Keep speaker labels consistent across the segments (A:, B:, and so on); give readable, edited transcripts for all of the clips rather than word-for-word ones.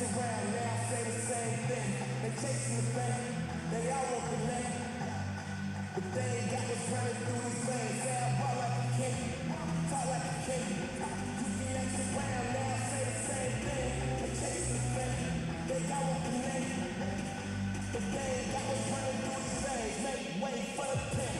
A: around, now say the same thing. They chasing the fame, they all want the name. But they ain't got what's running through these veins. Say I ball like a king, talk like a king. You can X around, now say the same thing. They chasing the fame, they all want the name. But they ain't got what's running through these veins. Make way for the pin.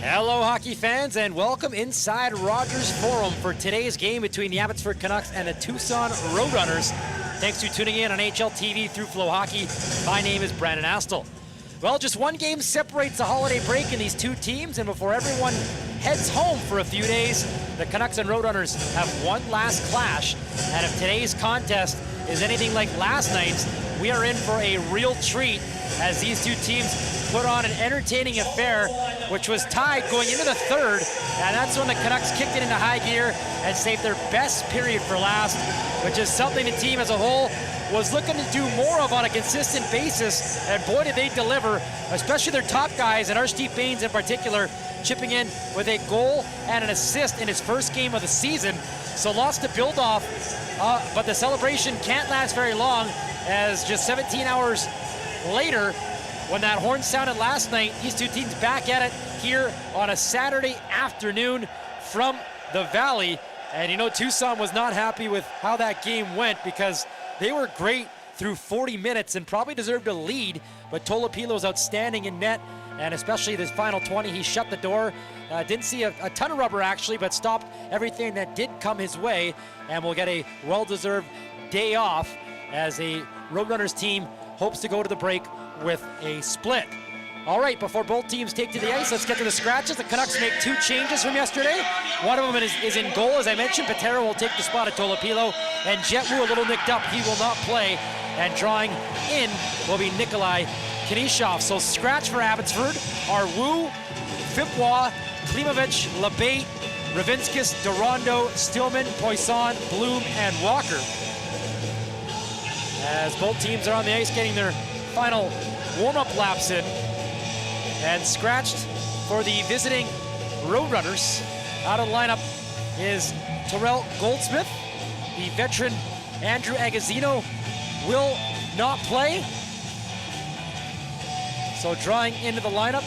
B: Hello, hockey fans, and welcome inside Rogers Forum for today's game between the Abbotsford Canucks and the Tucson Roadrunners. Thanks for tuning in on AHL TV through FloHockey. My name is Brandon Astle. Well, just one game separates the holiday break in these two teams, and before everyone heads home for a few days, the Canucks and Roadrunners have one last clash. And if today's contest is anything like last night's, we are in for a real treat as these two teams put on an entertaining affair, which was tied going into the third, and that's when the Canucks kicked it into high gear and saved their best period for last, which is something the team as a whole was looking to do more of on a consistent basis, and boy did they deliver, especially their top guys, and Archie Baines in particular, chipping in with a goal and an assist in his first game of the season. So lots to build off, but the celebration can't last very long, as just 17 hours later, when that horn sounded last night, these two teams back at it here on a Saturday afternoon from the Valley. And you know, Tucson was not happy with how that game went because they were great through 40 minutes and probably deserved a lead, but Tolopilo was outstanding in net, and especially this final 20, he shut the door. Didn't see a ton of rubber actually, but stopped everything that did come his way, and will get a well-deserved day off as a Roadrunners team hopes to go to the break with a split. All right, before both teams take to the ice, let's get to the scratches. The Canucks make two changes from yesterday. One of them is in goal, as I mentioned. Patera will take the spot of Tolopilo, and Jetwu a little nicked up. He will not play, and drawing in will be Nikolai Kanishov. So scratch for Abbotsford are Wu, Fipwa, Klimovich, Labate, Ravinskis, Durando, Stillman, Poisson, Bloom, and Walker. As both teams are on the ice getting their final warm-up laps in. And scratched for the visiting Roadrunners. Out of the lineup is Terrell Goldsmith. The veteran Andrew Agazzino will not play. So drawing into the lineup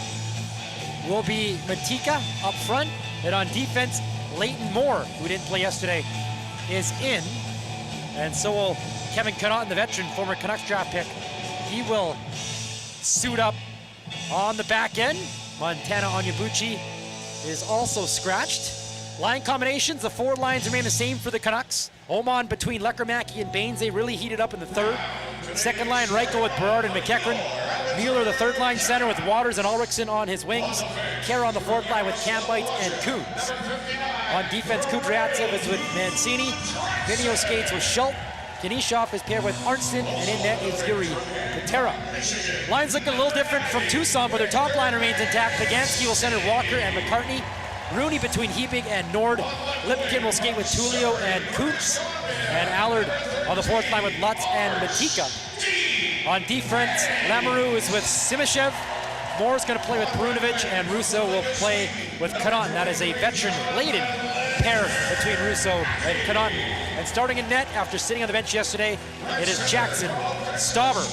B: will be Matika up front. And on defense, Leighton Moore, who didn't play yesterday, is in. And so will Kevin Connaughton, the veteran, former Canucks draft pick. He will suit up on the back end. Montana Onyebuchi is also scratched. Line combinations, the forward lines remain the same for the Canucks. Oman between Lecker-Mackey and Baines, they really heated up in the third. Second line, Reichel with Berard and McEachran. Mueller, the third line center with Waters and Ulrichsen on his wings. Kara on the fourth line with Kambites and Kuhns. On defense, Kudryavtsev is with Mancini. Vinio skates with Schultz. Kanishov is paired with Arntzen, and in net is Yuri Patera. Lines looking a little different from Tucson, but their top line remains intact. Pagansky will center Walker and McCartney. Rooney between Hebig and Nord. Lipkin will skate with Tulio and Kuntz. And Allard on the fourth line with Lutz and Matika. On defense, Lamoureux is with Simishev. Moore's going to play with Perunovic, and Russo will play with Connaughton. That is a veteran-laden pair between Russo and Connaughton. And starting in net after sitting on the bench yesterday, it is Jackson Stauber.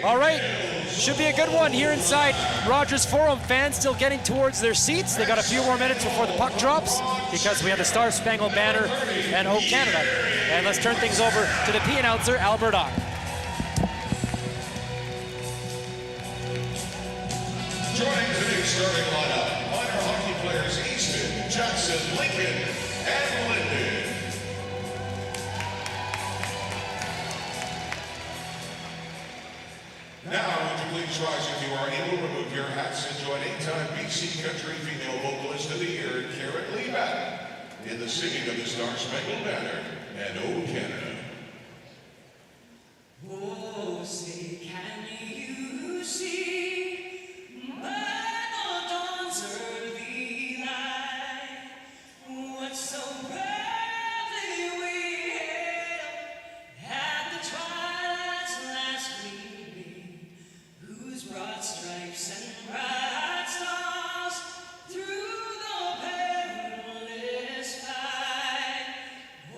B: All right, should be a good one here inside Rogers Forum. Fans still getting towards their seats. They got a few more minutes before the puck drops because we have the Star Spangled Banner and Oh Canada. And let's turn things over to the P announcer, Albert Ock.
C: Joining today's starting lineup, minor hockey players Easton, Jackson, Lincoln, and Linden. Now, would you please rise if you are able, remove your hats and join 8-time BC Country Female Vocalist of the Year, Karen Lee Batten, in the singing of the Star Spangled Banner and Oh Canada.
A: Oh, say, can you see by the dawn's early light what so proudly we hailed at the twilight's last gleaming, whose broad stripes and bright stars through the perilous fight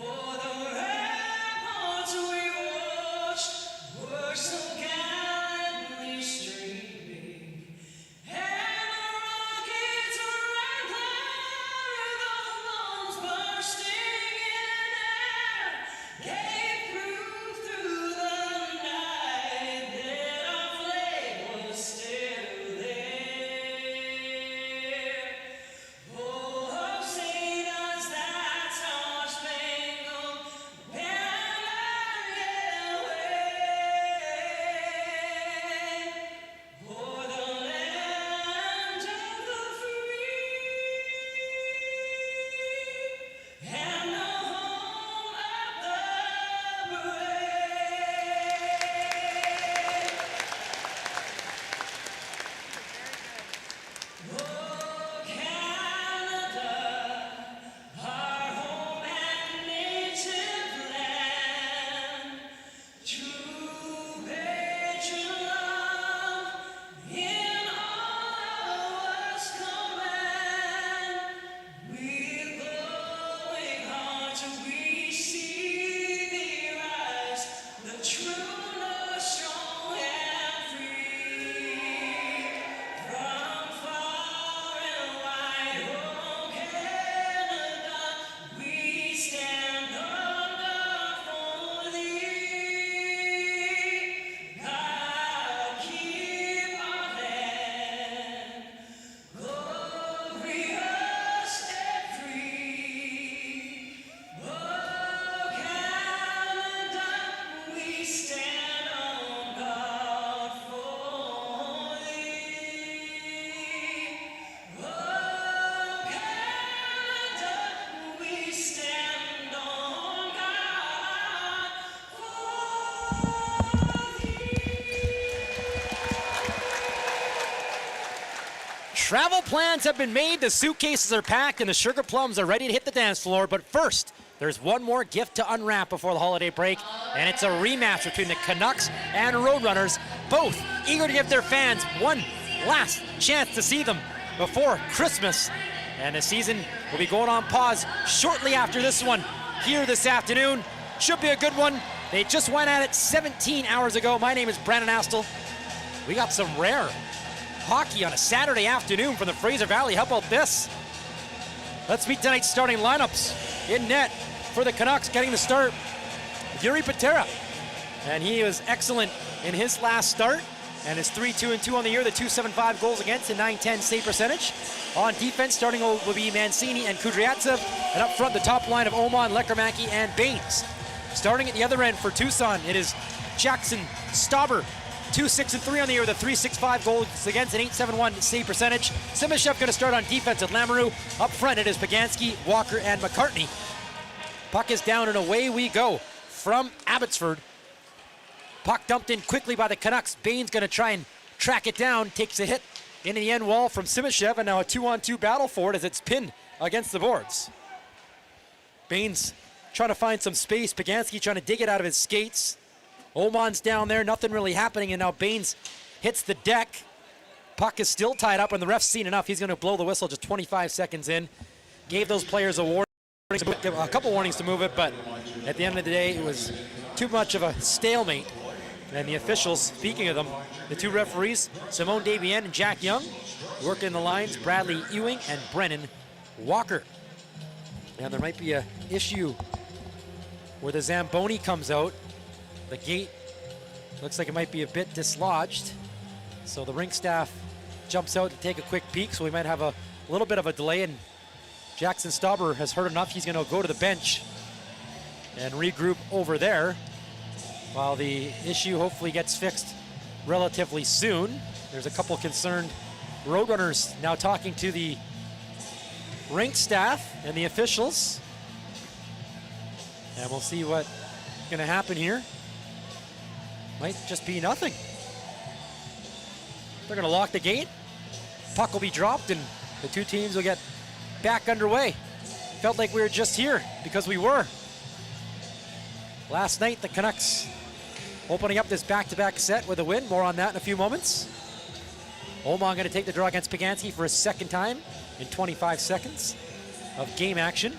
A: o'er the ramparts we watched were so gallantly streaming, and the rockets ran clear, the bombs bursting in air gave proof through the night that our flag was still there. Oh, say does that star-spangled banner yet wave o'er the land of the free and the home of the brave. Oh, Canada, our home and native land, true patriot love in all of us command. With glowing hearts we see thee rise, the true north, strong and free. From far and wide, oh Canada, we stand on guard for thee. God keep our land glorious and free. Oh Canada, we stand on guard for thee. Oh Canada, we stand on guard for thee.
B: Travel plans have been made, the suitcases are packed, and the sugar plums are ready to hit the dance floor. But first, there's one more gift to unwrap before the holiday break, and it's a rematch between the Canucks and Roadrunners, both eager to give their fans one last chance to see them before Christmas. And the season will be going on pause shortly after this one here this afternoon. Should be a good one. They just went at it 17 hours ago. My name is Brandon Astle. We got some rare hockey on a Saturday afternoon from the Fraser Valley. How about this? Let's meet tonight's starting lineups. In net for the Canucks, getting the start, Yuri Patera. And he was excellent in his last start, and is 3-2-2 on the year, the .275 goals against and .910 save percentage. On defense, starting will be Mancini and Kudryavtsev, and up front, the top line of Oman, Lekarmaki, and Baines. Starting at the other end for Tucson, it is Jackson Stauber, 2-6-3 on the year with a .365 goals against an .871 save percentage. Simishev going to start on defense with Lamoureux. Up front, it is Pagansky, Walker, and McCartney. Puck is down and away we go from Abbotsford. Puck dumped in quickly by the Canucks. Baines going to try and track it down. Takes a hit into the end wall from Simishev, and now a 2-on-2 battle for it as it's pinned against the boards. Baines trying to find some space. Pagansky trying to dig it out of his skates. Oman's down there, nothing really happening, and now Baines hits the deck. Puck is still tied up, and the ref's seen enough. He's going to blow the whistle just 25 seconds in. Gave those players a warning, a couple warnings to move it, but at the end of the day, it was too much of a stalemate. And the officials, speaking of them, the two referees, Simone Desbiens and Jack Young, working the lines, Bradley Ewing and Brennan Walker. And there might be an issue where the Zamboni comes out. The gate looks like it might be a bit dislodged. So the rink staff jumps out to take a quick peek, so we might have a little bit of a delay, and Jackson Stauber has heard enough. He's going to go to the bench and regroup over there while the issue hopefully gets fixed relatively soon. There's a couple concerned Roadrunners now talking to the rink staff and the officials. And we'll see what's going to happen here. Might just be nothing. They're going to lock the gate. Puck will be dropped, and the two teams will get back underway. Felt like we were just here, because we were. Last night, the Canucks opening up this back-to-back set with a win. More on that in a few moments. Oman going to take the draw against Pagansky for a second time in 25 seconds of game action.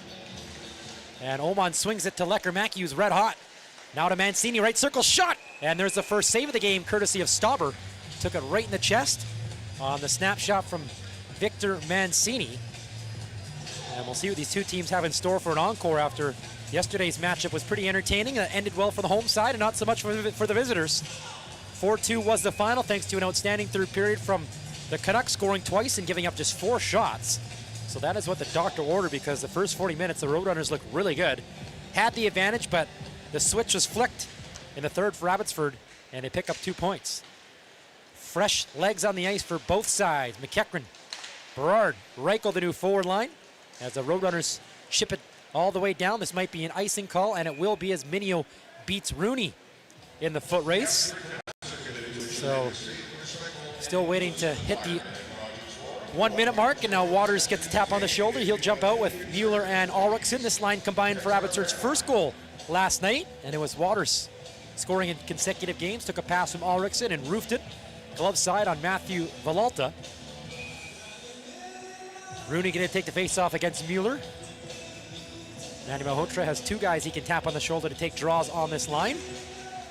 B: And Oman swings it to Lecker-Mackey, who's red hot. Now to Mancini, right circle shot! And there's the first save of the game, courtesy of Stauber. Took it right in the chest on the snapshot from Victor Mancini. And we'll see what these two teams have in store for an encore after yesterday's matchup was pretty entertaining. It ended well for the home side and not so much for the visitors. 4-2 was the final, thanks to an outstanding third period from the Canucks, scoring twice and giving up just 4 shots. So that is what the doctor ordered, because the first 40 minutes, the Roadrunners looked really good. Had the advantage, but the switch was flicked in the third for Abbotsford, and they pick up 2 points. Fresh legs on the ice for both sides. McEachran, Berard, Reichel, the new forward line, as the Roadrunners ship it all the way down. This might be an icing call, and it will be, as Minio beats Rooney in the foot race. So still waiting to hit the 1 minute mark, and now Waters gets a tap on the shoulder. He'll jump out with Mueller and Ulrichsen. This line combined for Abbotsford's first goal last night, and it was Waters scoring in consecutive games. Took a pass from Ulrichsen and roofed it. Glove side on Matthew Villalta. Rooney going to take the face-off against Mueller. Manny Malhotra has 2 guys he can tap on the shoulder to take draws on this line.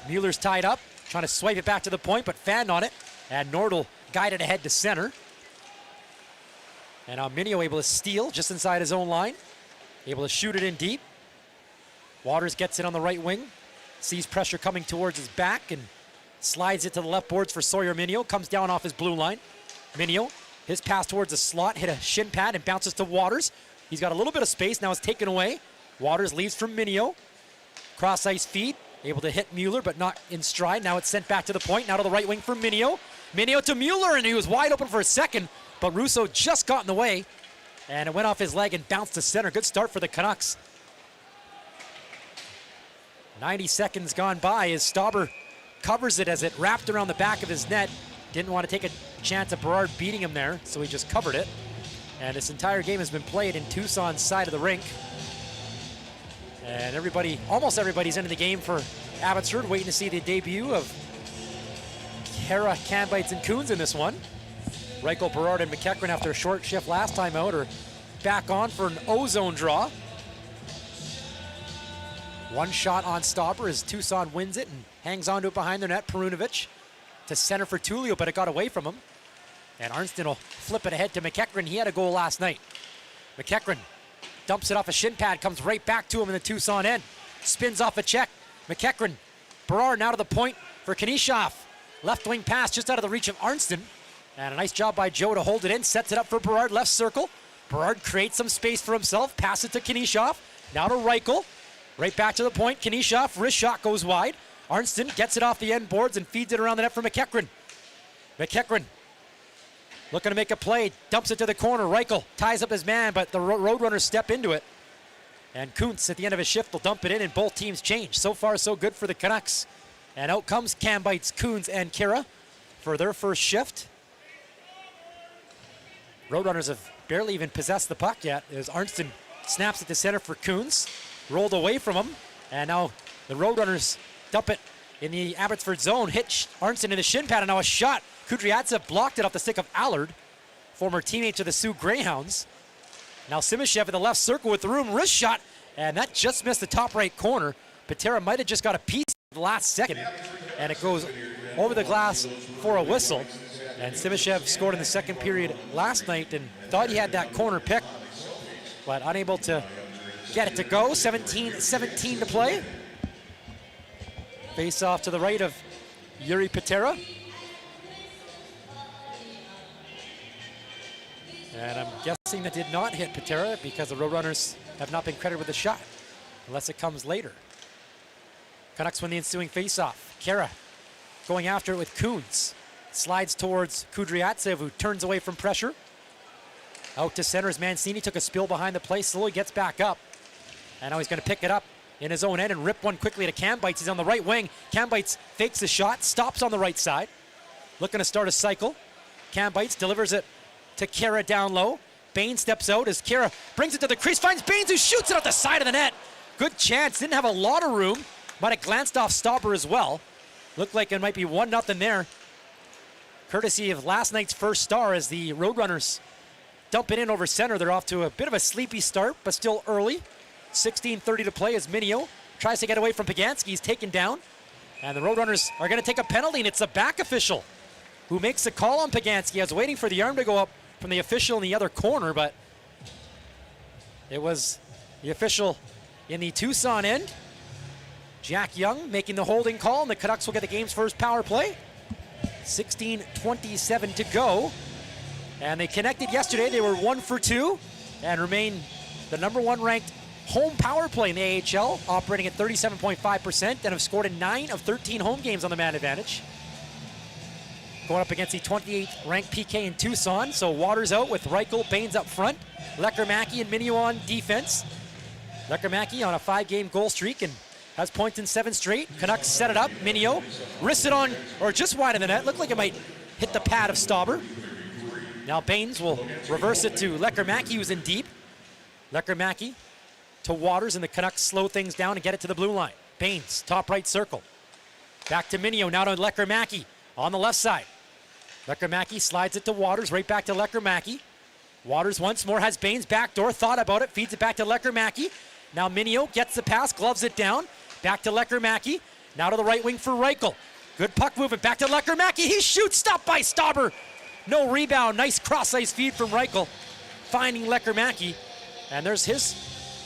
B: Mueller's tied up, trying to swipe it back to the point, but fanned on it. And Nordal guided ahead to center. And now Minio able to steal just inside his own line. Able to shoot it in deep. Waters gets it on the right wing. Sees pressure coming towards his back and slides it to the left boards for Sawyer Minio. Comes down off his blue line. Minio, his pass towards the slot, hit a shin pad and bounces to Waters. He's got a little bit of space, now it's taken away. Waters leaves from Minio. Cross ice feed, able to hit Mueller, but not in stride. Now it's sent back to the point, now to the right wing for Minio. Minio to Mueller, and he was wide open for a second, but Russo just got in the way, and it went off his leg and bounced to center. Good start for the Canucks. 90 seconds gone by as Stauber covers it as it wrapped around the back of his net. Didn't want to take a chance of Berard beating him there, so he just covered it. And this entire game has been played in Tucson's side of the rink. And everybody, almost everybody's into the game for Abbotsford, waiting to see the debut of Kara, Kambites, and Coons in this one. Reichel, Berard, and McEachran, after a short shift last time out, are back on for an O-zone draw. One shot on Stauber as Tucson wins it and hangs onto it behind their net. Perunovic to center for Tullio, but it got away from him. And Arnston will flip it ahead to McEachran. He had a goal last night. McEachran dumps it off a shin pad, comes right back to him in the Tucson end. Spins off a check. McEachran, Berard now to the point for Knishoff. Left wing pass just out of the reach of Arnston. And a nice job by Joe to hold it in. Sets it up for Berard, left circle. Berard creates some space for himself. Pass it to Knishoff. Now to Reichel. Right back to the point. Knishoff, wrist shot goes wide. Arnston gets it off the end boards and feeds it around the net for McEachran. McEachran looking to make a play. Dumps it to the corner. Reichel ties up his man, but the Roadrunners step into it. And Kuntz at the end of his shift will dump it in, and both teams change. So far, so good for the Canucks. And out comes Kambites, Coons, and Kira for their first shift. Roadrunners have barely even possessed the puck yet as Arnston snaps it to center for Coons. Rolled away from him, and now the Roadrunners dump it in the Abbotsford zone, hit Arnson in the shin pad, and now a shot. Kudryavtsev blocked it off the stick of Allard, former teammate to the Sioux Greyhounds. Now Simishev in the left circle with the room, wrist shot, and that just missed the top right corner. Patera might have just got a piece at the last second, and it goes over the glass for a whistle. And Simishev scored in the second period last night and thought he had that corner pick, but unable to get it to go. 17-17 to play. Face off to the right of Yuri Patera. And I'm guessing that did not hit Patera because the Roadrunners have not been credited with the shot, unless it comes later. Canucks win the ensuing face-off. Kara going after it with Kuhns. Slides towards Kudryavtsev, who turns away from pressure. Out to center as Mancini took a spill behind the play, slowly gets back up. And now he's going to pick it up in his own end and rip one quickly to Kambeitz. He's on the right wing. Kambeitz fakes the shot, stops on the right side. Looking to start a cycle. Kambeitz delivers it to Kara down low. Bain steps out as Kara brings it to the crease, finds Baines, who shoots it off the side of the net. Good chance, didn't have a lot of room. Might have glanced off Stauber as well. Looked like it might be 1-0 there, courtesy of last night's first star as the Roadrunners dump it in over center. They're off to a bit of a sleepy start, but still early. 16:30 to play as Minio tries to get away from Pagansky. He's taken down, and the Roadrunners are going to take a penalty, and it's a back official who makes a call on Pagansky. I was waiting for the arm to go up from the official in the other corner, but it was the official in the Tucson end. Jack Young making the holding call, and the Canucks will get the game's first power play. 16:27 to go. And they connected yesterday. They were 1 for 2 and remain the #1 ranked home power play in the AHL, operating at 37.5% and have scored in 9 of 13 home games on the man advantage. Going up against the 28th ranked PK in Tucson. So Waters out with Reichel, Baines up front. Lecker-Mackey and Minio on defense. Lecker-Mackey on a 5-game goal streak and has points in 7 straight. Canucks set it up. Minio wrists it on, or just wide of the net. Looked like it might hit the pad of Stauber. Now Baines will reverse it to Lecker-Mackey, who's in deep. Lecker-Mackey to Waters, and the Canucks slow things down and get it to the blue line. Baines, top right circle. Back to Minio, now to Lecker-Mackey on the left side. Lecker-Mackey slides it to Waters, right back to Lecker-Mackey. Waters once more has Baines backdoor, thought about it, feeds it back to Lecker-Mackey. Now Minio gets the pass, gloves it down. Back to Lecker-Mackey, now to the right wing for Reichel. Good puck movement, back to Lecker-Mackey, he shoots, stopped by Stauber. No rebound, nice cross-ice feed from Reichel, finding Lecker-Mackey. And there's his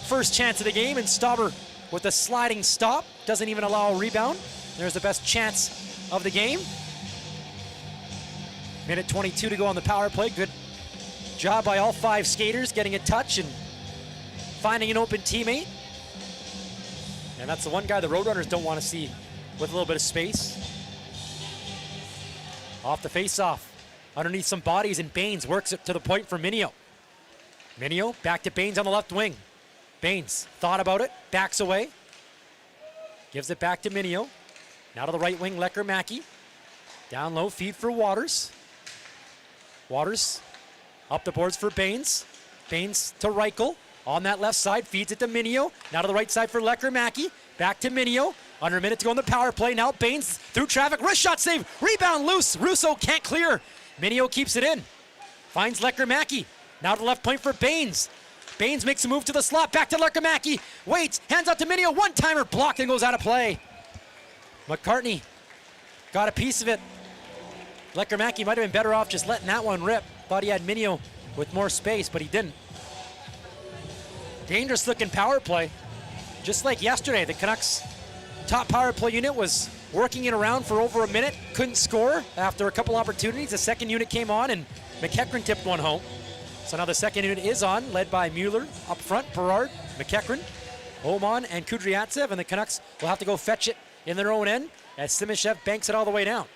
B: first chance of the game, and Stauber with a sliding stop, doesn't even allow a rebound. There's the best chance of the game. Minute 22 to go on the power play. Good job by all 5 skaters getting a touch and finding an open teammate. And that's the one guy the Roadrunners don't want to see with a little bit of space. Off the face-off. Underneath some bodies, and Baines works it to the point for Minio. Minio back to Baines on the left wing. Baines thought about it, backs away. Gives it back to Minio. Now to the right wing, Lecker-Mackey. Down low, feed for Waters. Waters up the boards for Baines. Baines to Reichel. On that left side, feeds it to Minio. Now to the right side for Lecker-Mackey. Back to Minio. Under a minute to go in the power play. Now Baines through traffic. Wrist shot save. Rebound loose. Russo can't clear. Minio keeps it in. Finds Lecker-Mackey. Now to the left point for Baines. Baines makes a move to the slot. Back to Lecker-Mackey. Waits. Hands out to Minio. One-timer blocked and goes out of play. McCartney got a piece of it. Lecker-Mackey might have been better off just letting that one rip. Thought he had Minio with more space, but he didn't. Dangerous looking power play. Just like yesterday, the Canucks' top power play unit was working it around for over a minute. Couldn't score after a couple opportunities. The second unit came on and McEachran tipped one home. So now the second unit is on, led by Mueller up front, Berard, McEachran, Oman, and Kudryavtsev, and the Canucks will have to go fetch it in their own end as Simishev banks it all the way down.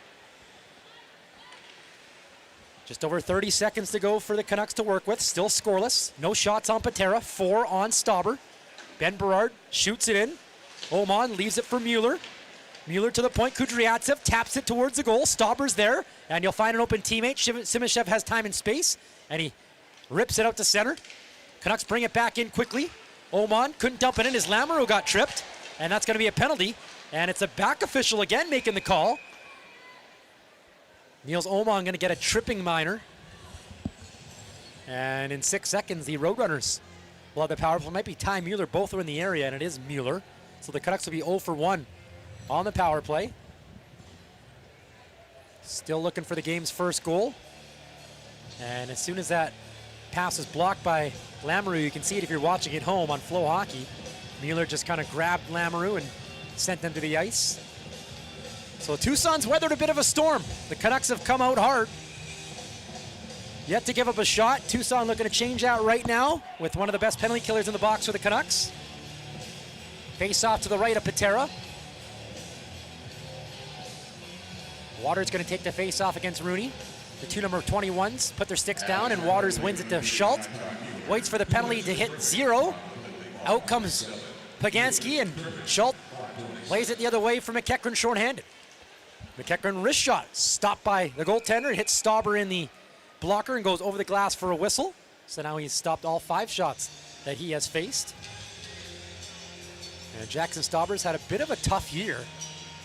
B: Just over 30 seconds to go for the Canucks to work with. Still scoreless. No shots on Patera. 4 on Stauber. Ben Berard shoots it in. Oman leaves it for Mueller. Mueller to the point. Kudryavtsev taps it towards the goal. Stauber's there, and you'll find an open teammate. Simishev has time and space, and he rips it out to center. Canucks bring it back in quickly. Oman couldn't dump it in as Lamoureux got tripped, and that's going to be a penalty. And it's a back official again making the call. Niels Oman going to get a tripping minor. And in 6 seconds, the Roadrunners will have the power play. It might be Ty Mueller. Both are in the area, and it is Mueller. So the Canucks will be 0 for 1 on the power play. Still looking for the game's first goal. And as soon as that pass is blocked by Lamoureux, you can see it if you're watching at home on FloHockey. Mueller just kind of grabbed Lamoureux and sent them to the ice. So Tucson's weathered a bit of a storm. The Canucks have come out hard. Yet to give up a shot. Tucson looking to change out right now with one of the best penalty killers in the box for the Canucks. Face off to the right of Patera. Waters going to take the face off against Rooney. The two number 21s put their sticks down, and Waters wins it to Schultz. Waits for the penalty to hit 0. Out comes Paganski, and Schultz plays it the other way for McEachran shorthanded. McEachran wrist shot stopped by the goaltender. It hits Stauber in the blocker and goes over the glass for a whistle. So now he's stopped all 5 shots that he has faced. And Jackson Stauber's had a bit of a tough year.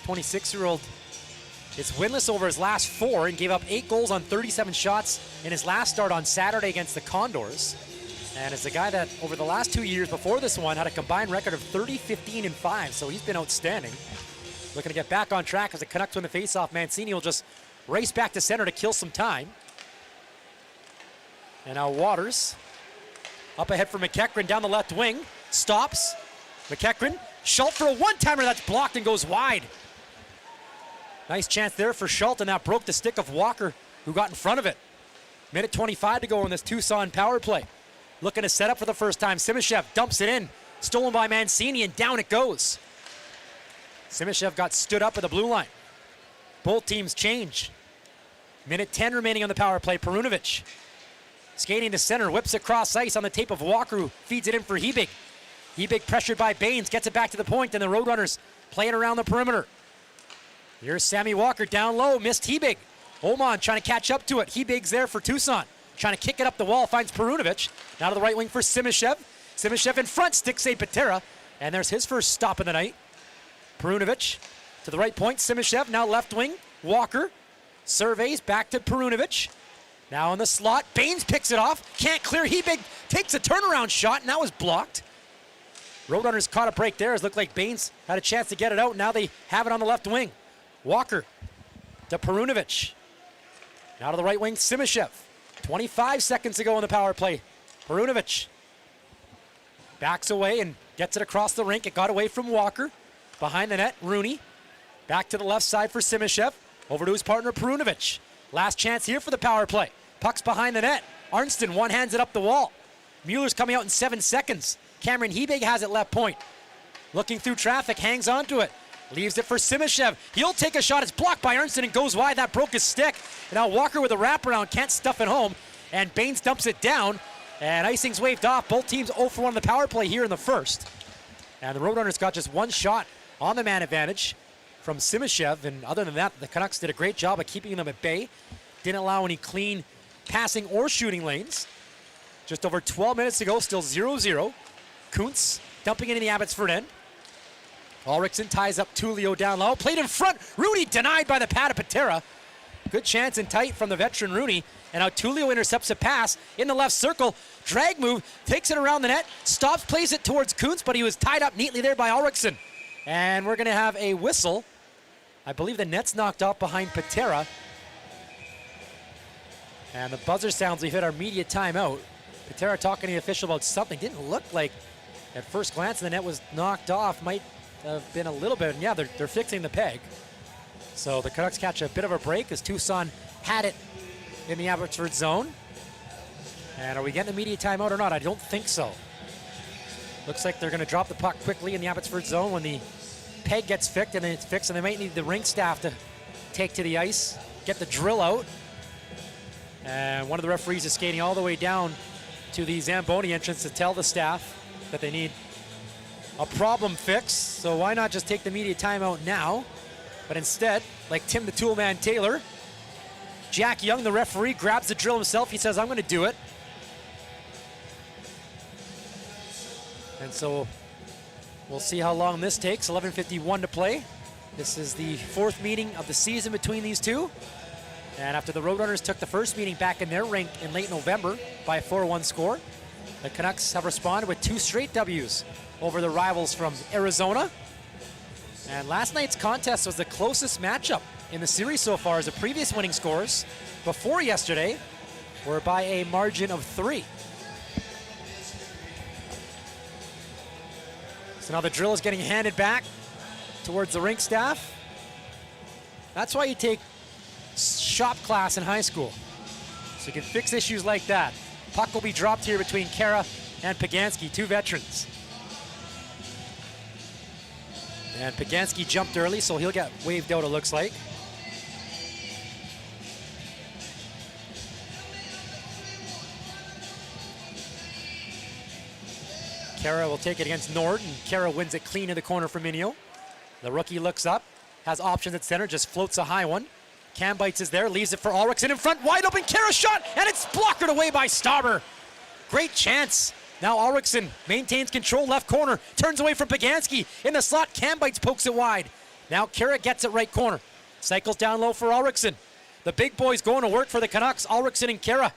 B: 26-year-old is winless over his last 4 and gave up 8 goals on 37 shots in his last start on Saturday against the Condors. And it's a guy that over the last 2 years before this one had a combined record of 30, 15, and 5. So he's been outstanding. Looking to get back on track as the Canucks win the faceoff. Mancini will just race back to center to kill some time. And now Waters up ahead for McEachran down the left wing. Stops. McEachran. Schultz for a one-timer that's blocked and goes wide. Nice chance there for Schultz, and that broke the stick of Walker, who got in front of it. Minute 25 to go in this Tucson power play. Looking to set up for the first time. Simishev dumps it in. Stolen by Mancini, and down it goes. Simishev got stood up at the blue line. Both teams change. Minute 10 remaining on the power play. Perunovic skating to center, whips across ice on the tape of Walker, who feeds it in for Hebig. Hebig pressured by Baines, gets it back to the point, and the Roadrunners playing around the perimeter. Here's Sammy Walker down low, missed Hebig. Oman trying to catch up to it. Hebig's there for Tucson. Trying to kick it up the wall, finds Perunovic. Now to the right wing for Simishev. Simishev in front, sticks a Patera, and there's his first stop of the night. Perunovic to the right point, Simishev, now left wing. Walker surveys, back to Perunovic. Now in the slot, Baines picks it off, can't clear. Hebig takes a turnaround shot, and that was blocked. Roadrunners caught a break there. It looked like Baines had a chance to get it out. Now they have it on the left wing. Walker to Perunovic. Now to the right wing, Simishev. 25 seconds to go in the power play. Perunovic backs away and gets it across the rink. It got away from Walker. Behind the net, Rooney. Back to the left side for Simishev. Over to his partner, Perunovic. Last chance here for the power play. Puck's behind the net. Arnston one-hands it up the wall. Mueller's coming out in 7 seconds. Cameron Hebig has it left point. Looking through traffic, hangs onto it. Leaves it for Simishev. He'll take a shot. It's blocked by Arnston and goes wide. That broke his stick. And now Walker with a wraparound, can't stuff it home. And Baines dumps it down. And icing's waved off. Both teams 0 for 1 on the power play here in the first. And the Roadrunners got just 1 shot on the man advantage from Simishev. And other than that, the Canucks did a great job of keeping them at bay. Didn't allow any clean passing or shooting lanes. Just over 12 minutes to go, still 0-0. Kuntz dumping it in the Abbotsford end. Ulrichsen ties up Tullio down low. Played in front. Rooney denied by the pad of Patera. Good chance and tight from the veteran Rooney. And now Tullio intercepts a pass in the left circle. Drag move, takes it around the net. Stops, plays it towards Kuntz, but he was tied up neatly there by Ulrichsen. And we're going to have a whistle. I believe the net's knocked off behind Patera. And the buzzer sounds. We've hit our media timeout. Patera talking to the official about something. Didn't look like at first glance the net was knocked off. Might have been a little bit. And yeah, they're fixing the peg. So the Canucks catch a bit of a break as Tucson had it in the Abbotsford zone. And are we getting a media timeout or not? I don't think so. Looks like they're going to drop the puck quickly in the Abbotsford zone when the peg gets fixed, and it's fixed, and they might need the rink staff to take to the ice, get the drill out. And one of the referees is skating all the way down to the Zamboni entrance to tell the staff that they need a problem fix. So why not just take the media timeout now? But instead, like Tim the Toolman Taylor, Jack Young, the referee, grabs the drill himself. He says, I'm going to do it. And so We'll see how long this takes. 11:51 to play. This is the fourth meeting of the season between these two. And after the Roadrunners took the first meeting back in their rink in late November by a 4-1 score, the Canucks have responded with 2 straight W's over the rivals from Arizona. And last night's contest was the closest matchup in the series so far, as the previous winning scores before yesterday were by a margin of 3. So now the drill is getting handed back towards the rink staff. That's why you take shop class in high school, so you can fix issues like that. Puck will be dropped here between Kara and Pagansky, 2 veterans. And Pagansky jumped early, so he'll get waved out, it looks like. Kara will take it against Nord, and Kara wins it clean in the corner for Minio. The rookie looks up, has options at center, just floats a high one. Cam Bites is there, leaves it for Ulrichsen in front, wide open, Kara shot, and it's blockered away by Stauber. Great chance. Now Ulrichsen maintains control, left corner, turns away from Pagansky. In the slot, Cam Bites pokes it wide. Now Kara gets it right corner. Cycles down low for Ulrichsen. The big boys going to work for the Canucks, Ulrichsen and Kara.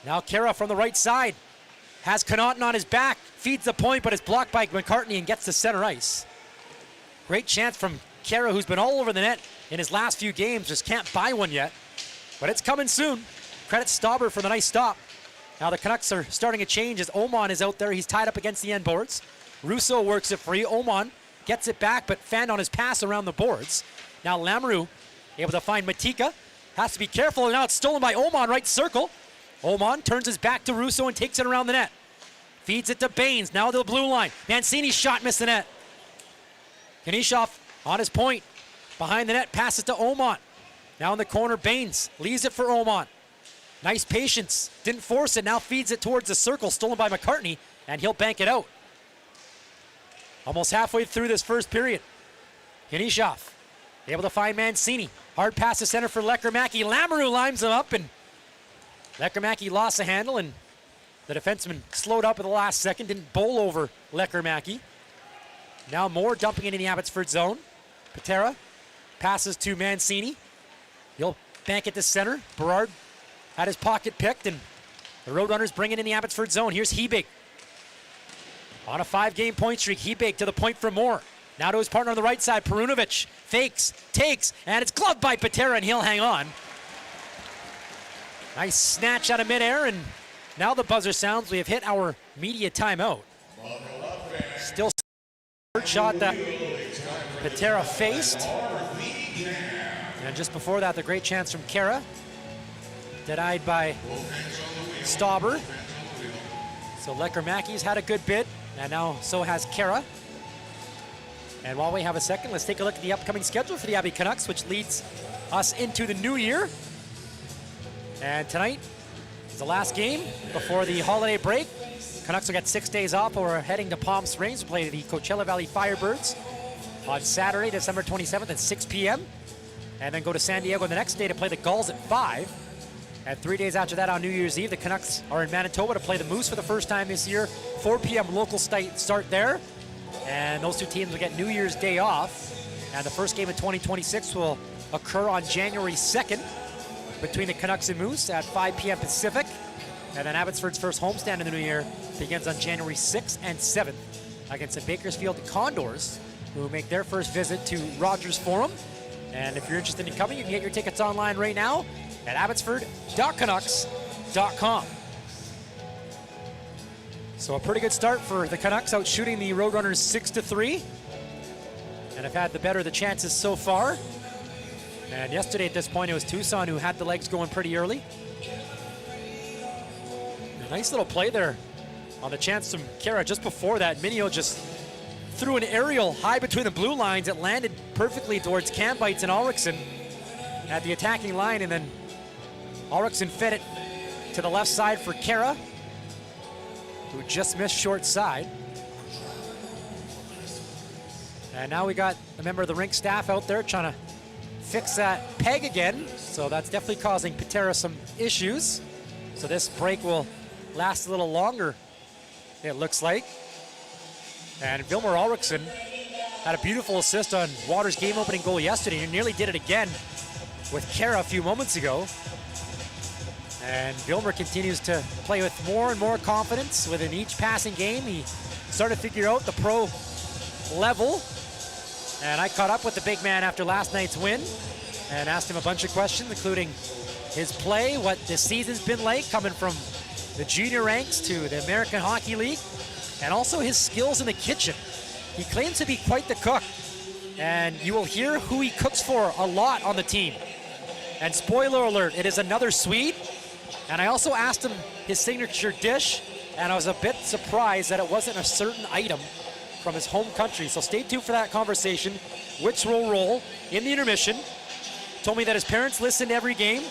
B: Now Kara from the right side. Has Connaughton on his back, feeds the point, but is blocked by McCartney and gets to center ice. Great chance from Kara, who's been all over the net in his last few games, just can't buy one yet. But it's coming soon. Credit Stauber for the nice stop. Now the Canucks are starting a change as Oman is out there. He's tied up against the end boards. Russo works it free. Oman gets it back, but fanned on his pass around the boards. Now Lamoureux able to find Matika. Has to be careful, and now it's stolen by Oman, right circle. Oman turns his back to Russo and takes it around the net. Feeds it to Baines, now to the blue line. Mancini's shot missed the net. Kanishov on his point. Behind the net, passes to Oman. Now in the corner, Baines leaves it for Oman. Nice patience, didn't force it, now feeds it towards the circle, stolen by McCartney, and he'll bank it out. Almost halfway through this first period. Kanishov able to find Mancini. Hard pass to center for Lekkerimäki. Lamoureux lines him up, and Lekkerimäki lost the handle, and the defenseman slowed up at the last second, didn't bowl over Lekkerimäki. Now Moore dumping it in the Abbotsford zone. Patera passes to Mancini. He'll bank it to center. Berard had his pocket picked, and the Roadrunners bring it in the Abbotsford zone. Here's Hebig. On a 5-game point streak, Hebig to the point for Moore. Now to his partner on the right side, Perunovic. Fakes, takes, and it's gloved by Patera, and he'll hang on. Nice snatch out of midair, and now the buzzer sounds. We have hit our media timeout. Still third shot that Patera faced. And just before that, the great chance from Kara. Denied by Stauber. So Lekkerimäki's had a good bid, and now so has Kara. And while we have a second, let's take a look at the upcoming schedule for the Abbey Canucks, which leads us into the new year. And tonight is the last game before the holiday break. Canucks will get 6 days off. We're heading to Palm Springs to play the Coachella Valley Firebirds on Saturday, December 27th at 6 p.m. And then go to San Diego the next day to play the Gulls at 5. And 3 days after that on New Year's Eve, the Canucks are in Manitoba to play the Moose for the first time this year. 4 p.m. local start there. And those two teams will get New Year's Day off. And the first game of 2026 will occur on January 2nd between the Canucks and Moose at 5 p.m. Pacific. And then Abbotsford's first homestand in the new year begins on January 6th and 7th against the Bakersfield Condors, who will make their first visit to Rogers Forum. And if you're interested in coming, you can get your tickets online right now at abbotsford.canucks.com. So a pretty good start for the Canucks, out shooting the Roadrunners 6-3. And have had the better of the chances so far. And yesterday at this point, it was Tucson who had the legs going pretty early. A nice little play there on the chance from Kara. Just before that, Minio just threw an aerial high between the blue lines. It landed perfectly towards Cam Bites and Ulrichsen at the attacking line, and then Ulrichsen fed it to the left side for Kara, who just missed short side. And now we got a member of the rink staff out there trying to fix that peg again. So that's definitely causing Patera some issues. So this break will last a little longer, it looks like. And Vilmer Ulrichsen had a beautiful assist on Waters' game-opening goal yesterday. He nearly did it again with Kara a few moments ago. And Vilmer continues to play with more and more confidence within each passing game. He started to figure out the pro level. And I caught up with the big man after last night's win and asked him a bunch of questions, including his play, what this season's been like, coming from the junior ranks to the American Hockey League, and also his skills in the kitchen. He claims to be quite the cook, and you will hear who he cooks for a lot on the team. And spoiler alert, it is another Swede. And I also asked him his signature dish, and I was a bit surprised that it wasn't a certain item from his home country. So stay tuned for that conversation, which will roll in the intermission. Told me that his parents listened every game.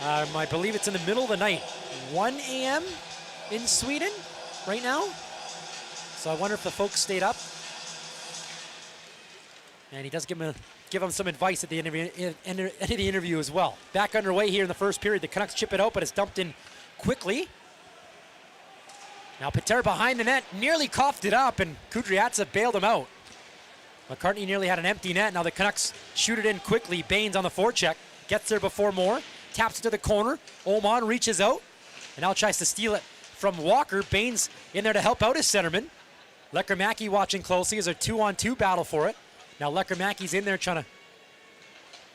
B: I believe it's in the middle of the night, 1 a.m. in Sweden right now. So I wonder if the folks stayed up. And he does give him some advice at the end of the interview as well. Back underway here in the first period. The Canucks chip it out, but it's dumped in quickly. Now Patera behind the net, nearly coughed it up, and Kudryavtsev bailed him out. McCartney nearly had an empty net. Now the Canucks shoot it in quickly. Baines on the forecheck, gets there before Moore, taps it to the corner. Oman reaches out, and now tries to steal it from Walker. Baines in there to help out his centerman. Lekkerimäki watching closely as a 2-on-2 battle for it. Now Lekkerimäki's in there trying to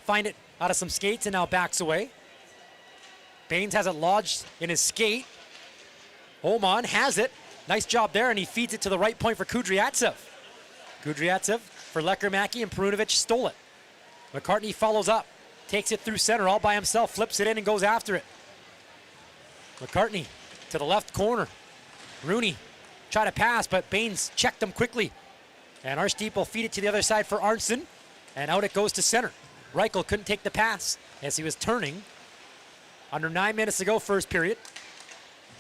B: find it out of some skates and now backs away. Baines has it lodged in his skate. Oman has it. Nice job there, and he feeds it to the right point for Kudryavtsev. Kudryavtsev for Lekkerimäki, and Perunovic stole it. McCartney follows up, takes it through center all by himself, flips it in and goes after it. McCartney to the left corner. Rooney tried to pass, but Baines checked him quickly. And Arsteep will feed it to the other side for Arntzen, and out it goes to center. Reichel couldn't take the pass as he was turning. Under 9 minutes to go, first period.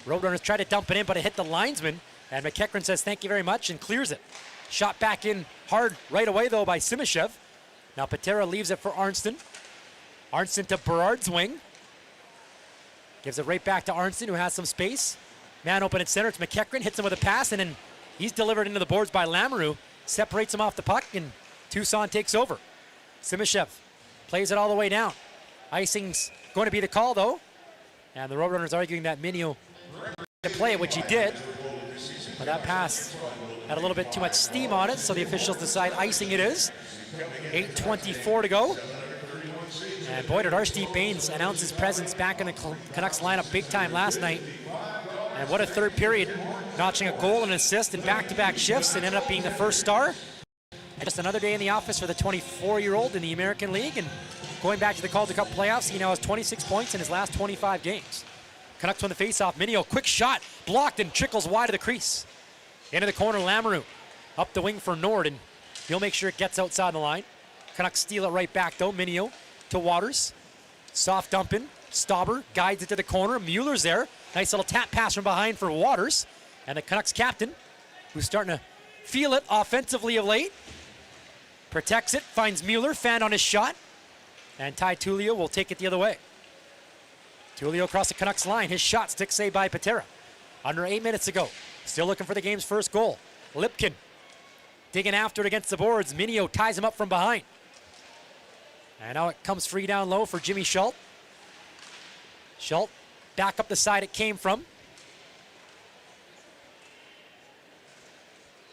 B: Roadrunners tried to dump it in, but it hit the linesman, and McEachran says thank you very much and clears it. Shot back in hard right away, though, by Simishev. Now Patera leaves it for Arntzen. Arntzen to Berard's wing. Gives it right back to Arntzen, who has some space. Man open at center. It's McEachran, hits him with a pass, and then he's delivered into the boards by Lamoureux. Separates him off the puck, and Tucson takes over. Simishev plays it all the way down. Icing's going to be the call, though. And the Roadrunners arguing that Minio to play it, which he did. But that pass had a little bit too much steam on it, so the officials decide icing it is. 8:24 to go. And boy, did Arsteep Baines announce his presence back in the Canucks lineup big time last night. And what a third period, notching a goal and an assist in back-to-back shifts, and ended up being the first star. And just another day in the office for the 24-year-old in the American League, and going back to the Calder Cup playoffs, he now has 26 points in his last 25 games. Canucks win the faceoff. Minio, quick shot, blocked and trickles wide of the crease. Into the corner, Lamoureux. Up the wing for Nord, and he'll make sure it gets outside the line. Canucks steal it right back, though. Minio to Waters. Soft dump in. Stauber guides it to the corner. Mueller's there. Nice little tap pass from behind for Waters. And the Canucks captain, who's starting to feel it offensively of late, protects it, finds Mueller, fanned on his shot. And Ty Tullio will take it the other way. Tullio across the Canucks line. His shot stick saved by Patera. Under 8 minutes to go. Still looking for the game's first goal. Lipkin digging after it against the boards. Minio ties him up from behind. And now it comes free down low for Jimmy Schultz. Schultz back up the side it came from.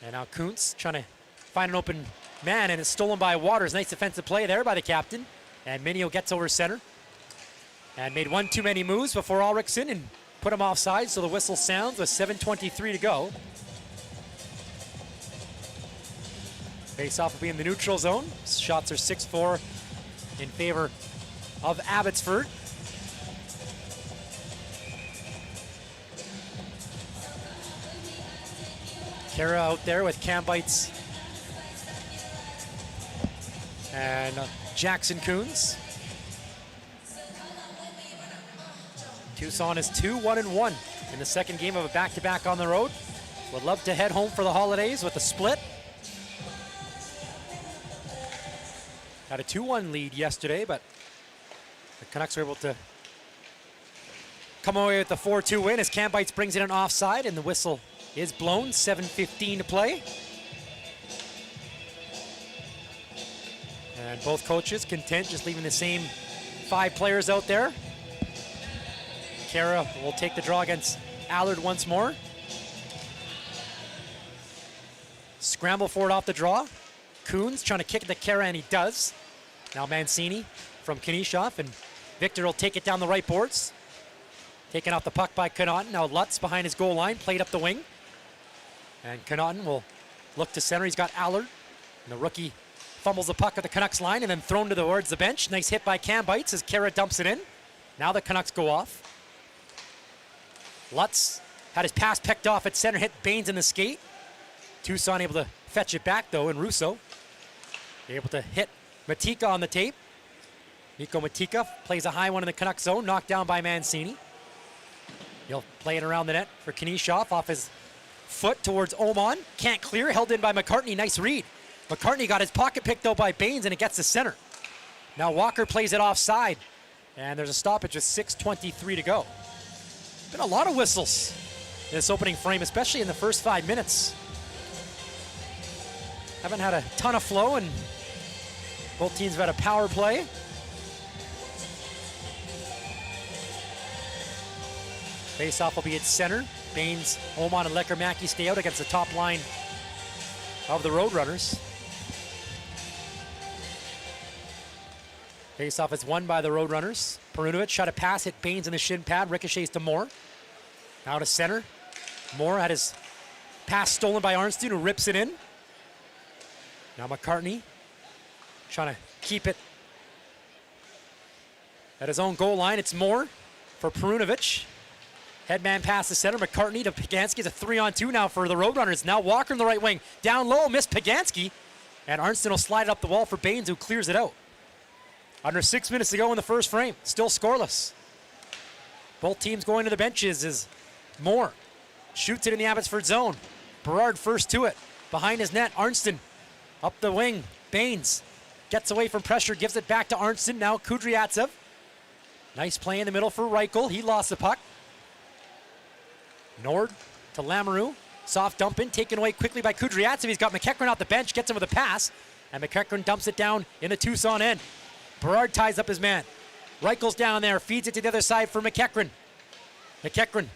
B: And now Kuntz trying to find an open man, and it's stolen by Waters. Nice defensive play there by the captain. And Minio gets over center. And made one too many moves before Ulrichsen and put him offside, so the whistle sounds with 7:23 to go. Face-off will be in the neutral zone. Shots are 6-4 in favor of Abbotsford. Kara out there with Cam Bites and Jackson Coons. Tucson is 2-1-1 in the second game of a back-to-back on the road. Would love to head home for the holidays with a split. Had a 2-1 lead yesterday, but the Canucks were able to come away with the 4-2 win as Cam Bites brings in an offside, and the whistle is blown. 7:15 to play. And both coaches content just leaving the same 5 players out there. Kara will take the draw against Allard once more. Scramble for it off the draw. Coons trying to kick it to Kara, and he does. Now Mancini from Kanishov, and Victor will take it down the right boards. Taken off the puck by Connaughton. Now Lutz behind his goal line, played up the wing. And Connaughton will look to center. He's got Allard. And the rookie fumbles the puck at the Canucks line and then thrown towards the bench. Nice hit by Cam Bites as Kara dumps it in. Now the Canucks go off. Lutz had his pass picked off at center, hit Baines in the skate. Tucson able to fetch it back though, and Russo able to hit Matika on the tape. Nico Matika plays a high one in the Canucks zone, knocked down by Mancini. He'll play it around the net for Kanishov off his foot towards Oman. Can't clear, held in by McCartney, nice read. McCartney got his pocket picked out by Baines and it gets to center. Now Walker plays it offside, and there's a stoppage with 6:23 to go. Been a lot of whistles in this opening frame, especially in the first 5 minutes. Haven't had a ton of flow, and both teams have had a power play. Face-off will be at center. Baines, Oman, and Lekker-Mackey stay out against the top line of the Roadrunners. Face-off is won by the Roadrunners. Perunovic shot a pass, hit Baines in the shin pad, ricochets to Moore. Now to center. Moore had his pass stolen by Arnstein, who rips it in. Now McCartney trying to keep it at his own goal line. It's Moore for Perunovic. Headman pass to center. McCartney to Pagansky. It's a 3-on-2 now for the Roadrunners. Now Walker in the right wing. Down low, missed Pagansky. And Arnstein will slide it up the wall for Baines, who clears it out. Under 6 minutes to go in the first frame. Still scoreless. Both teams going to the benches is Moore. Shoots it in the Abbotsford zone. Berard first to it. Behind his net, Arnstein up the wing. Baines gets away from pressure, gives it back to Arnstein. Now Kudryavtsev. Nice play in the middle for Reichel. He lost the puck. Nord to Lamoureux. Soft dump in, taken away quickly by Kudryavtsev. He's got McEachran off the bench, gets him with a pass, and McEachran dumps it down in the Tucson end. Berard ties up his man. Reichel's down there, feeds it to the other side for McEachran. McEachran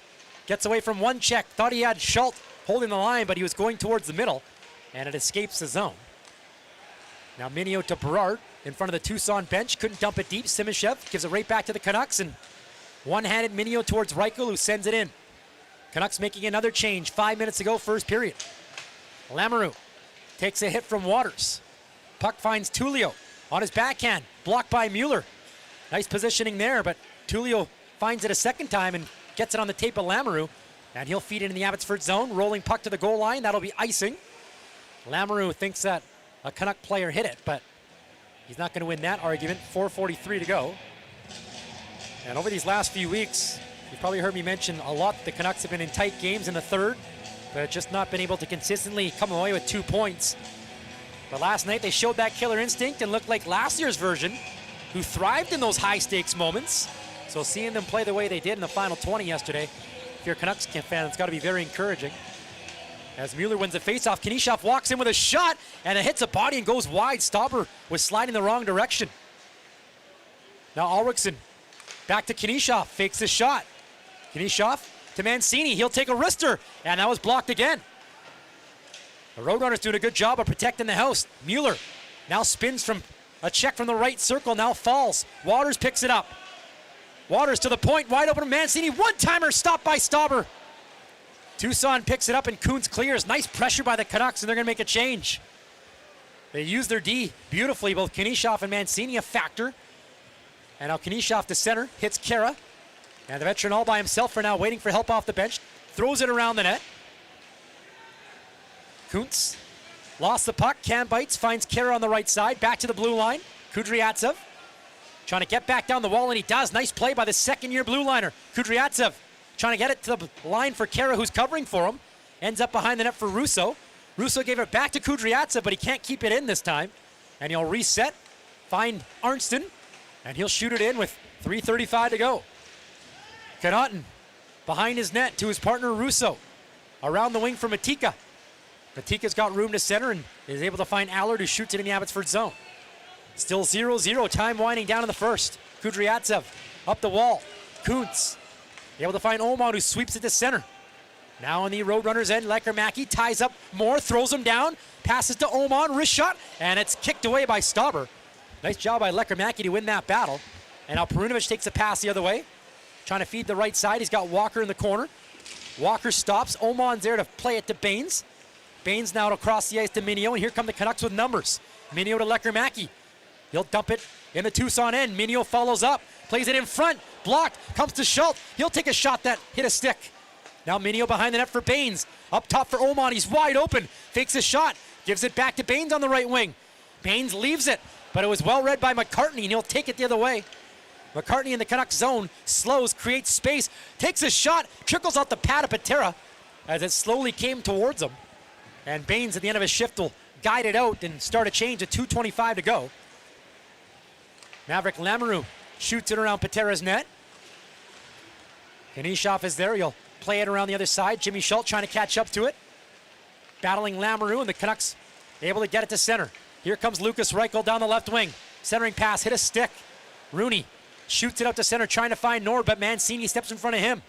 B: gets away from one check. Thought he had Schultz holding the line, but he was going towards the middle, and it escapes the zone. Now Minio to Berard in front of the Tucson bench. Couldn't dump it deep. Simishev gives it right back to the Canucks, and one-handed Minio towards Reichel, who sends it in. Canucks making another change. 5 minutes to go, first period. Lamoureux takes a hit from Waters. Puck finds Tullio on his backhand. Blocked by Mueller. Nice positioning there, but Tullio finds it a second time and gets it on the tape of Lamoureux. And he'll feed it in the Abbotsford zone. Rolling puck to the goal line. That'll be icing. Lamoureux thinks that a Canuck player hit it, but he's not going to win that argument. 4:43 to go. And over these last few weeks, you've probably heard me mention a lot that the Canucks have been in tight games in the third, but just not been able to consistently come away with 2 points. But last night they showed that killer instinct and looked like last year's version, who thrived in those high-stakes moments. So seeing them play the way they did in the final 20 yesterday, if you're a Canucks fan, it's got to be very encouraging. As Mueller wins the faceoff, Kanishov walks in with a shot, and it hits a body and goes wide. Stauber was sliding the wrong direction. Now Ulrichsen back to Kanishov, fakes the shot. Kanishov to Mancini, he'll take a wrister, and that was blocked again. The Roadrunners doing a good job of protecting the house. Mueller now spins from a check from the right circle, now falls. Waters picks it up. Waters to the point, wide open to Mancini. One-timer stopped by Stauber. Tucson picks it up and Kuntz clears. Nice pressure by the Canucks, and they're going to make a change. They use their D beautifully, both Kanishov and Mancini a factor. And now Kanishov to center, hits Kara. And the veteran all by himself for now, waiting for help off the bench. Throws it around the net. Kuntz lost the puck. Cam Bites finds Kara on the right side. Back to the blue line. Kudryavtsev trying to get back down the wall, and he does. Nice play by the second-year blue liner. Kudryavtsev trying to get it to the line for Kara, who's covering for him. Ends up behind the net for Russo. Russo gave it back to Kudryavtsev, but he can't keep it in this time. And he'll reset, find Arnstein, and he'll shoot it in with 3:35 to go. Connaughton behind his net to his partner Russo. Around the wing for Matika. Matika's got room to center and is able to find Allard, who shoots it in the Abbotsford zone. Still 0-0, time winding down in the first. Kudryavtsev up the wall. Kuntz able to find Oman, who sweeps it to center. Now on the Roadrunners end, Lekermäki ties up more, throws him down, passes to Oman, wrist shot, and it's kicked away by Stauber. Nice job by Lekermäki to win that battle. And now Perunovic takes a pass the other way, trying to feed the right side. He's got Walker in the corner. Walker stops. Oman's there to play it to Baines. Baines now across the ice to Minio, and here come the Canucks with numbers. Minio to Lekermäki. He'll dump it in the Tucson end. Minio follows up, plays it in front, blocked, comes to Schultz. He'll take a shot that hit a stick. Now Minio behind the net for Baines. Up top for Oman, he's wide open, fakes a shot, gives it back to Baines on the right wing. Baines leaves it, but it was well read by McCartney, and he'll take it the other way. McCartney in the Canucks zone, slows, creates space, takes a shot, trickles out the pad of Patera as it slowly came towards him. And Baines at the end of his shift will guide it out and start a change at 2:25 to go. Maverick Lamoureux shoots it around Patera's net. Kanishov is there, he'll play it around the other side. Jimmy Schultz trying to catch up to it. Battling Lamoureux, and the Canucks able to get it to center. Here comes Lucas Reichel down the left wing. Centering pass, hit a stick. Rooney shoots it out to center, trying to find Nord, but Mancini steps in front of him.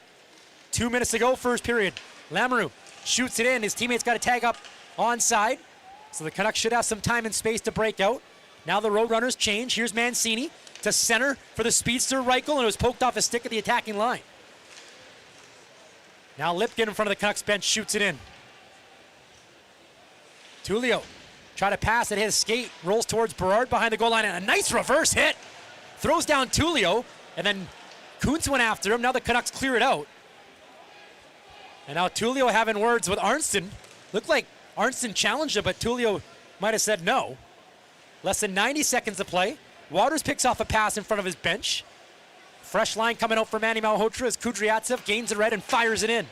B: 2 minutes to go, first period. Lamoureux shoots it in. His teammates got to tag up onside, so the Canucks should have some time and space to break out. Now the Roadrunners change. Here's Mancini to center for the speedster Reichel, and it was poked off a stick at the attacking line. Now Lipkin in front of the Canucks bench shoots it in. Tullio try to pass it, hit his skate, rolls towards Berard behind the goal line, and a nice reverse hit. Throws down Tullio, and then Kuntz went after him. Now the Canucks clear it out. And now Tullio having words with Arnston. Looked like Arnston challenged him, but Tullio might have said no. Less than 90 seconds to play. Waters picks off a pass in front of his bench. Fresh line coming out for Manny Malhotra as Kudryavtsev gains the red and fires it in.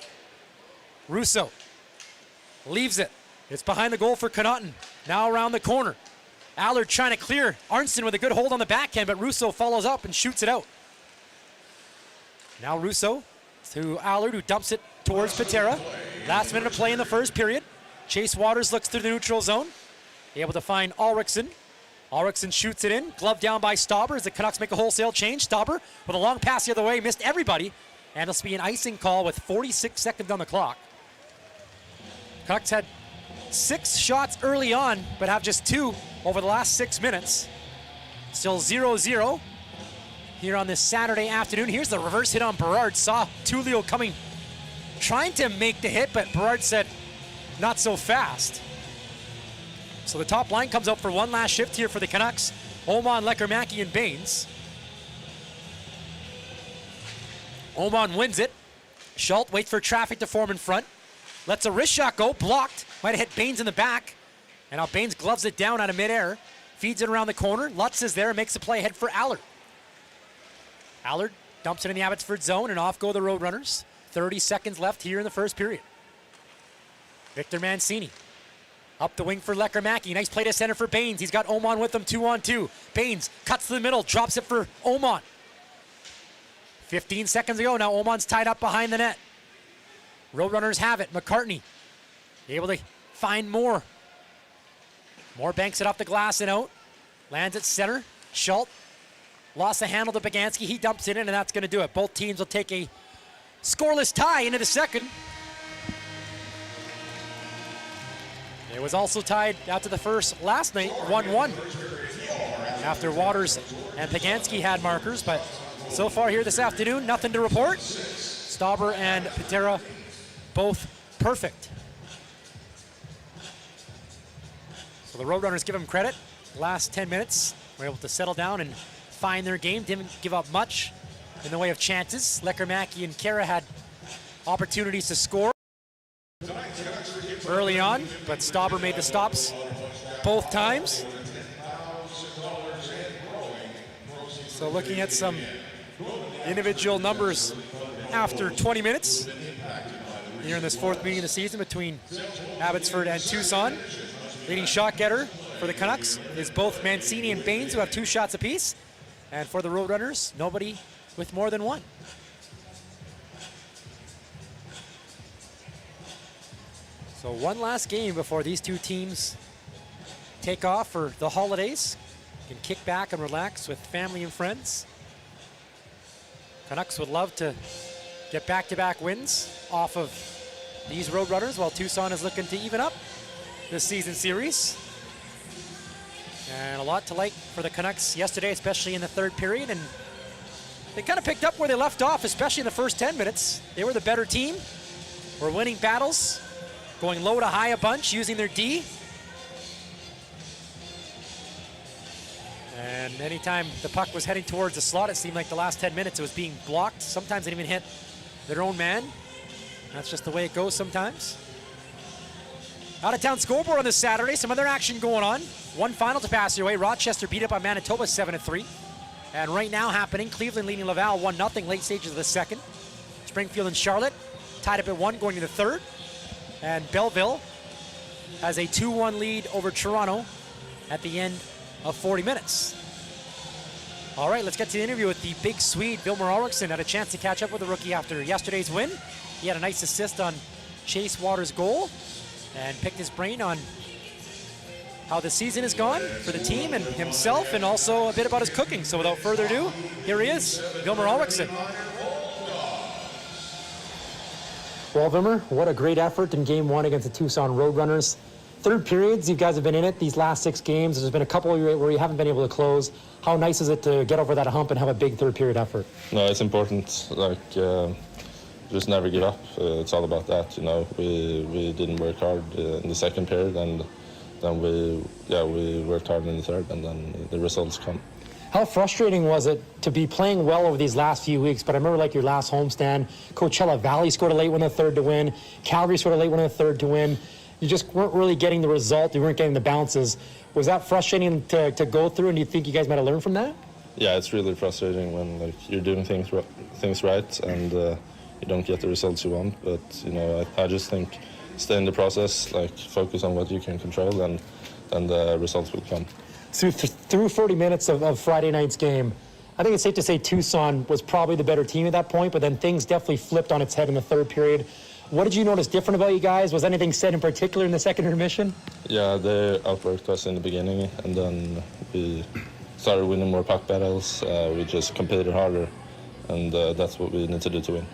B: Russo leaves it. It's behind the goal for Connaughton. Now around the corner. Allard trying to clear Arnston with a good hold on the backhand, but Russo follows up and shoots it out. Now Russo to Allard, who dumps it towards Patera. Last minute of play in the first period. Chase Waters looks through the neutral zone. Able to find Ulrichsen. Ulrichsen shoots it in. Glove down by Stauber as the Canucks make a wholesale change. Stauber with a long pass the other way. Missed everybody. And this will be an icing call with 46 seconds on the clock. Canucks had 6 shots early on, but have just 2 over the last 6 minutes. Still 0-0 here on this Saturday afternoon. Here's the reverse hit on Berard. Saw Tullio coming, trying to make the hit, but Berard said, not so fast. So the top line comes out for one last shift here for the Canucks. Oman, Lekermäki, and Baines. Oman wins it. Schultz waits for traffic to form in front. Lets a wrist shot go, blocked. Might have hit Baines in the back. And now Baines gloves it down out of midair. Feeds it around the corner. Lutz is there and makes a play ahead for Allard. Allard dumps it in the Abbotsford zone, and off go the Roadrunners. 30 seconds left here in the first period. Victor Mancini. Up the wing for Lekermäki. Nice play to center for Baines. He's got Oman with him 2-on-2. Baines cuts to the middle, drops it for Oman. 15 seconds ago, now Oman's tied up behind the net. Roadrunners have it. McCartney able to find Moore. Moore banks it off the glass and out. Lands at center. Schultz lost the handle to Bagansky. He dumps it in, and that's going to do it. Both teams will take a scoreless tie into the second. It was also tied after the first last night, 1-1. After Waters and Pagansky had markers, but so far here this afternoon, nothing to report. Stauber and Patera both perfect. So the Roadrunners give them credit. Last 10 minutes, were able to settle down and find their game. Didn't give up much in the way of chances. Lekermäki and Kara had opportunities to score early on, but Stauber made the stops both times. So looking at some individual numbers after 20 minutes here in this 4th meeting of the season between Abbotsford and Tucson. Leading shot getter for the Canucks is both Mancini and Baines, who have 2 shots apiece. And for the Roadrunners, nobody with more than 1. So one last game before these two teams take off for the holidays. Can kick back and relax with family and friends. Canucks would love to get back-to-back wins off of these Roadrunners, while Tucson is looking to even up this season series. And a lot to like for the Canucks yesterday, especially in the third period. And they kind of picked up where they left off, especially in the first 10 minutes. They were the better team. Were winning battles, going low to high a bunch, using their D. And anytime the puck was heading towards the slot, it seemed like the last 10 minutes it was being blocked. Sometimes it didn't even hit their own man. That's just the way it goes sometimes. Out-of-town scoreboard on this Saturday. Some other action going on. One final to pass your way. Rochester beat up on Manitoba 7-3. And right now happening, Cleveland leading Laval 1-0 late stages of the second. Springfield and Charlotte tied up at 1 going to the third. And Belleville has a 2-1 lead over Toronto at the end of 40 minutes. All right, let's get to the interview with the big Swede, Wilmer Ulriksson. Had a chance to catch up with the rookie after yesterday's win. He had a nice assist on Chase Waters' goal and picked his brain on how the season has gone for the team and himself, and also a bit about his cooking. So without further ado, here he is, Wilmer Ulriksson. Well, Wilmer, what a great effort in Game 1 against the Tucson Roadrunners. Third periods, you guys have been in it these last 6 games. There's been a couple where you haven't been able to close. How nice is it to get over that hump and have a big third period effort?
D: No, it's important. Just never give up. It's all about that. We didn't work hard in the second period, and then we worked hard in the third, and then the results come.
B: How frustrating was it to be playing well over these last few weeks? But I remember your last homestand, Coachella Valley scored a late one in the third to win. Calgary scored a late one in the third to win. You just weren't really getting the result. You weren't getting the bounces. Was that frustrating to go through, and do you think you guys might have learned from that?
D: Yeah, it's really frustrating when you're doing things right and you don't get the results you want. But I just think stay in the process, focus on what you can control, and the results will come.
B: Through 40 minutes of Friday night's game, I think it's safe to say Tucson was probably the better team at that point, but then things definitely flipped on its head in the third period. What did you notice different about you guys? Was anything said in particular in the second intermission?
D: Yeah, they outworked us in the beginning, and then we started winning more puck battles. We just competed harder, and that's what we need to do to win.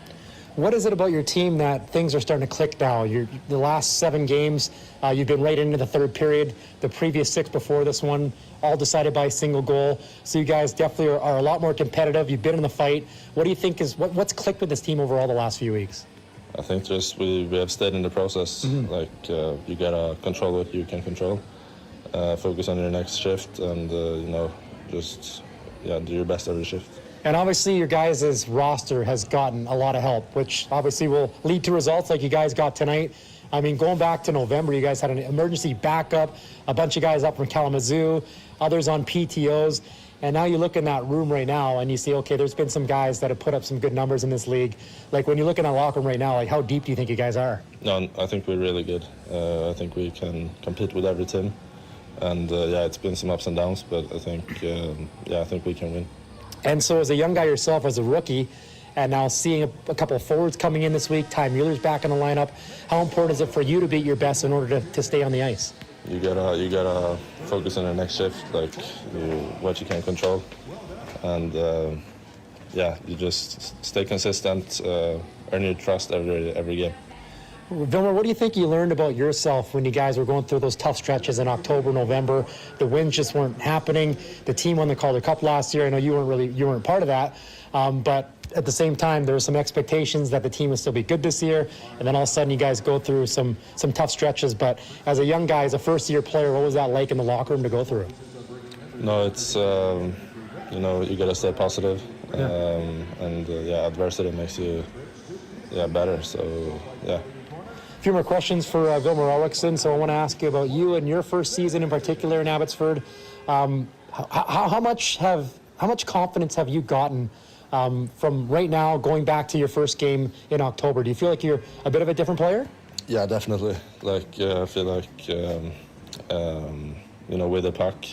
B: What is it about your team that things are starting to click now? The last 7 games, you've been right into the third period. The previous 6 before this one, all decided by a single goal. So you guys definitely are a lot more competitive. You've been in the fight. What do you think what's clicked with this team overall the last few weeks?
D: I think just we have stayed in the process. You gotta control what you can control. Focus on your next shift, and do your best every shift.
B: And obviously your guys' roster has gotten a lot of help, which obviously will lead to results like you guys got tonight. I mean, going back to November, you guys had an emergency backup, a bunch of guys up from Kalamazoo, others on PTOs. And now you look in that room right now and you see, okay, there's been some guys that have put up some good numbers in this league. When you look in that locker room right now, how deep do you think you guys are?
D: No, I think we're really good. I think we can compete with every team. And it's been some ups and downs, but I think we can win.
B: And so as a young guy yourself, as a rookie, and now seeing a couple of forwards coming in this week, Ty Mueller's back in the lineup, how important is it for you to be at your best in order to stay on the ice?
D: You gotta focus on the next shift, what you can control, and you just stay consistent, earn your trust every game.
B: Wilmer, what do you think you learned about yourself when you guys were going through those tough stretches in October, November? The wins just weren't happening. The team won the Calder Cup last year. I know you weren't part of that, but at the same time, there were some expectations that the team would still be good this year, and then all of a sudden you guys go through some tough stretches. But as a young guy, as a first-year player, what was that like in the locker room to go through?
D: No, it's you gotta stay positive, and adversity makes you better. So yeah.
B: A few more questions for Wilmer Ulriksson. So I want to ask you about you and your first season in particular in Abbotsford. How much confidence have you gotten from right now going back to your first game in October? Do you feel like you're a bit of a different player?
D: Yeah, definitely. I feel like with the puck,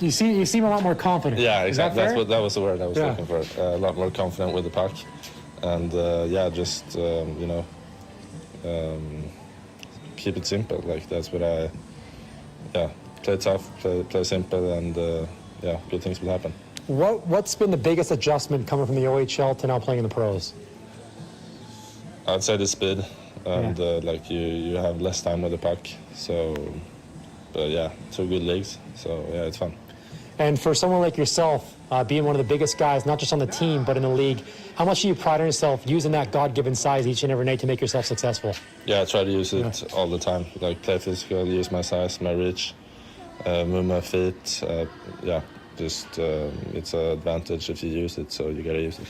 B: You seem a lot more confident.
D: Yeah, exactly.
B: That
D: That was the word I was looking for. A lot more confident with the puck, and yeah, just keep it simple. Like that's what I play tough, play simple, and yeah, good things will happen.
E: What's been the biggest adjustment coming from the OHL to now playing in the pros?
D: I'd say the speed, and like you have less time with the puck. So, but yeah, 2 good leagues. So yeah, it's fun.
E: And for someone like yourself, being one of the biggest guys, not just on the team but in the league, how much do you pride on yourself using that God-given size each and every night to make yourself successful?
D: Yeah, I try to use it all the time. Like play physical, use my size, my reach, move my feet. Yeah, just it's an advantage if you use it, so you gotta use it.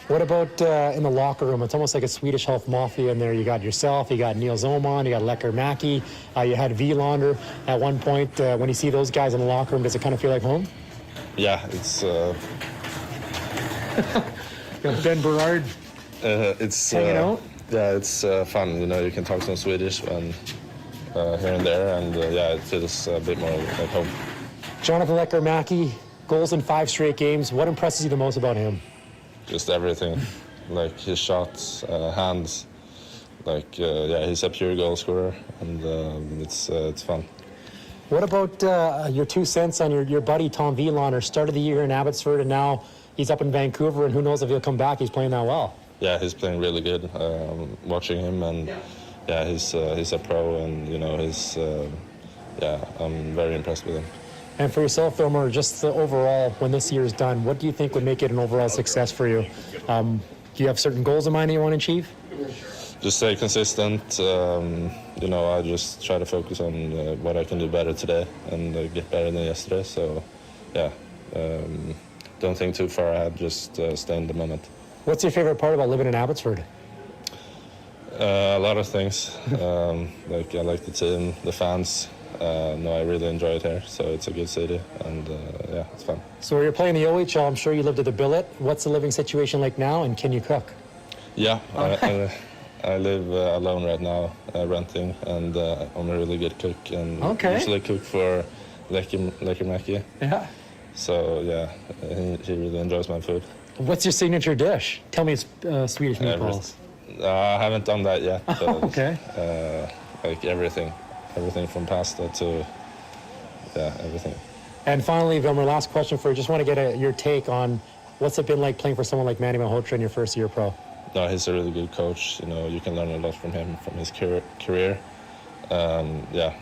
E: What about in the locker room? It's almost like a Swedish health mafia in there. You got yourself, you got Nils Åman, you got Lekker Mäki, you had Wilander at one point. When you see those guys in the locker room, does it kind of feel like home?
D: Yeah, it's
E: Ben Berard
D: it's
E: hanging out?
D: Yeah, it's fun. You know, you can talk some Swedish and here and there, and yeah, it feels a bit more like home.
E: Jonathan Lekker Mäki, goals in 5 straight games. What impresses you the most about him?
D: Just everything, like his shots, hands, like yeah, he's a pure goal scorer, and it's fun.
E: What about your 2 cents on your buddy Tom Wilander? Started the year in Abbotsford, and now he's up in Vancouver, and who knows if he'll come back. He's playing that well.
D: Yeah, he's playing really good. Watching him, and yeah, he's a pro, and you know yeah, I'm very impressed with him.
E: And for yourself, Wilmer, just overall, when this year is done, what do you think would make it an overall success for you? Do you have certain goals in mind that you want to achieve?
D: Just stay consistent. You know, I just try to focus on what I can do better today and get better than yesterday. So, yeah, don't think too far ahead. Just stay in the moment.
E: What's your favorite part about living in Abbotsford?
D: A lot of things. Like I like the team, the fans. No, I really enjoy it here. So it's a good city, and yeah, it's fun.
E: So you're playing the OHL. I'm sure you lived at the billet. What's the living situation like now, and can you cook?
D: Yeah, I live alone right now, renting, and I'm a really good cook, and usually cook for Lekker Mäki.
E: Yeah.
D: So yeah, he really enjoys my food.
E: What's your signature dish? Tell me it's Swedish meatballs.
D: I haven't done that yet. But,
E: okay.
D: Like everything from pasta to everything.
E: And finally, Wilmer, last question for you. Just want to get your take on what's it been like playing for someone like Manny Malhotra in your first year pro?
D: No, he's a really good coach. You know, you can learn a lot from him, from his career. Yeah,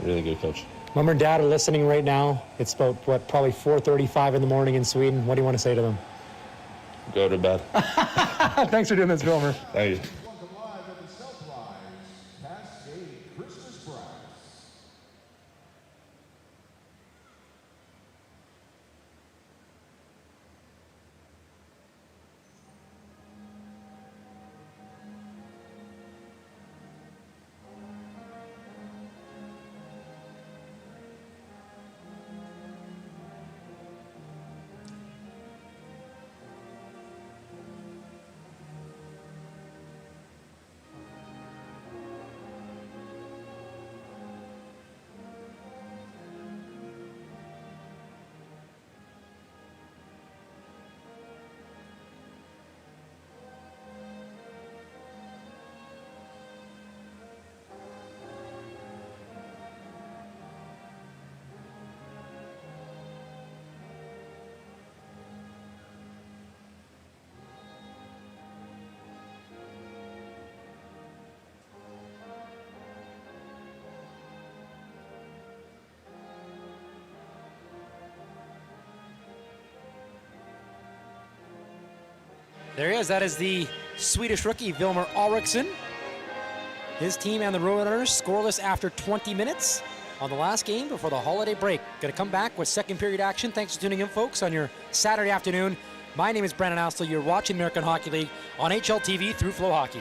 D: really good coach.
E: Mom and Dad are listening right now. It's about, probably 4:35 in the morning in Sweden. What do you want to say to them?
D: Go to bed.
E: Thanks for doing this, Wilmer.
D: Thank you.
C: Welcome live at the Self-Rise Cascade Christmas Prize.
B: There he is. That is the Swedish rookie, Wilmer Ulriksson. His team and the Roadrunners scoreless after 20 minutes on the last game before the holiday break. Going to come back with second period action. Thanks for tuning in, folks, on your Saturday afternoon. My name is Brandon Astle. You're watching American Hockey League on HL TV through FloHockey.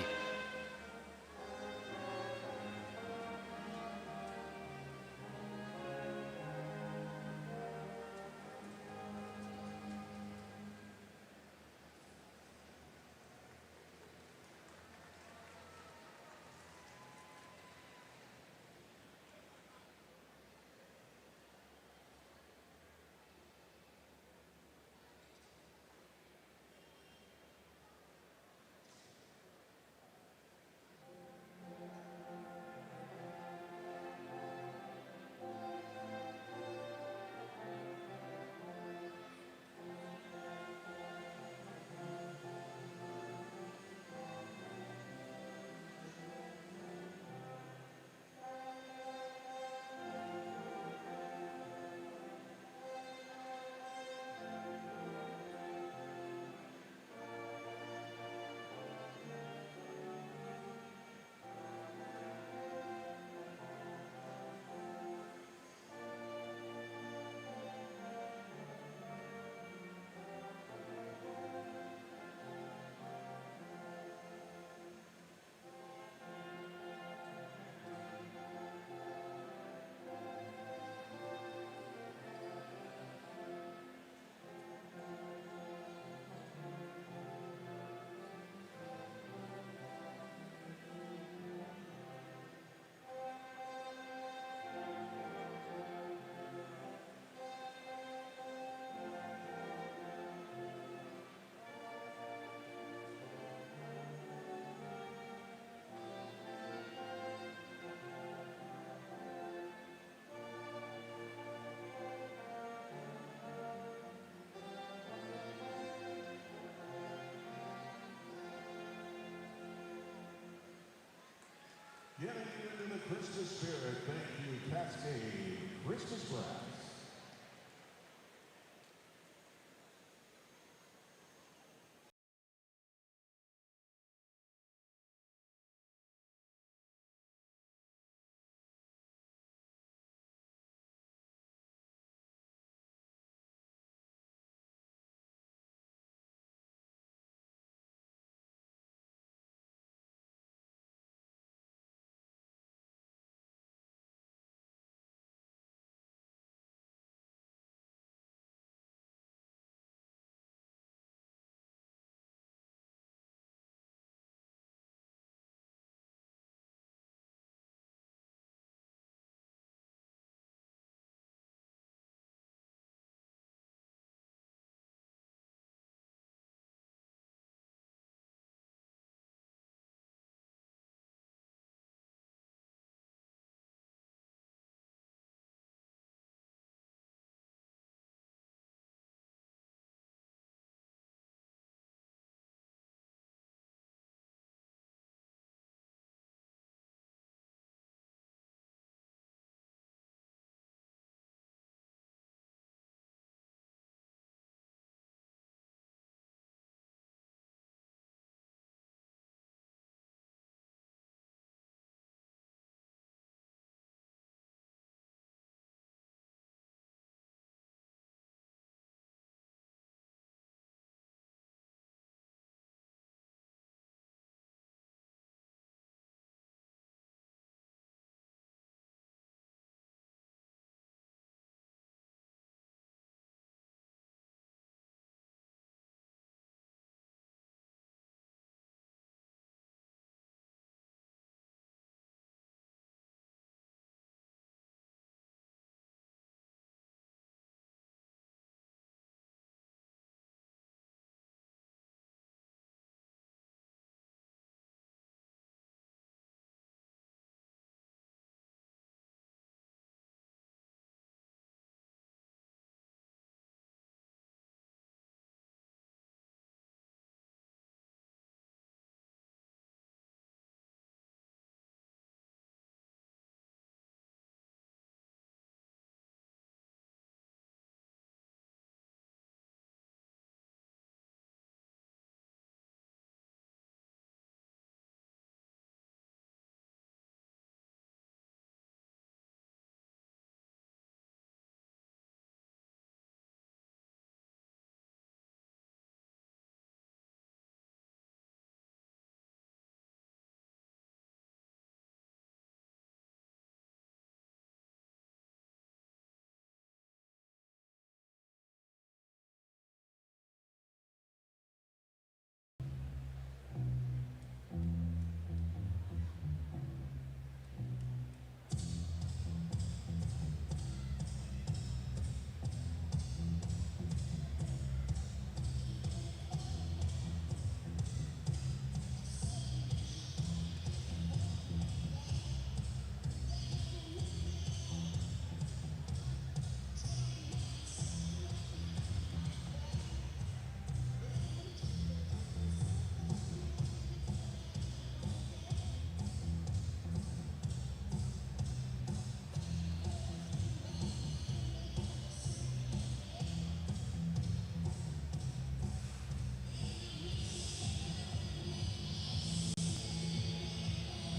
C: Christmas spirit. Thank you, Cascade Christmas Brass.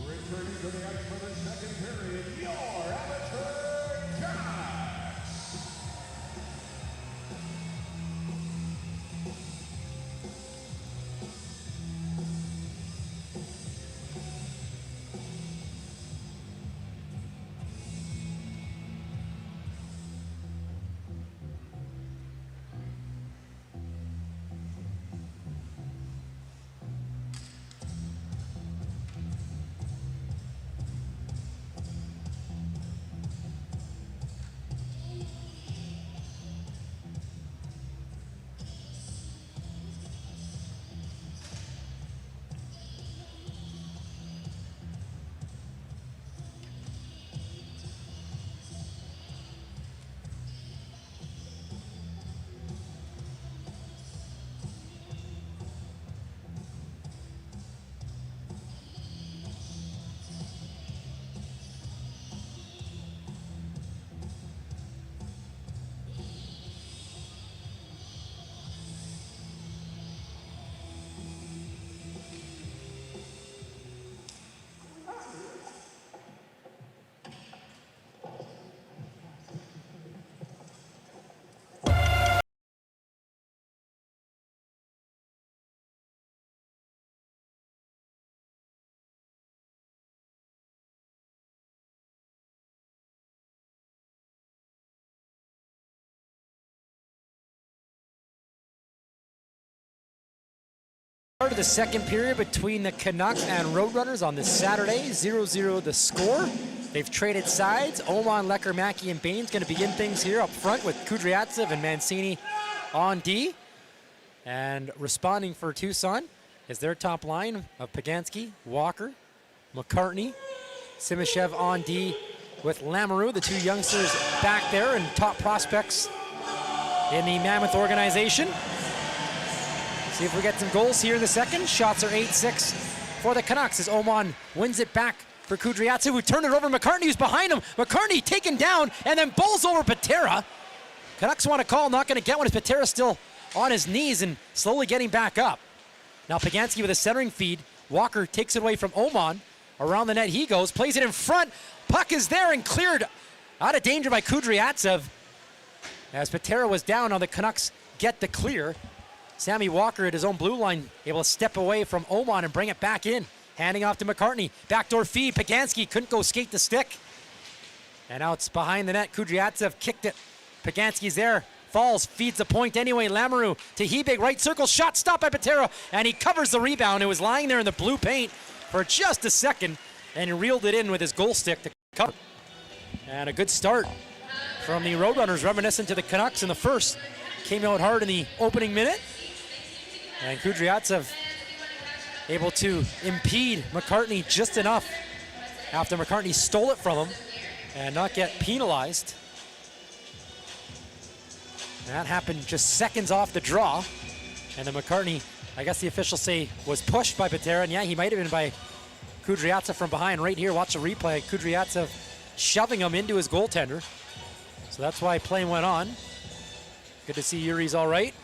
C: Returning to the ice for the second period, your Abbotsford Canucks.
B: of the second period between the Canucks and Roadrunners on this Saturday. 0-0 the score. They've traded sides. Oman, Lecker, Mackey, and Baines going to begin things here up front with Kudryavtsev and Mancini on D. And responding for Tucson is their top line of Paganski, Walker, McCartney, Simishev on D with Lamoureux, the two youngsters back there and top prospects in the Mammoth organization. See if we get some goals here in the second. Shots are 8-6 for the Canucks as Oman wins it back for Kudryavtsev, who turned it over to McCartney, who's behind him. McCartney taken down and then bowls over Patera. Canucks want a call, not going to get one as Patera's still on his knees and slowly getting back up. Now Paganski with a centering feed. Walker takes it away from Oman. Around the net he goes, plays it in front. Puck is there and cleared out of danger by Kudryavtsev. As Patera was down, now the Canucks get the clear. Sammy Walker at his own blue line, able to step away from Oman and bring it back in. Handing off to McCartney. Backdoor feed. Paganski couldn't go skate the stick. And now it's behind the net. Kudryavtsev kicked it. Paganski's there. Falls. Feeds the point anyway. Lamoureux to Hebig. Right circle. Shot stopped by Patera. And he covers the rebound. It was lying there in the blue paint for just a second. And he reeled it in with his goal stick to cover. And a good start from the Roadrunners, reminiscent to the Canucks in the first. Came out hard in the opening minute. And Kudryavtsev able to impede McCartney just enough after McCartney stole it from him and not get penalized. That happened just seconds off the draw. And then McCartney, I guess the officials say, was pushed by Patera. And yeah, he might have been by Kudryavtsev from behind. Right here, watch the replay. Kudryavtsev shoving him into his goaltender. So that's why play went on. Good to see Yuri's all right.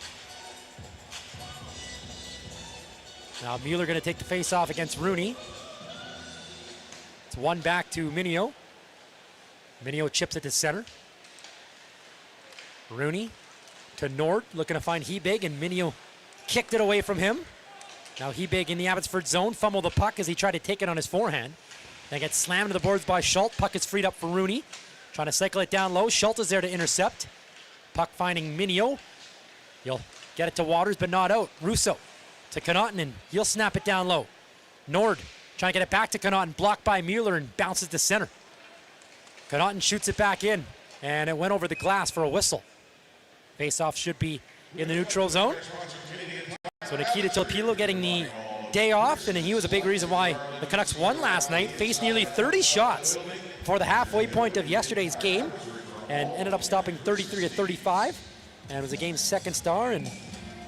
B: Now Mueller going to take the face-off against Rooney. It's one back to Minio. Minio chips it to center. Rooney to Nord, looking to find Hebig, and Minio kicked it away from him. Now Hebig in the Abbotsford zone, fumbled the puck as he tried to take it on his forehand. Then gets slammed to the boards by Schultz. Puck is freed up for Rooney. Trying to cycle it down low. Schultz is there to intercept. Puck finding Minio. He'll get it to Waters, but not out. Russo to Connaughton, and he'll snap it down low. Nord trying to get it back to Connaughton, blocked by Mueller and bounces to center. Connaughton shoots it back in, and it went over the glass for a whistle. Face-off should be in the neutral zone. So Nikita Tilpilo getting the day off, and he was a big reason why the Canucks won last night. Faced nearly 30 shots for the halfway point of yesterday's game, and ended up stopping 33-35, and was the game's second star. And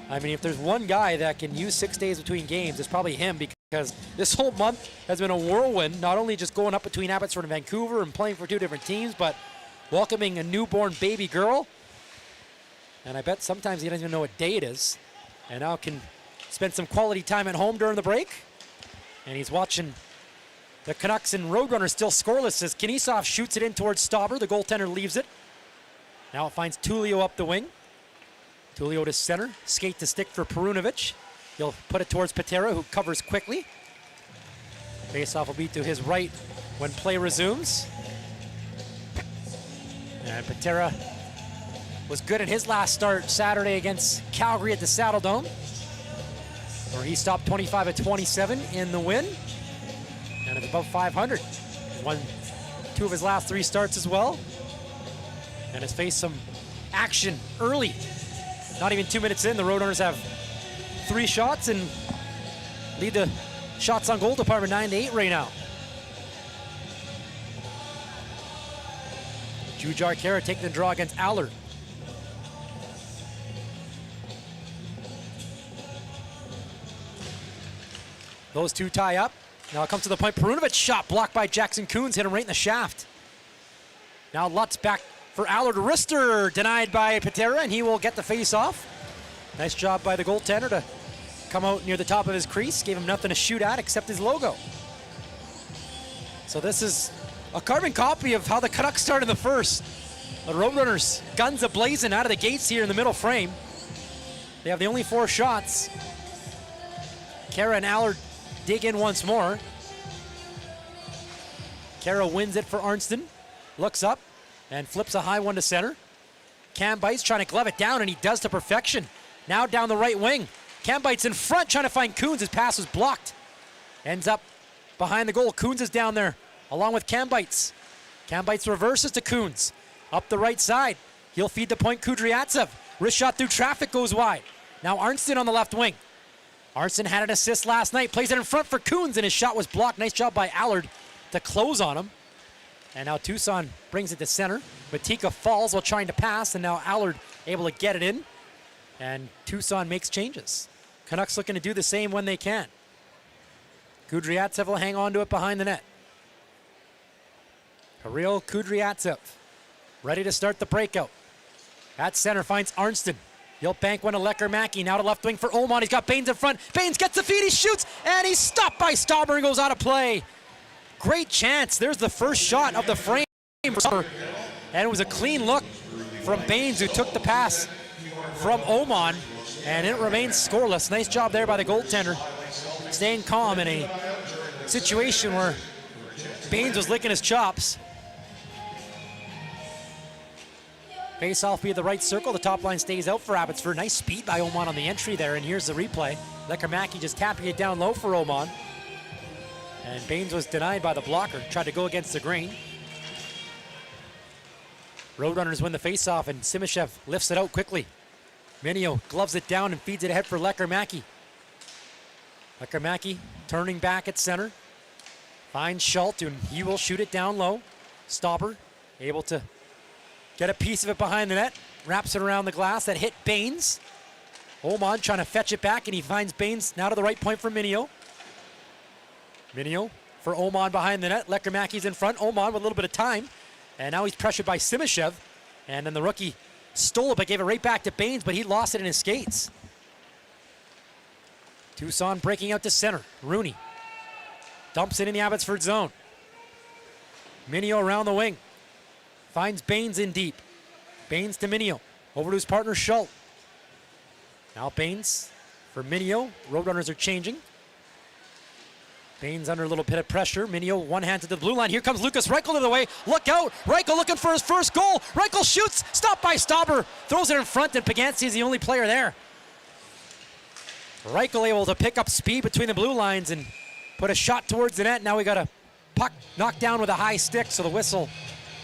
B: I mean, if there's one guy that can use 6 days between games, it's probably him, because this whole month has been a whirlwind, not only just going up between Abbotsford and Vancouver and playing for two different teams, but welcoming a newborn baby girl. And I bet sometimes he doesn't even know what day it is. And now can spend some quality time at home during the break. And he's watching the Canucks and Roadrunners still scoreless as Kinisov shoots it in towards Stauber. The goaltender leaves it. Now it finds Tullio up the wing. Tullio to center, skate to stick for Perunovic. He'll put it towards Patera, who covers quickly. Faceoff will be to his right when play resumes. And Patera was good in his last start Saturday against Calgary at the Saddle Dome, where he stopped 25-27 in the win, and it's above 500. He won 2 of his last 3 starts as well, and has faced some action early. Not even 2 minutes in, the Roadrunners have 3 shots and lead the shots on goal department 9-8 right now. Jujar Kara taking the draw against Allard. Those two tie up. Now it comes to the point. Perunovic shot blocked by Jackson Coons, hit him right in the shaft. Now Lutz back for Allard. Rister denied by Patera, and he will get the face off. Nice job by the goaltender to come out near the top of his crease. Gave him nothing to shoot at except his logo. So this is a carbon copy of how the Canucks started the first. The Roadrunners guns a-blazing out of the gates here in the middle frame. They have the only 4 shots. Kara and Allard dig in once more. Kara wins it for Arnston. Looks up and flips a high one to center. Cam Bites trying to glove it down, and he does to perfection. Now down the right wing. Kambite's in front trying to find Coons. His pass was blocked. Ends up behind the goal. Coons is down there along with Kambite's. Kambite's reverses to Coons. Up the right side. He'll feed the point Kudryavtsev. Wrist shot through traffic goes wide. Now Arnston on the left wing. Arnston had an assist last night. Plays it in front for Coons and his shot was blocked. Nice job by Allard to close on him. And now Tucson brings it to center. Matika falls while trying to pass and now Allard able to get it in. And Tucson makes changes. Canucks looking to do the same when they can. Kudryavtsev will hang on to it behind the net. Kirill Kudryavtsev ready to start the breakout. At center finds Arnston. He'll bank one to Lecker-Mackey. Now to left wing for Oman. He's got Baines in front. Baines gets the feed. He shoots. And he's stopped by Stauber and goes out of play. Great chance. There's the first shot of the frame. And it was a clean look from Baines who took the pass from Oman. And it remains scoreless. Nice job there by the goaltender. Staying calm in a situation where Baines was licking his chops. Face-off via the right circle. The top line stays out for Abbotsford. Nice speed by Oman on the entry there, and here's the replay. Lecker-Mackey just tapping it down low for Oman. And Baines was denied by the blocker. Tried to go against the grain. Roadrunners win the face-off, and Simishev lifts it out quickly. Minio gloves it down and feeds it ahead for Lecker-Mackey. Lecker-Mackey turning back at center. Finds Schultz, and he will shoot it down low. Stauber able to get a piece of it behind the net. Wraps it around the glass. That hit Baines. Oman trying to fetch it back, and he finds Baines now to the right point for Minio. Minio for Oman behind the net. Lecker-Mackey's in front. Oman with a little bit of time. And now he's pressured by Simishev. And then the rookie stole it, but gave it right back to Baines, but he lost it in his skates. Tucson breaking out to center. Rooney dumps it in the Abbotsford zone. Minio around the wing. Finds Baines in deep. Baines to Minio. Over to his partner Schultz. Now Baines for Minio. Roadrunners are changing. Baines under a little bit of pressure. Minio one hand to the blue line. Here comes Lucas Reichel to the way. Look out. Reichel looking for his first goal. Reichel shoots. Stopped by Stauber. Throws it in front, and Pagansky is the only player there. Reichel able to pick up speed between the blue lines and put a shot towards the net. Now we got a puck knocked down with a high stick, so the whistle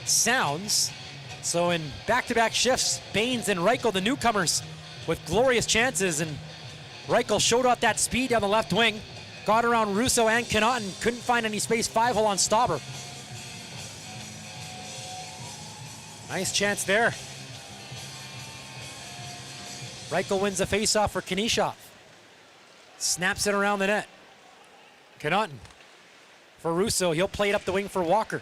B: sounds. So in back-to-back shifts, Baines and Reichel, the newcomers, with glorious chances, and Reichel showed off that speed down the left wing. Got around Russo and Connaughton, couldn't find any space. 5-hole on Stauber. Nice chance there. Reichel wins the faceoff for Kanishov. Snaps it around the net. Connaughton for Russo. He'll play it up the wing for Walker.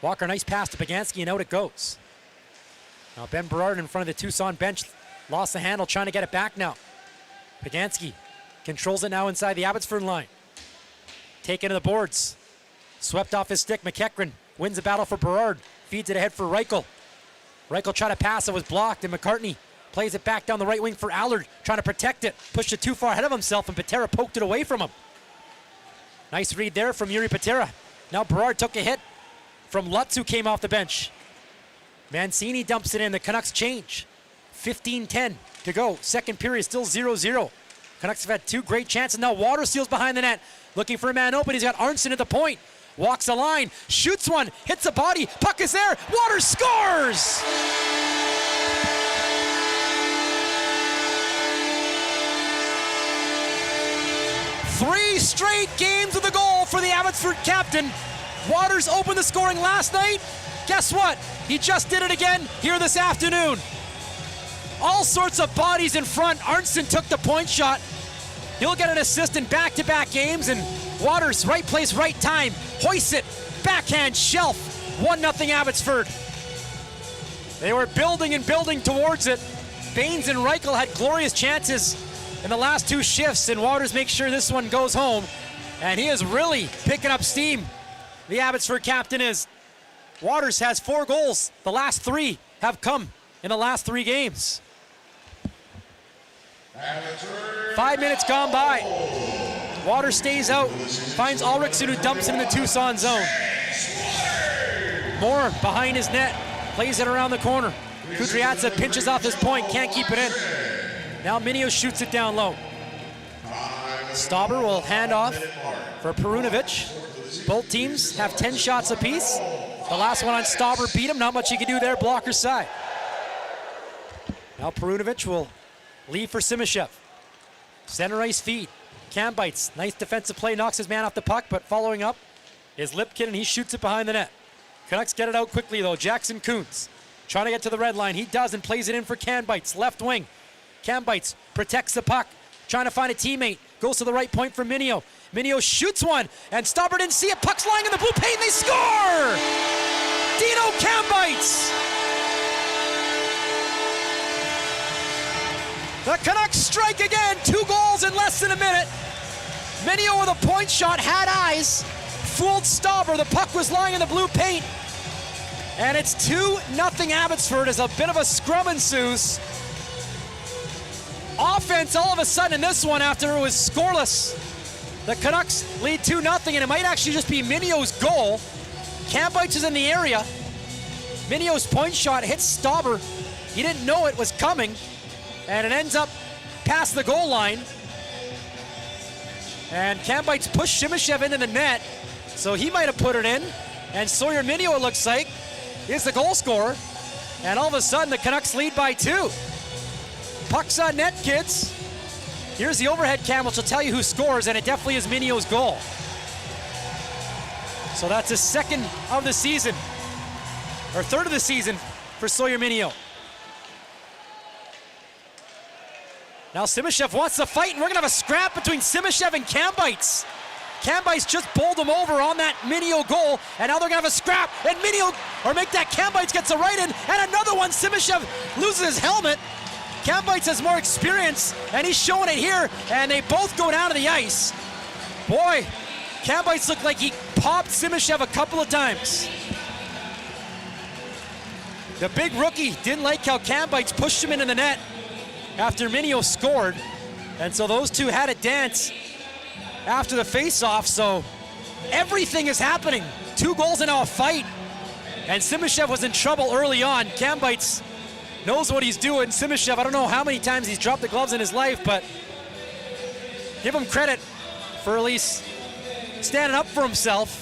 B: Walker, nice pass to Pagansky, and out it goes. Now Ben Berard in front of the Tucson bench. Lost the handle, trying to get it back now. Pagansky controls it now inside the Abbotsford line. Taken to the boards. Swept off his stick. McEachran wins the battle for Berard. Feeds it ahead for Reichel. Reichel tried to pass, it was blocked, and McCartney plays it back down the right wing for Allard, trying to protect it. Pushed it too far ahead of himself, and Patera poked it away from him. Nice read there from Yuri Patera. Now Berard took a hit from Lutz, who came off the bench. Mancini dumps it in. The Canucks change. 15-10 to go. Second period still 0-0. Canucks have had two great chances. Now Water steals behind the net. Looking for a man open. He's got Arnston at the point. Walks the line. Shoots one. Hits the body. Puck is there. Water scores! Three straight games with a goal for the Abbotsford captain. Waters opened the scoring last night. Guess what? He just did it again here this afternoon. All sorts of bodies in front. Arnston took the point shot. He'll get an assist in back-to-back games, and Waters, right place, right time. Hoists it, backhand shelf. 1-0 Abbotsford. They were building and building towards it. Baines and Reichel had glorious chances in the last two shifts, and Waters makes sure this one goes home. And he is really picking up steam. The Abbotsford captain is. Waters has 4 goals. The last 3 have come in the last 3 games. 5 minutes gone by. Waters stays out. Finds Ulrichsen, who dumps it in the Tucson zone. Moore behind his net. Plays it around the corner. Kudryavtsev pinches off his point. Can't keep it in. Now Minio shoots it down low. Stauber will hand off for Perunovic. Both teams have 10 shots apiece. The last one on Stauber beat him. Not much he can do there, blocker side. Now Perunovic will leave for Simashev. Center ice feed. Cam bites. Nice defensive play, knocks his man off the puck, but following up is Lipkin, and he shoots it behind the net. Canucks get it out quickly, though. Jackson Kuntz trying to get to the red line. He does and plays it in for Cam bites. Left wing. Cam bites protects the puck. Trying to find a teammate. Goes to the right point for Minio. Minio shoots one, and Stauber didn't see it. Puck's lying in the blue paint, and they score! Dino Cam bites! The Canucks strike again. 2 goals in less than a minute. Minio with a point shot, had eyes, fooled Stauber. The puck was lying in the blue paint. And it's 2-0 Abbotsford as a bit of a scrum ensues. Offense all of a sudden in this one after it was scoreless. The Canucks lead 2-0, and it might actually just be Minio's goal. Cambites is in the area. Minio's point shot hits Stauber. He didn't know it was coming, and it ends up past the goal line. And Cambites push Simashev into the net, so he might have put it in. And Sawyer Minio, it looks like, is the goal scorer. And all of a sudden, the Canucks lead by 2. Puck's on net, kids. Here's the overhead cam, which will tell you who scores, and it definitely is Minio's goal. So that's his 2nd of the season, or 3rd of the season for Sawyer Minio. Now Simashev wants to fight, and we're gonna have a scrap between Simashev and Cambites. Cambites just bowled him over on that Minio goal, and now they're gonna have a scrap, and Minio, or make that Cambites gets a right in, and another one. Simashev loses his helmet. Cambites has more experience, and he's showing it here, and they both go down to the ice. Boy, Cambites looked like he popped Simashev a couple of times. The big rookie didn't like how Cambites pushed him into the net after Minio scored, and so those two had a dance after the face-off, so everything is happening. 2 goals and now a fight, and Simashev was in trouble early on. Cambites knows what he's doing. Simashev, I don't know how many times he's dropped the gloves in his life, but give him credit for at least standing up for himself.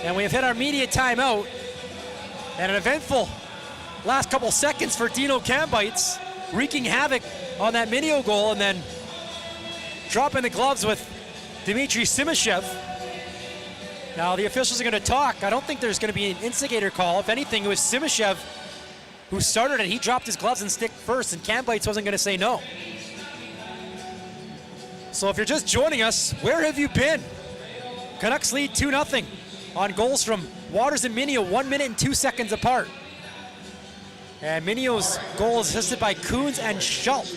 B: And we have hit our media timeout, and an eventful last couple seconds for Dino Cambites, wreaking havoc on that Minio goal and then dropping the gloves with Dmitry Simashev. Now the officials are going to talk. I don't think there's going to be an instigator call. If anything, it was Simashev who started it. He dropped his gloves and stick first, and Cambites wasn't going to say no. So if you're just joining us, where have you been? Canucks lead 2-0 on goals from Waters and Minio, 1 minute and 2 seconds apart. And Minio's goal is assisted by Kuntz and Schultz.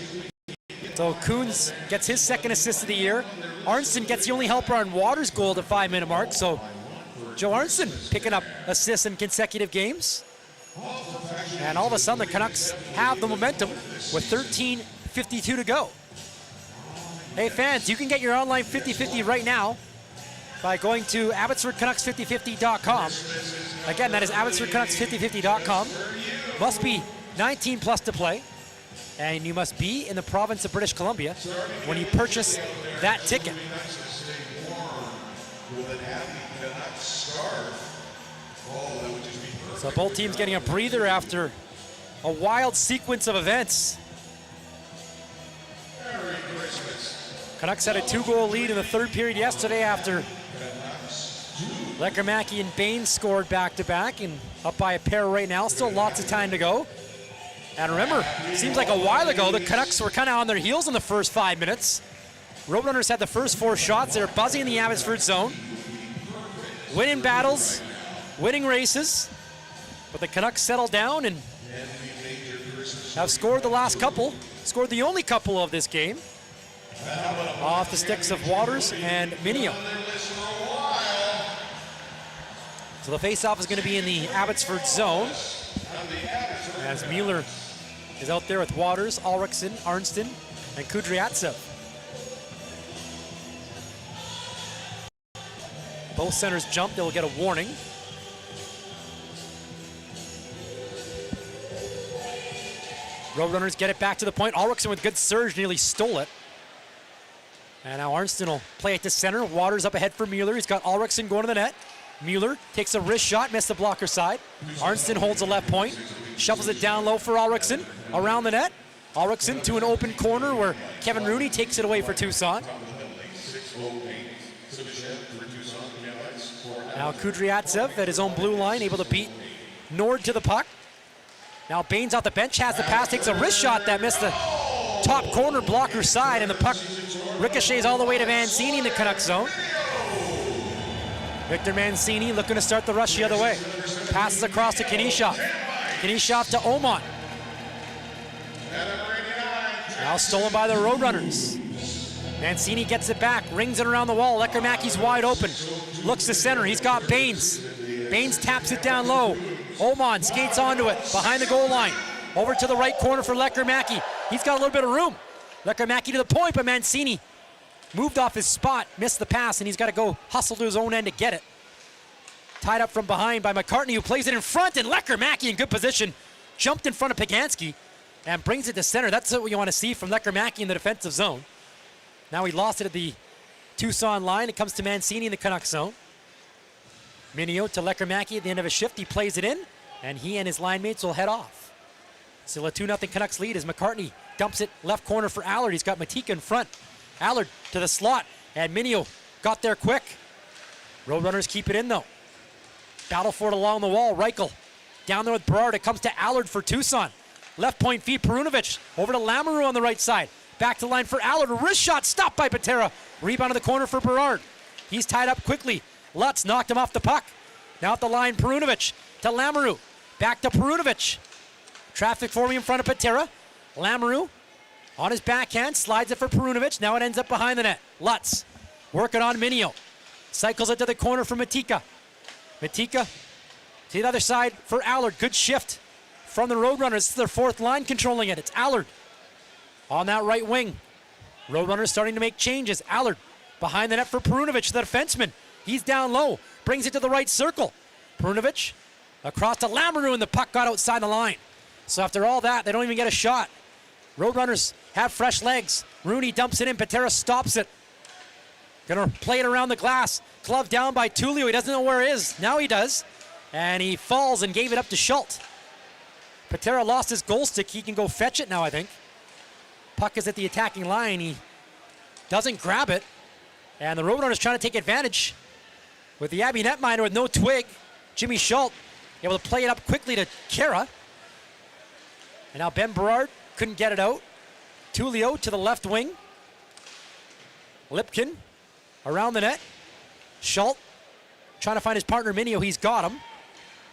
B: So Kuntz gets his 2nd assist of the year. Arnston gets the only helper on Waters' goal at the 5-minute mark. So Joe Arnston picking up assists in consecutive games. And all of a sudden, the Canucks have the momentum with 13:52 to go. Hey fans, you can get your online 50-50 right now by going to AbbotsfordCanucks5050.com. Again, that is AbbotsfordCanucks5050.com. Must be 19 plus to play, and you must be in the province of British Columbia when you purchase that ticket. So both teams getting a breather after a wild sequence of events. Canucks had a 2-goal lead in the 3rd period yesterday after Lecker-Mackey and Bain scored back-to-back, and up by a pair right now. Still lots of time to go. And remember, seems like a while ago, the Canucks were kind of on their heels in the first 5 minutes. Roadrunners had the first 4 shots. They were buzzing in the Abbotsford zone, winning battles, winning races. But the Canucks settled down and have scored the last couple, scored the only couple of this game, off the sticks of Waters and Minio. So the face-off is going to be in the Abbotsford zone, as Mueller is out there with Waters, Ulrichsen, Arnston, and Kudryavtsev. Both centers jump, they'll get a warning. Roadrunners get it back to the point. Ulrichsen with good surge, nearly stole it. And now Arnston will play it to center. Waters up ahead for Mueller. He's got Ulrichsen going to the net. Mueller takes a wrist shot, missed the blocker side. Arnston holds the left point, shuffles it down low for Ulrichsen, around the net. Ulrichsen to an open corner where Kevin Rooney takes it away for Tucson. Now Kudryavtsev at his own blue line, able to beat Nord to the puck. Now Baines off the bench, has the pass, takes a wrist shot that missed the top corner blocker side, and the puck ricochets all the way to Mancini in the Canucks zone. Victor Mancini looking to start the rush the other way. Passes across to Kanishov. Kanishov to Oman. Now stolen by the Roadrunners. Mancini gets it back, rings it around the wall. Lekkerimäki's wide open. Looks to center, he's got Baines. Baines taps it down low. Oman skates onto it, behind the goal line. Over to the right corner for Lekkerimäki. He's got a little bit of room. Lekkerimäki to the point, but Mancini moved off his spot, missed the pass, and he's got to go hustle to his own end to get it. Tied up from behind by McCartney, who plays it in front, and Lekkerimäki in good position. Jumped in front of Pagansky and brings it to center. That's what you want to see from Lekkerimäki in the defensive zone. Now he lost it at the Tucson line. It comes to Mancini in the Canucks zone. Minio to Lekkerimäki at the end of a shift. He plays it in, and he and his line mates will head off. Still a 2-0 Canucks lead as McCartney dumps it left corner for Allard. He's got Matika in front. Allard to the slot, and Minio got there quick. Roadrunners keep it in though. Battle for it along the wall. Reichel down there with Berard. It comes to Allard for Tucson. Left point feed, Perunovic over to Lamoureux on the right side. Back to the line for Allard. A wrist shot stopped by Patera. Rebound to the corner for Berard. He's tied up quickly. Lutz knocked him off the puck. Now at the line, Perunovic to Lamoureux. Back to Perunovic. Traffic forming in front of Patera. Lamoureux on his backhand, slides it for Perunovic. Now it ends up behind the net. Lutz working on Minio. Cycles it to the corner for Matika. Matika to the other side for Allard. Good shift from the Roadrunners. It's their fourth line controlling it. It's Allard on that right wing. Roadrunners starting to make changes. Allard behind the net for Perunovic, the defenseman. He's down low, brings it to the right circle. Perunovic across to Lamoureux, and the puck got outside the line. So after all that, they don't even get a shot. Roadrunners have fresh legs. Rooney dumps it in. Patera stops it. Gonna play it around the glass. Glove down by Tullio. He doesn't know where it is. Now he does. And he falls and gave it up to Schultz. Patera lost his goal stick. He can go fetch it now, I think. Puck is at the attacking line. He doesn't grab it. And the Roadrunners trying to take advantage with the Abbey netminder with no twig. Jimmy Schultz able to play it up quickly to Kara. And now Ben Berard couldn't get it out. Tullio to the left wing. Lipkin around the net. Schultz trying to find his partner Minio. He's got him.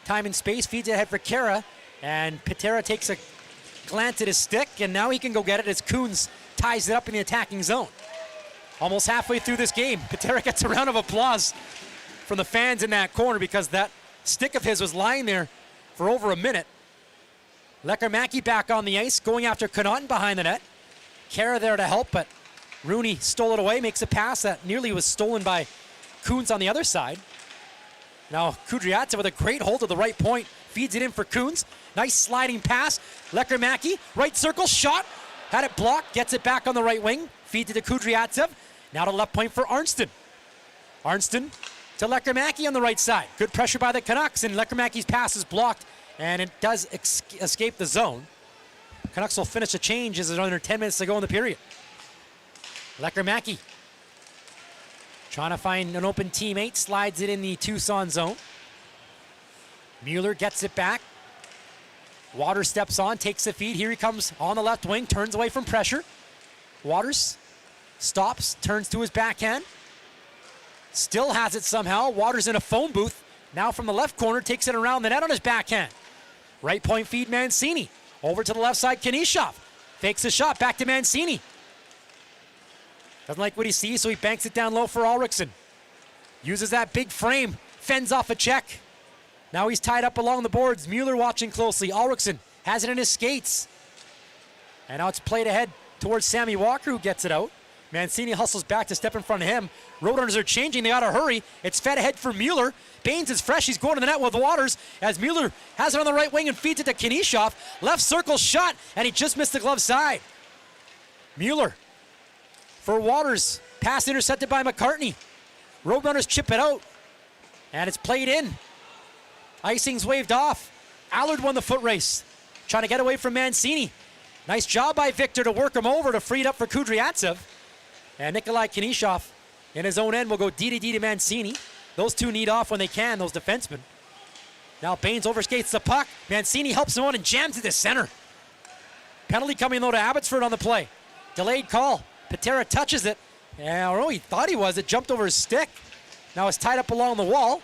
B: Time and space, feeds it ahead for Kara. And Patera takes a glance at his stick, and now he can go get it as Kuhns ties it up in the attacking zone. Almost halfway through this game, Patera gets a round of applause from the fans in that corner because that stick of his was lying there for over a minute. Lekkerimäki back on the ice, going after Connaughton behind the net. Kara there to help, but Rooney stole it away, makes a pass that nearly was stolen by Kuhns on the other side. Now Kudryavtsev with a great hold of the right point, feeds it in for Kuhns. Nice sliding pass. Lekkerimäki, right circle, shot. Had it blocked, gets it back on the right wing. Feeds it to Kudryavtsev. Now to left point for Arnston. Arnston to Lekkerimäki on the right side. Good pressure by the Canucks, and Lekkerimäki's pass is blocked, and it does escape the zone. Canucks will finish a change as there's under 10 minutes to go in the period. Lekkerimäki trying to find an open teammate, slides it in the Tucson zone. Mueller gets it back. Waters steps on, takes the feed. Here he comes on the left wing, turns away from pressure. Waters stops, turns to his backhand. Still has it somehow. Waters in a phone booth. Now from the left corner, takes it around the net on his backhand. Right point feed, Mancini. Over to the left side, Kanishov. Fakes a shot, back to Mancini. Doesn't like what he sees, so he banks it down low for Ulrichsen. Uses that big frame, fends off a check. Now he's tied up along the boards. Mueller watching closely. Ulrichsen has it in his skates. And now it's played ahead towards Sammy Walker, who gets it out. Mancini hustles back to step in front of him. Roadrunners are changing. They got to hurry. It's fed ahead for Mueller. Baines is fresh. He's going to the net with Waters as Mueller has it on the right wing and feeds it to Kanishov. Left circle shot, and he just missed the glove side. Mueller for Waters. Pass intercepted by McCartney. Roadrunners chip it out. And it's played in. Icing's waved off. Allard won the foot race. Trying to get away from Mancini. Nice job by Victor to work him over to free it up for Kudryavtsev. And Nikolai Kanishov in his own end will go D to Mancini. Those two need off when they can, those defensemen. Now Baines overskates the puck. Mancini helps him out and jams it to center. Penalty coming though to Abbotsford on the play. Delayed call. Patera touches it. And he thought he was. It jumped over his stick. Now it's tied up along the wall.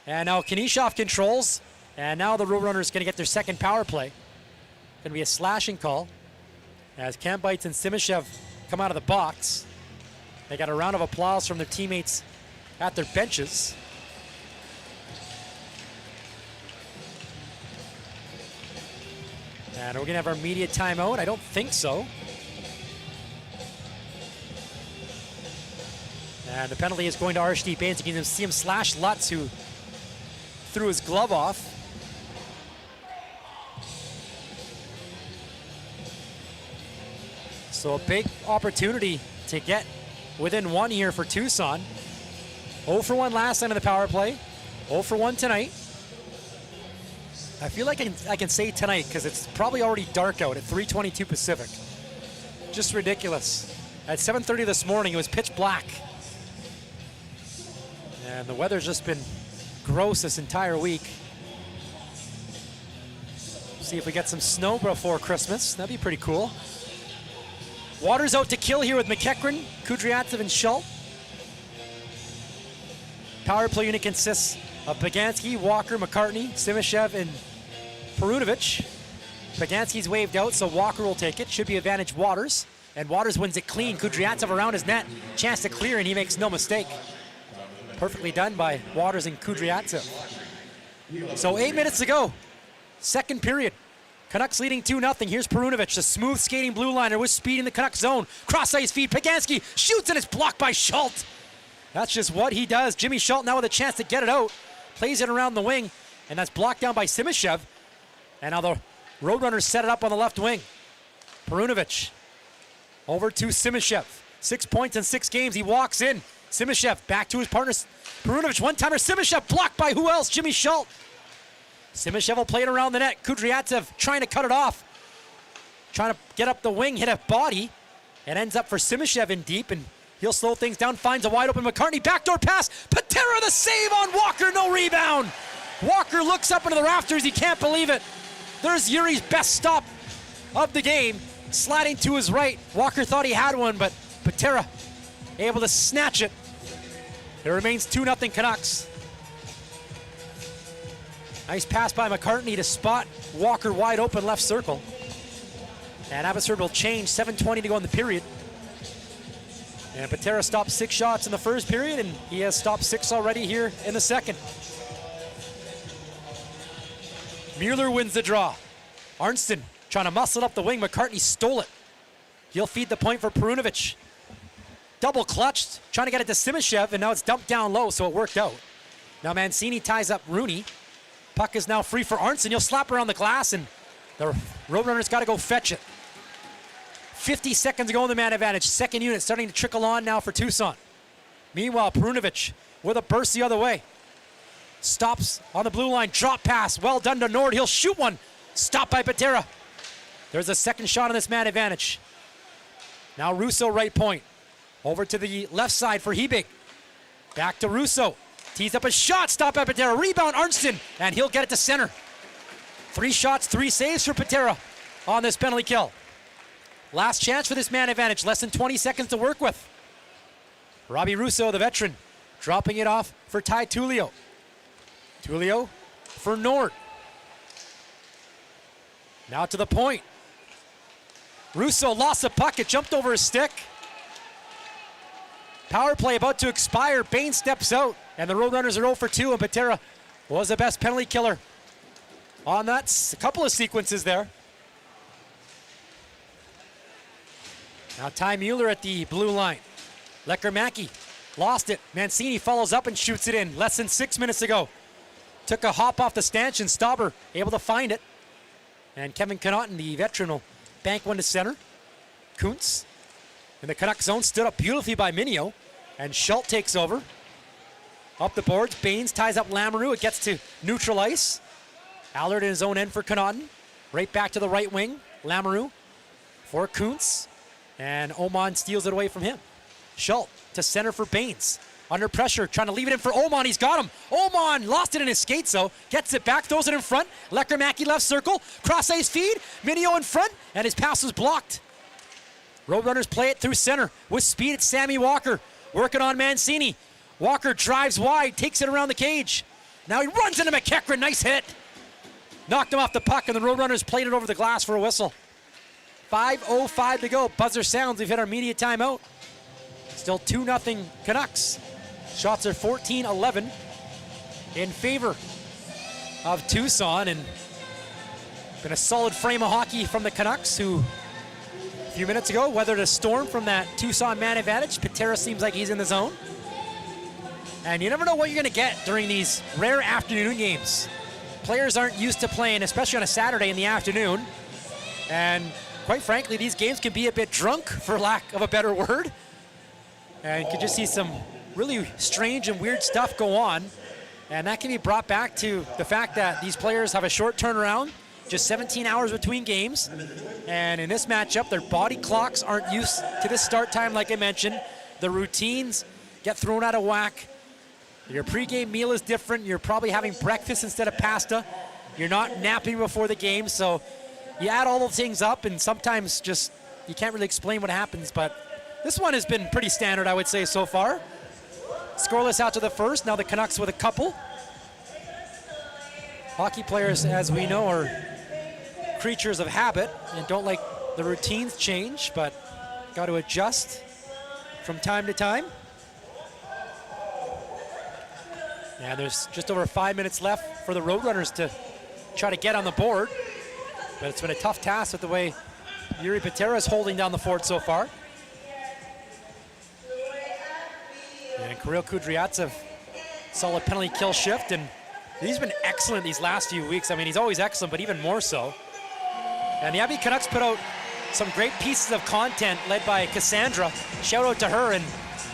B: And now Kanishov controls. And now the Roadrunners going to get their second power play. Going to be a slashing call as Kambites and Simishev come out of the box. They got a round of applause from their teammates at their benches. And we're going to have our media timeout. I don't think so. And the penalty is going to Arshdeep Baines. You can see him slash Lutz, who threw his glove off. So a big opportunity to get within one here for Tucson. 0 for 1 last night of the power play. 0 for 1 tonight. I feel like I can say tonight because it's probably already dark out at 3:22 Pacific. Just ridiculous. At 7:30 this morning, it was pitch black. And the weather's just been gross this entire week. See if we get some snow before Christmas. That'd be pretty cool. Waters out to kill here with McEachran, Kudryavtsev, and Schultz. Power play unit consists of Bagansky, Walker, McCartney, Simishev, and Perunovic. Bagansky's waved out, so Walker will take it. Should be advantage Waters. And Waters wins it clean. Kudryavtsev around his net. Chance to clear, and he makes no mistake. Perfectly done by Waters and Kudryavtsev. So 8 minutes to go. Second period. Canucks leading 2-0. Here's Perunovic, the smooth skating blue liner with speed in the Canucks zone. Cross ice feed. Bagansky shoots, and it's blocked by Schultz. That's just what he does. Jimmy Schultz now with a chance to get it out. Plays it around the wing, and that's blocked down by Simishev. And now the Roadrunners set it up on the left wing. Perunovic over to Simishev. 6 points in 6 games. He walks in. Simishev back to his partner. Perunovic one-timer. Simishev blocked by who else? Jimmy Schultz. Simishev will play it around the net. Kudryavtsev trying to cut it off. Trying to get up the wing, hit a body. It ends up for Simishev in deep, and he'll slow things down. Finds a wide open McCartney. Backdoor pass. Patera the save on Walker. No rebound. Walker looks up into the rafters. He can't believe it. There's Yuri's best stop of the game. Sliding to his right. Walker thought he had one, but Patera able to snatch it. It remains 2-0 Canucks. Nice pass by McCartney to spot Walker wide open left circle. And Abbotsford will change. 7:20 to go in the period. And Patera stopped 6 shots in the first period, and he has stopped 6 already here in the second. Mueller wins the draw. Arnston trying to muscle up the wing. McCartney stole it. He'll feed the point for Perunovic. Double clutched, trying to get it to Simishev, and now it's dumped down low, so it worked out. Now Mancini ties up Rooney. Puck is now free for Arnston. He'll slap around the glass, and the Roadrunners got to go fetch it. 50 seconds to go in the man advantage. Second unit starting to trickle on now for Tucson. Meanwhile, Perunovic with a burst the other way. Stops on the blue line. Drop pass. Well done to Nord. He'll shoot one. Stopped by Patera. There's a second shot on this man advantage. Now Russo right point. Over to the left side for Hebig. Back to Russo. Tees up a shot. Stopped by Patera. Rebound Arnston. And he'll get it to center. 3 shots, 3 saves for Patera on this penalty kill. Last chance for this man advantage. Less than 20 seconds to work with. Robbie Russo, the veteran, dropping it off for Ty Tullio. Tullio for Nord. Now to the point. Russo lost the puck. It jumped over his stick. Power play about to expire. Bain steps out, and the Roadrunners are 0 for 2, and Patera was the best penalty killer on that. A couple of sequences there. Now Ty Mueller at the blue line. Lecker-Mackey lost it. Mancini follows up and shoots it in. Less than 6 minutes ago. Took a hop off the stanchion. Stauber able to find it. And Kevin Connaughton, the veteran, will bank one to center. Kuntz in the Canucks zone, stood up beautifully by Minio, and Schultz takes over. Up the boards, Baines ties up Lamoureux. It gets to neutral ice. Allard in his own end for Connaughton. Right back to the right wing, Lamoureux for Kuntz, and Oman steals it away from him. Schultz to center for Baines. Under pressure, trying to leave it in for Oman. He's got him. Oman lost it in his skates, though. Gets it back, throws it in front. Lecker-Mackey left circle. Cross-ice feed. Minio in front, and his pass was blocked. Roadrunners play it through center. With speed, it's Sammy Walker. Working on Mancini. Walker drives wide, takes it around the cage. Now he runs into McEachran. Nice hit. Knocked him off the puck, and the Roadrunners played it over the glass for a whistle. 5:05 to go. Buzzer sounds. We've hit our media timeout. Still 2-0 Canucks. Shots are 14-11 in favor of Tucson, and been a solid frame of hockey from the Canucks, who a few minutes ago weathered a storm from that Tucson man advantage. Patera seems like he's in the zone. And you never know what you're going to get during these rare afternoon games. Players aren't used to playing, especially on a Saturday in the afternoon. And quite frankly, these games can be a bit drunk, for lack of a better word. And you can just see some really strange and weird stuff go on. And that can be brought back to the fact that these players have a short turnaround, just 17 hours between games. And in this matchup, their body clocks aren't used to this start time, like I mentioned. The routines get thrown out of whack. Your pregame meal is different. You're probably having breakfast instead of pasta. You're not napping before the game. So you add all those things up, and sometimes just you can't really explain what happens. But this one has been pretty standard, I would say, so far. Scoreless out to the first. Now the Canucks with a couple. Hockey players, as we know, are creatures of habit and don't like the routines change, but got to adjust from time to time. And there's just over 5 minutes left for the Roadrunners to try to get on the board. But it's been a tough task with the way Yuri Patera is holding down the fort so far. And Kirill Kudryavtsev, solid penalty kill shift, and he's been excellent these last few weeks. I mean, he's always excellent, but even more so. And the Abbey Canucks put out some great pieces of content led by Cassandra. Shout out to her. And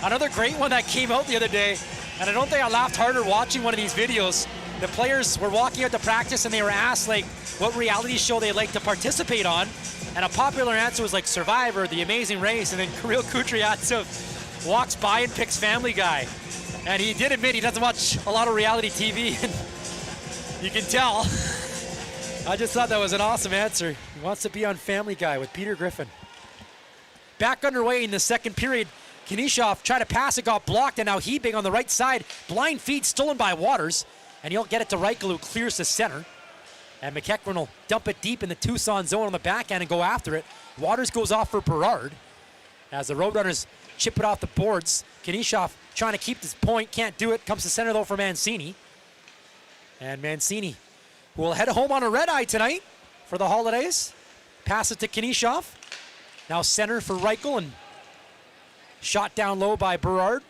B: another great one that came out the other day, and I don't think I laughed harder watching one of these videos. The players were walking out to practice and they were asked like what reality show they'd like to participate on. And a popular answer was like Survivor, The Amazing Race, and then Kirill Kudryavtsev walks by and picks Family Guy. And he did admit he doesn't watch a lot of reality TV, and you can tell. I just thought that was an awesome answer. He wants to be on Family Guy with Peter Griffin. Back underway in the second period. Kinishov tried to pass it, got blocked, and now Hebing on the right side. Blind feed stolen by Waters, and he'll get it to Reichel, who clears to center. And McEachran will dump it deep in the Tucson zone on the back end and go after it. Waters goes off for Berard. As the Roadrunners chip it off the boards. Kinishov trying to keep this point, can't do it. Comes to center though for Mancini. And Mancini, who will head home on a red eye tonight for the holidays. Pass it to Kinishov. Now center for Reichel, and shot down low by Berard.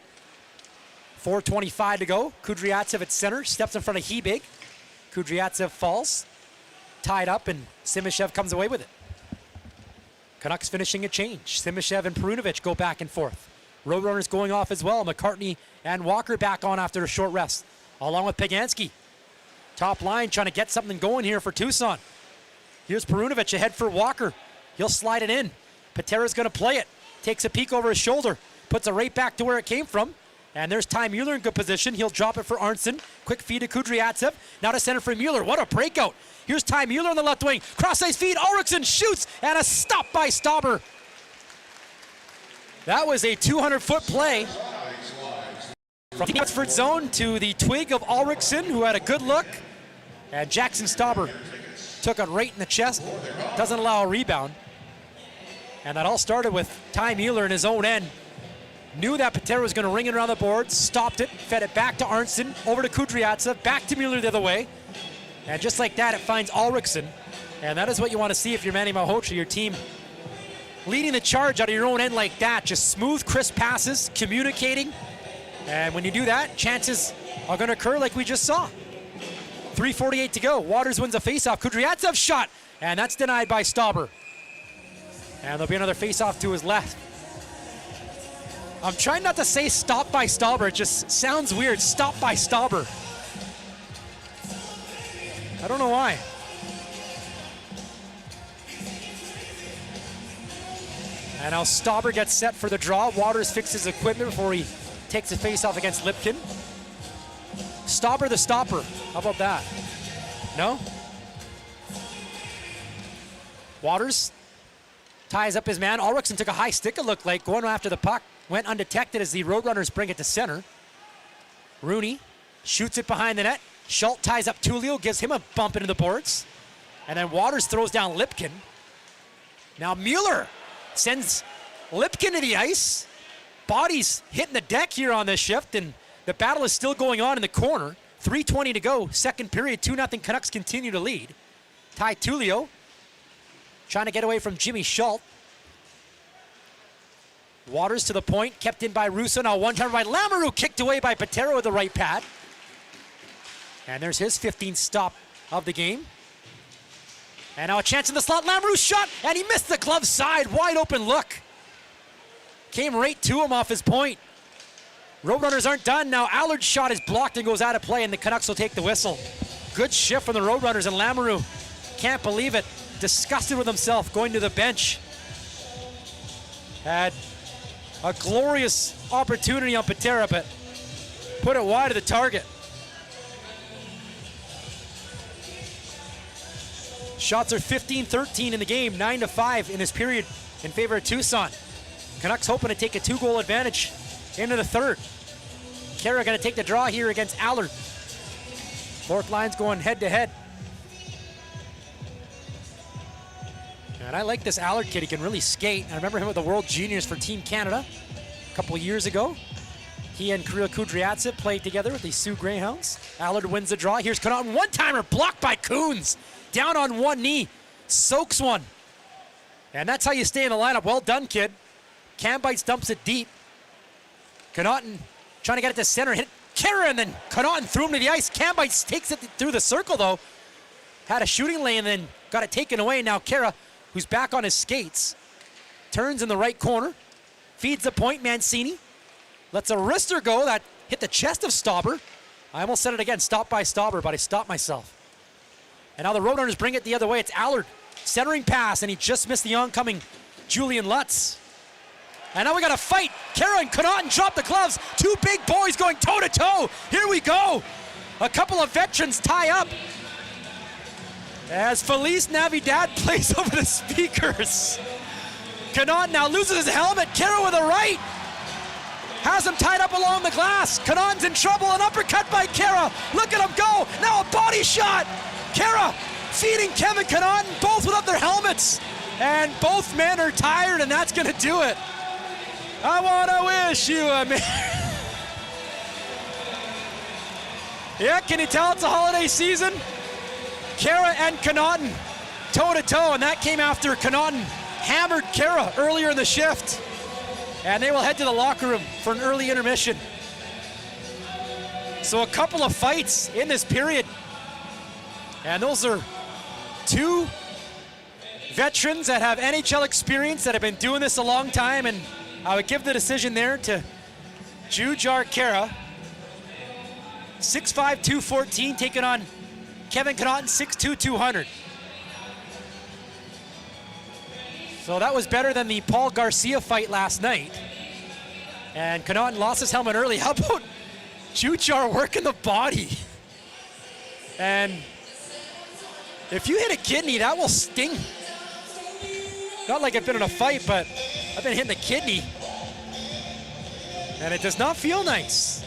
B: 4:25 to go. Kudryavtsev at center, steps in front of Hebig. Kudryavtsev falls. Tied up, and Simishev comes away with it. Canucks finishing a change. Simishev and Perunovic go back and forth. Roadrunners going off as well. McCartney and Walker back on after a short rest, along with Peganski. Top line trying to get something going here for Tucson. Here's Perunovic ahead for Walker. He'll slide it in. Patera's going to play it. Takes a peek over his shoulder. Puts it right back to where it came from. And there's Ty Mueller in good position. He'll drop it for Arnson. Quick feed to Kudryavtsev. Now to center for Mueller. What a breakout. Here's Ty Mueller on the left wing. Cross-ice feed. Ulrichsen shoots. And a stop by Stauber. That was a 200-foot play. From the Abbotsford zone to the twig of Ulrichsen, who had a good look. And Jackson Stauber took it right in the chest. Doesn't allow a rebound. And that all started with Ty Mueller in his own end. Knew that Patera was going to ring it around the boards, stopped it, fed it back to Arnson, over to Kudryavtsev, back to Mueller the other way. And just like that, it finds Ulrichsen. And that is what you want to see if you're Manny Malhotra, your team leading the charge out of your own end like that. Just smooth, crisp passes, communicating. And when you do that, chances are going to occur like we just saw. 3:48 to go. Waters wins a faceoff. Kudryavtsev shot, and that's denied by Stauber. And there'll be another faceoff to his left. I'm trying not to say stop by Stauber. It just sounds weird. Stop by Stauber. I don't know why. And now Stauber gets set for the draw. Waters fixes equipment before he takes a face-off against Lipkin. Stauber the stopper. How about that? No? Waters ties up his man. Ulrichsen took a high stick, it looked like, going after the puck. Went undetected as the Roadrunners bring it to center. Rooney shoots it behind the net. Schultz ties up Tullio, gives him a bump into the boards. And then Waters throws down Lipkin. Now Mueller sends Lipkin to the ice. Bodies hitting the deck here on this shift, and the battle is still going on in the corner. 3:20 to go, second period, 2-0 Canucks continue to lead. Ty Tullio trying to get away from Jimmy Schultz. Waters to the point, kept in by Russo. Now one time by Lamoureux, kicked away by Patero with the right pad. And there's his 15th stop of the game. And now a chance in the slot. Lamoureux shot, and he missed the glove side. Wide open look. Came right to him off his point. Roadrunners aren't done. Now Allard's shot is blocked and goes out of play, and the Canucks will take the whistle. Good shift from the Roadrunners, and Lamoureux can't believe it. Disgusted with himself, going to the bench. Had a glorious opportunity on Patera, but put it wide of the target. Shots are 15-13 in the game, 9-5 in this period in favor of Tucson. Canucks hoping to take a 2-goal advantage into the third. Kara gonna take the draw here against Allard. Fourth line's going head to head. And I like this Allard kid, he can really skate. I remember him with the World Juniors for Team Canada a couple of years ago. He and Kirill Kudryavtsev played together with the Sioux Greyhounds. Allard wins the draw. Here's Connaughton, one-timer blocked by Coons. Down on one knee, soaks one. And that's how you stay in the lineup. Well done, kid. Cambites dumps it deep. Connaughton trying to get it to center, hit Kara, and then Connaughton threw him to the ice. Cambites takes it through the circle though. Had a shooting lane and then got it taken away. Now Kara, who's back on his skates, turns in the right corner, feeds the point, Mancini. Lets a wrister go that hit the chest of Stauber. I almost said it again, stop by Stauber, but I stopped myself. And now the Roadrunners bring it the other way. It's Allard, centering pass, and he just missed the oncoming Julian Lutz. And now we got a fight. Kara and Connaughton drop the gloves. Two big boys going toe-to-toe. Here we go. A couple of veterans tie up as Feliz Navidad plays over the speakers. Connaughton now loses his helmet. Kara with a right. Has him tied up along the glass. Connaughton's in trouble. An uppercut by Kara. Look at him go. Now a body shot. Kara feeding Kevin Connaughton, both without their helmets. And both men are tired, and that's going to do it. I want to wish you a merry... Yeah, can you tell it's a holiday season? Kara and Connaughton toe-to-toe, and that came after Connaughton hammered Kara earlier in the shift. And they will head to the locker room for an early intermission. So a couple of fights in this period. And those are two veterans that have NHL experience that have been doing this a long time, and I would give the decision there to Jujar Kara. 6'5", 214, taking on Kevin Connaughton, 6'2", 200. So that was better than the Paul Garcia fight last night. And Connaughton lost his helmet early. How about Jujar working the body? And if you hit a kidney, that will sting. Not like I've been in a fight, but I've been hitting the kidney. And it does not feel nice.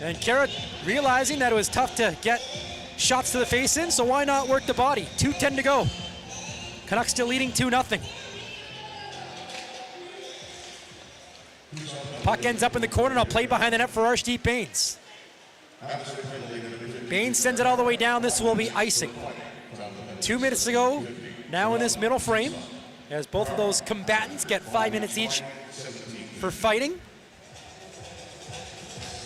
B: And Kara realizing that it was tough to get shots to the face in, so why not work the body? 2:10 to go. Canucks still leading 2-0. Puck ends up in the corner, now played behind the net for Arshdeep Bains. Bains sends it all the way down. This will be icing. 2 minutes to go, now in this middle frame, as both of those combatants get 5 minutes each for fighting.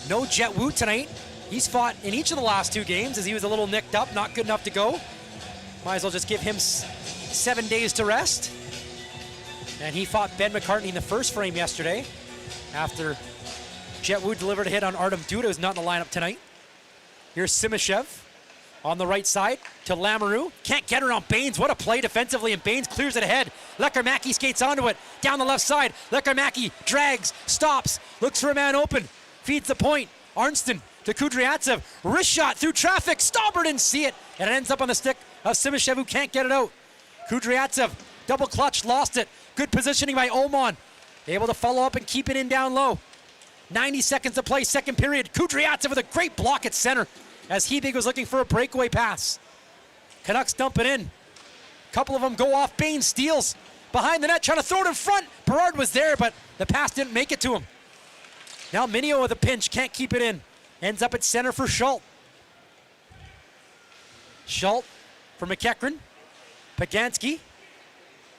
B: No Jet Wu tonight. He's fought in each of the last 2 games as he was a little nicked up, not good enough to go. Might as well just give him 7 days to rest. And he fought Ben McCartney in the first frame yesterday. after Jet Wu delivered a hit on Artem Duda, who's not in the lineup tonight. Here's Simishev on the right side to Lamoureux. Can't get around Baines. What a play defensively, and Baines clears it ahead. Lekarmäki skates onto it. Down the left side. Lekarmäki drags, stops, looks for a man open, feeds the point. Arnston to Kudryavtsev. Wrist shot through traffic. Stauber didn't see it, and it ends up on the stick of Simishev, who can't get it out. Kudryavtsev, double clutch, lost it. Good positioning by Oman. Able to follow up and keep it in down low. 90 seconds to play, second period. Kudryavtsev with a great block at center as Hebig was looking for a breakaway pass. Canucks dump it in. Couple of them go off. Baines steals behind the net, trying to throw it in front. Berard was there, but the pass didn't make it to him. Now Minio with a pinch, can't keep it in. Ends up at center for Schultz. Schultz for McEachran. Pagansky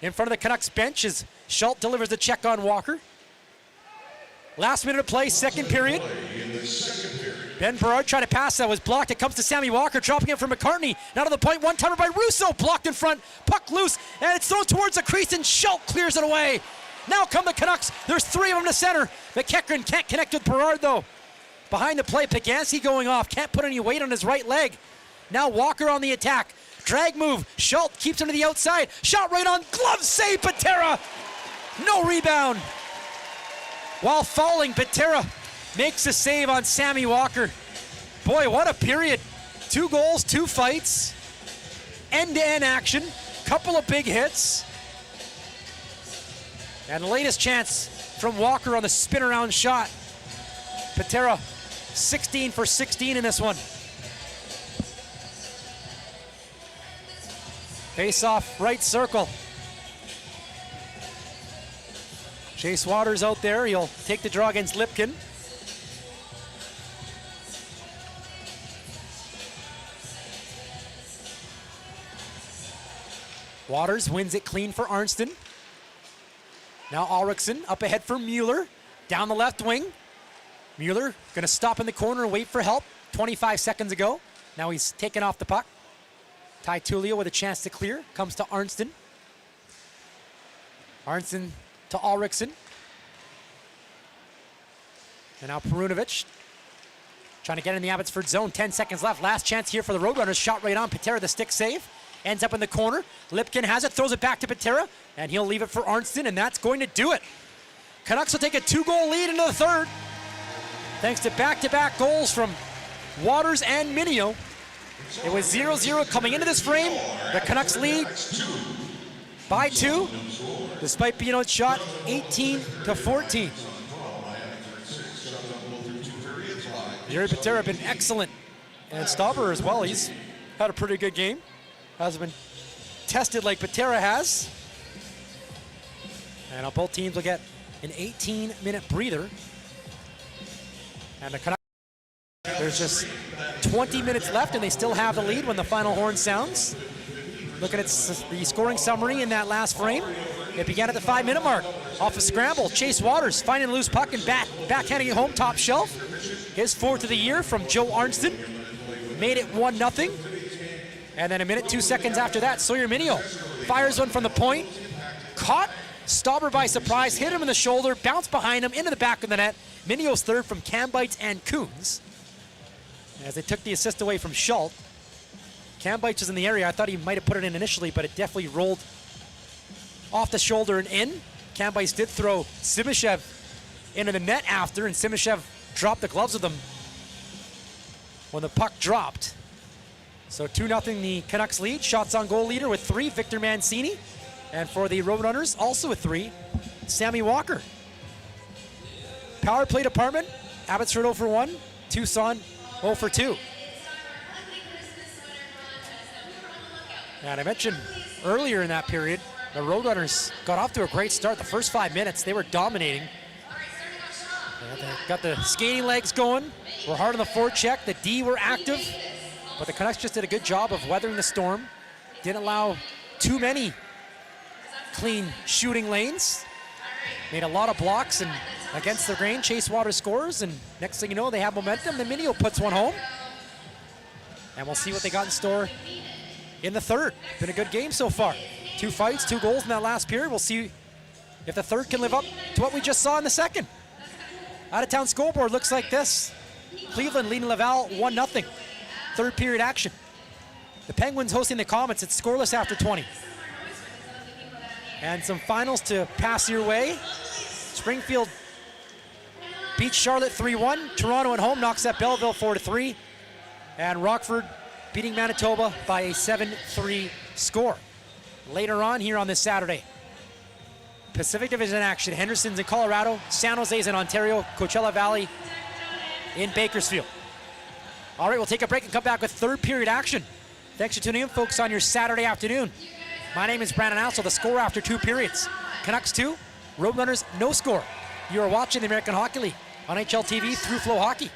B: in front of the Canucks bench as Schultz delivers the check on Walker. Last minute of play, second period. Ben Berard tried to pass, that was blocked. It comes to Sammy Walker, dropping it for McCartney. Now to the point, one-timer by Russo, blocked in front. Puck loose, and it's thrown towards the crease, and Schultz clears it away. Now come the Canucks. There's three of them to center. McEachran can't connect with Berard, though. Behind the play, Pagansky going off. Can't put any weight on his right leg. Now Walker on the attack. Drag move. Schultz keeps him to the outside. Shot right on. Glove save, Patera. No rebound. While falling, Patera makes a save on Sammy Walker. Boy, what a period. 2 goals, 2 fights. End-to-end action. Couple of big hits. And the latest chance from Walker on the spin-around shot. Patera, 16 for 16 in this one. Face-off, right circle. Chase Waters out there. He'll take the draw against Lipkin. Waters wins it clean for Arnston. Now Ulrichsen up ahead for Mueller. Down the left wing. Mueller gonna stop in the corner and wait for help. 25 seconds ago. Now he's taken off the puck. Ty Tullio with a chance to clear. Comes to Arnston. Arnston to Ulrichsen. And now Perunovic trying to get in the Abbotsford zone. 10 seconds left. Last chance here for the Roadrunners. Shot right on. Patera, the stick save. Ends up in the corner. Lipkin has it, throws it back to Patera, and he'll leave it for Arnston, and that's going to do it. Canucks will take a 2-goal lead into the third, thanks to back-to-back goals from Waters and Minio. It was 0-0 coming into this frame. The Canucks lead by 2, despite being outshot 18-14. Yuri Patera been excellent, and Stauber as well. He's had a pretty good game. Hasn't been tested like Patera has. And now both teams will get an 18-minute breather. And the Canucks, there's just 20 minutes left, and they still have the lead when the final horn sounds. Looking at the scoring summary in that last frame. It began at the 5-minute mark. Off a scramble, Chase Waters finding a loose puck and backhanding it home, top shelf. His 4th of the year from Joe Arnston. Made it 1-0. And then a minute, 2 seconds after that, Sawyer Minio fires one from the point. Caught Stauber by surprise, hit him in the shoulder, bounced behind him into the back of the net. Minio's third from Kambeitz and Coons. As they took the assist away from Schultz. Kambeitz was in the area. I thought he might have put it in initially, but it definitely rolled off the shoulder and in. Kambeitz did throw Simishev into the net after, and Simishev dropped the gloves with him when the puck dropped. So 2-0 the Canucks lead. Shots on goal leader with 3, Victor Mancini. And for the Roadrunners, also with 3, Sammy Walker. Power play department, Abbotsford 0 for 1, Tucson 0 for 2. And I mentioned earlier in that period, the Roadrunners got off to a great start. The first 5 minutes, they were dominating. They got the skating legs going, were hard on the forecheck, the D were active. But the Canucks just did a good job of weathering the storm. Didn't allow too many clean shooting lanes. Made a lot of blocks, and against the grain, Chase Waters scores, and next thing you know, they have momentum. The Minio puts one home. And we'll see what they got in store in the third. Been a good game so far. 2 fights, 2 goals in that last period. We'll see if the third can live up to what we just saw in the second. Out-of-town scoreboard looks like this. Cleveland leading Laval 1-0. Third period action. The Penguins hosting the Comets. It's scoreless after 20. And some finals to pass your way. Springfield beats Charlotte 3-1. Toronto at home knocks at Belleville 4-3. And Rockford beating Manitoba by a 7-3 score. Later on here on this Saturday, Pacific Division action. Henderson's in Colorado, San Jose's in Ontario, Coachella Valley in Bakersfield. All right, we'll take a break and come back with third period action. Thanks for tuning in, folks, on your Saturday afternoon. My name is Brandon Alsel. The score after 2 periods. Canucks 2, Roadrunners no score. You are watching the American Hockey League on AHL TV through FloHockey.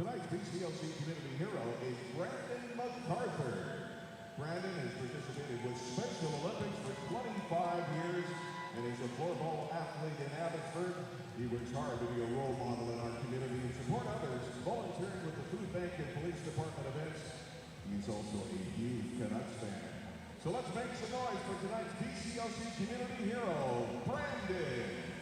C: Tonight's BCLC Community Hero is Brandon MacArthur. Brandon has participated with Special Olympics for 25 years and is a floorball athlete in Abbotsford. He works hard to be a role model in our community and support others, volunteering with the food bank and police department events. He's also a huge Canucks fan. So let's make some noise for tonight's BCLC Community Hero, Brandon.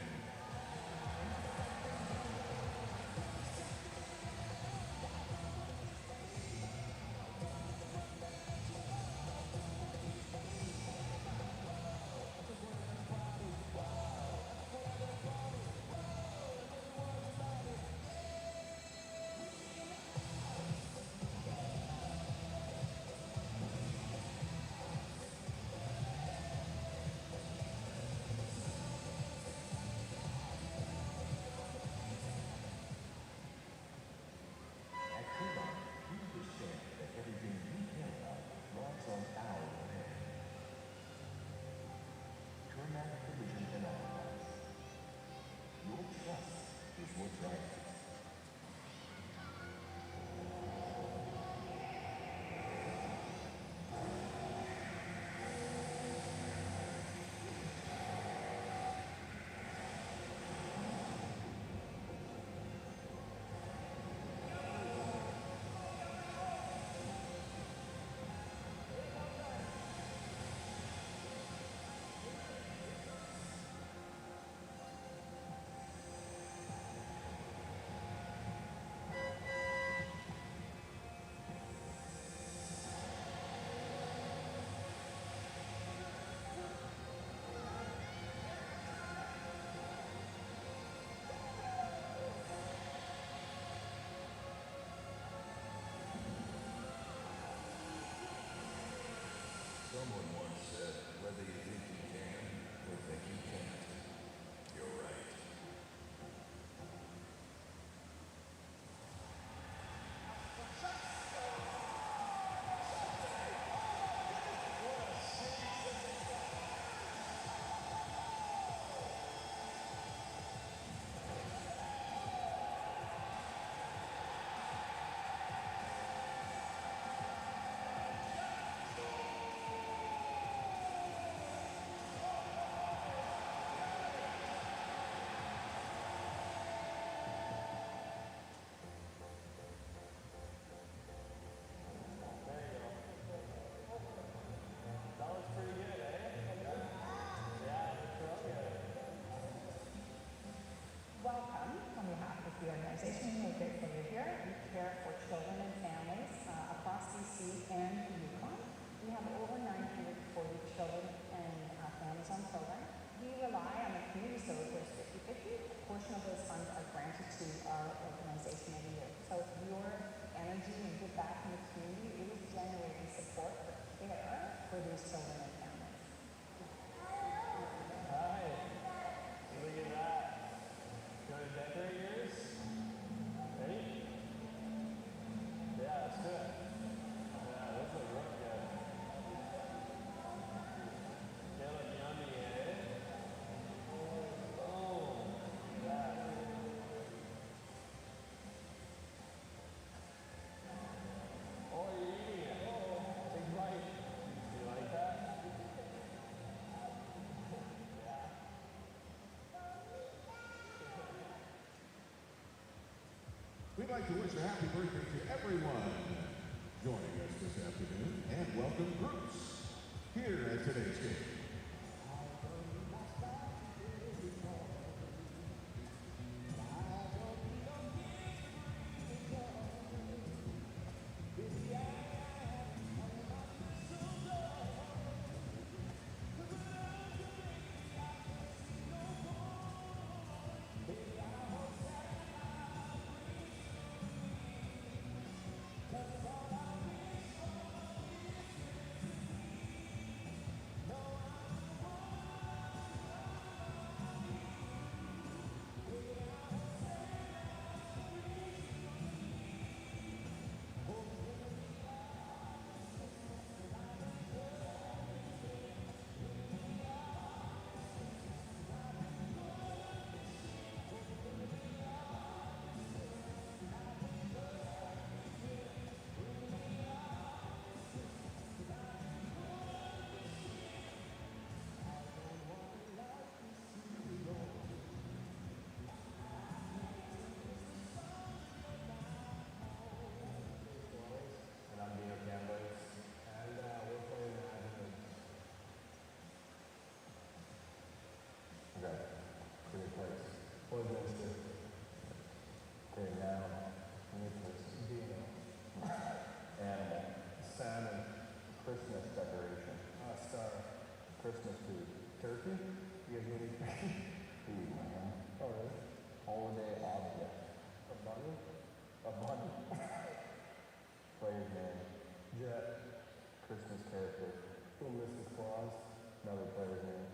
C: we'd like to wish a happy birthday to everyone joining us this afternoon and welcome groups here at today's game.
F: Christmas food. Turkey? You guys need any turkey? Food, man. Oh, really? Holiday object. A bunny? A bunny. Player's name. Jet. Christmas character. Little Mrs. Claus. Another player's name.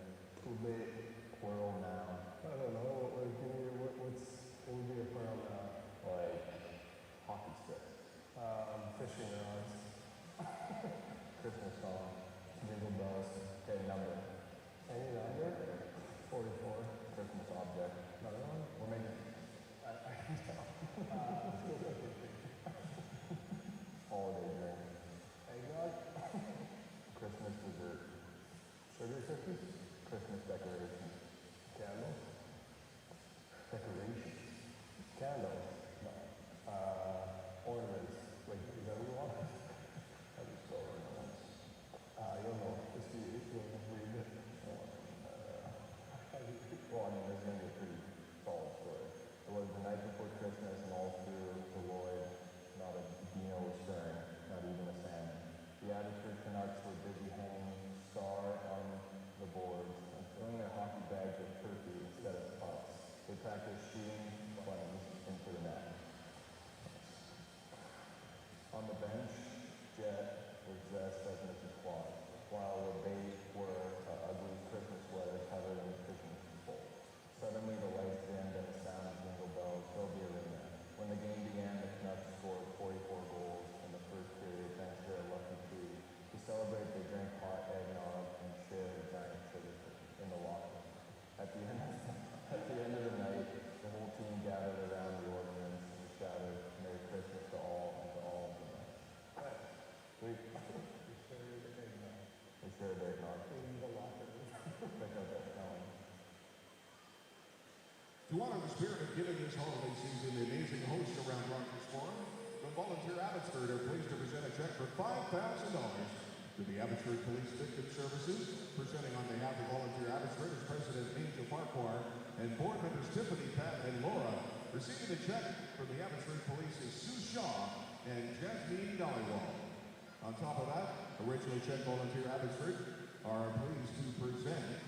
F: Lit. Plural noun. I don't know. What would be a plural noun? Like hockey sticks. Fishing rods. Christmas song. Jingle bells. Okay, number. Any number? 44. Christmas object. Another one? We're making. I can tell. Holiday drink. Eggnog. Christmas dessert. Sugar cookies. Christmas decoration. Candle. Decoration. Candle. No. Ornaments. Like, is that what you want? I just go ornaments. I don't know. Just you read it. Well, I mean, this is going to be a pretty solid story. It was the night before Christmas, and all through the Lloyd, not a Dino was stirring, not even a salmon. The Abbotsford Canucks were busy hanging Star on the boards and filling their hockey bags with turkey instead of pucks. They practiced shooting flames into the net. On the bench, Jet was dressed as Mrs. Claus, while the bait were ugly Christmas sweater covered in fishing pole. Suddenly, the lights dimmed and the sound of jingle bells filled the arena. When the game began, the Canucks scored 44 goals in the first period thanks to their lucky two. To celebrate, they drank hot eggnog and shared a giant sugar cookie in the locker. At the end of the night, the whole team gathered around the ordinance and shouted, "Merry Christmas to all and to all of them." Right. Sweet. They shared eggnog. In the locker. Pick up that spelling.
C: To honor the spirit of giving this holiday season, the amazing host around Rogers Forum, the Volunteer Abbotsford are pleased to present a check for $5,000 to the Abbotsford Police Victim Services. Presenting on behalf of Volunteer Abbotsford is President Angel Farquhar and board members Tiffany, Pat, and Laura. Receiving the check from the Abbotsford Police is Sue Shaw and Jasmine Dollywall. On top of that, originally check Volunteer Abbotsford are pleased to present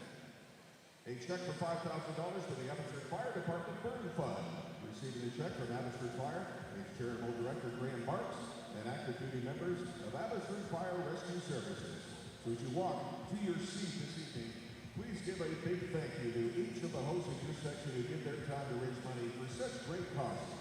C: a check for $5,000 to the Abbotsford Fire Department Burn Fund. Receiving the check from Abbotsford Fire is Charitable Director Graham Marks and active duty members of Abbotsford Fire Rescue Services. So as you walk to your seat this evening, please give a big thank you to each of the hosts in your section who give their time to raise money for such great causes.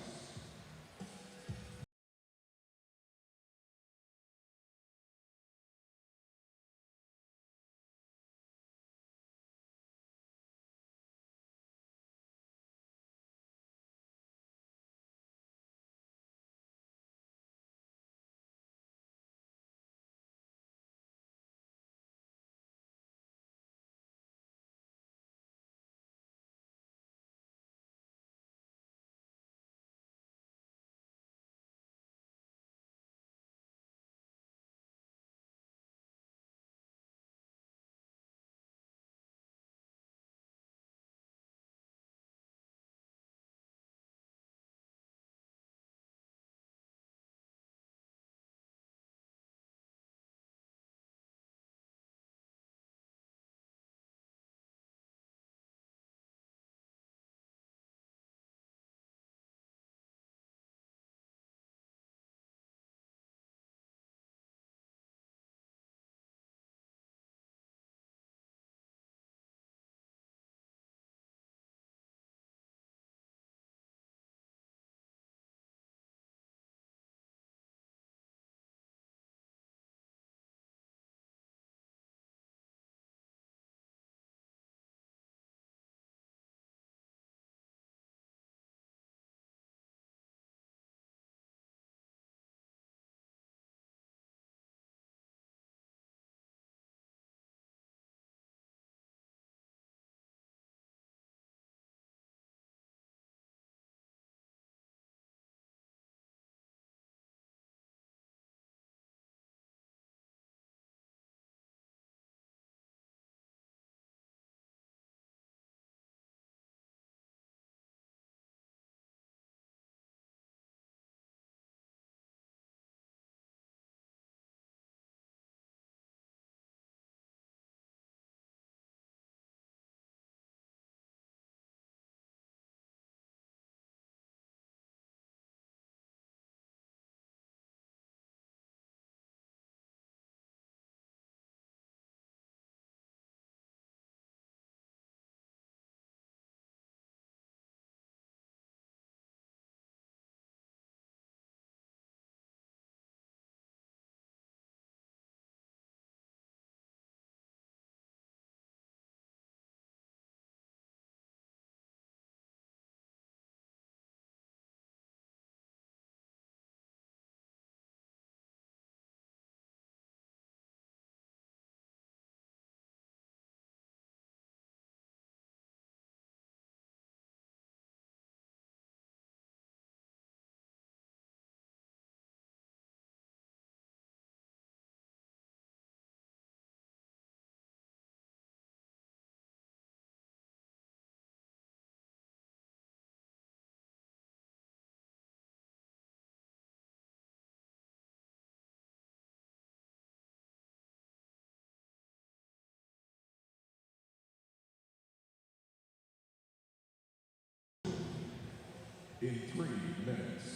C: in 3 minutes.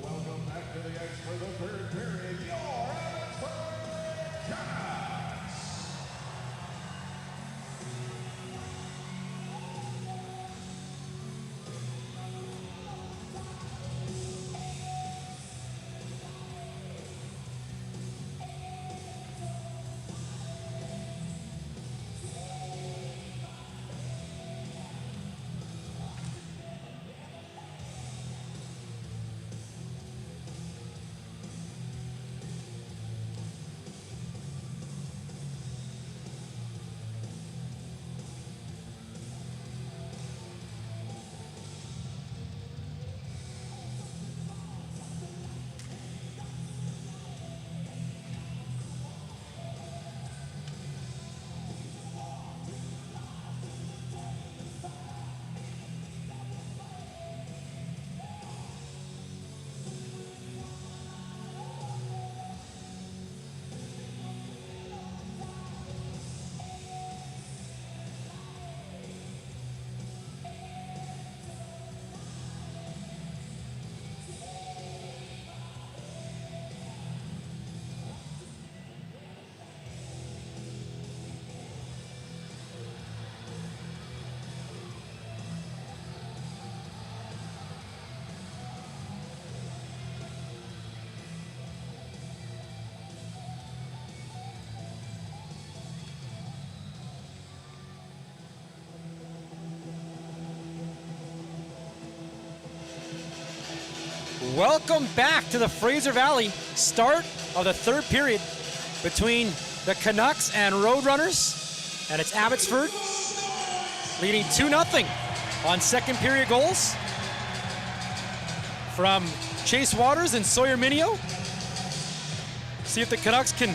C: Welcome back to the ice for the third period. Your Abbotsford Canucks.
B: Welcome back to the Fraser Valley. Start of the third period between the Canucks and Roadrunners. And it's Abbotsford leading 2-0 on second period goals from Chase Waters and Sawyer Minio. See if the Canucks can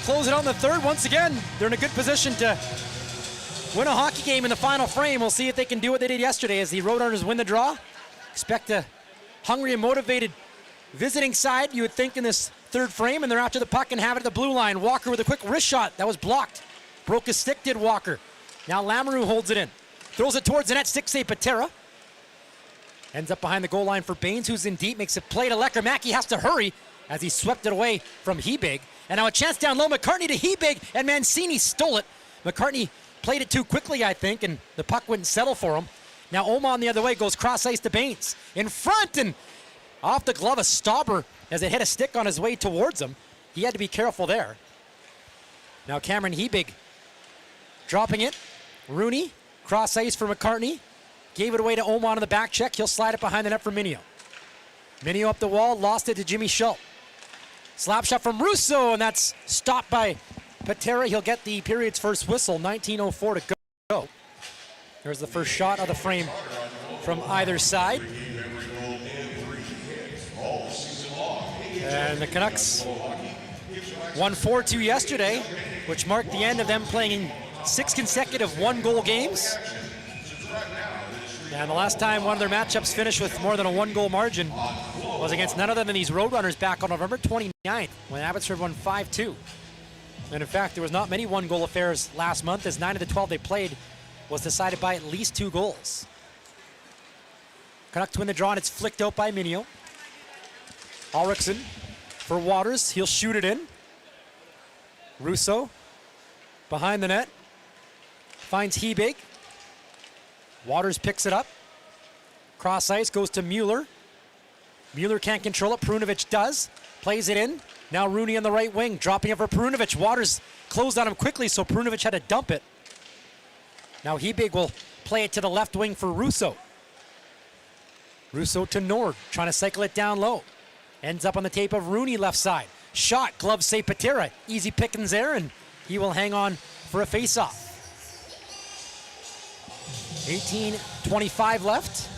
B: close it out in the third. Once again, they're in a good position to win a hockey game in the final frame. We'll see if they can do what they did yesterday as the Roadrunners win the draw. Expect a hungry and motivated visiting side, you would think, in this third frame, and they're after the puck and have it at the blue line. Walker with a quick wrist shot. That was blocked. Broke his stick, did Walker. Now Lamoureux holds it in. Throws it towards the net, stick save Patera. Ends up behind the goal line for Baines, who's in deep, makes a play to Lecker. Mackey has to hurry as he swept it away from Hebig. And now a chance down low, McCartney to Hebig, and Mancini stole it. McCartney played it too quickly, I think, and the puck wouldn't settle for him. Now Oman the other way goes cross ice to Baines. In front and off the glove of Stauber as it hit a stick on his way towards him. He had to be careful there. Now Cameron Hebig dropping it. Rooney, cross ice for McCartney. Gave it away to Oman on the back check. He'll slide it behind the net for Minio. Minio up the wall, lost it to Jimmy Schultz. Slap shot from Russo, and that's stopped by Patera. He'll get the period's first whistle. 19:04 to go. There's the first shot of the frame from either side. And the Canucks won 4-2 yesterday, which marked the end of them playing in 6 consecutive one-goal games. And the last time one of their matchups finished with more than a one-goal margin was against none other than these Roadrunners back on November 29th when Abbotsford won 5-2. And in fact, there was not many one-goal affairs last month, as 9 of the 12 they played was decided by at least 2 goals. Canucks win the draw, and it's flicked out by Minio. Ulrichsen for Waters. He'll shoot it in. Russo behind the net. Finds Hebig. Waters picks it up. Cross ice goes to Mueller. Mueller can't control it. Prunovich does. Plays it in. Now Rooney on the right wing, dropping it for Perunovic. Waters closed on him quickly, so Perunovic had to dump it. Now Hebig will play it to the left wing for Russo. Russo to Nord, trying to cycle it down low. Ends up on the tape of Rooney left side. Shot, glove save Patera. Easy pickings there, and he will hang on for a face-off. 18:25 left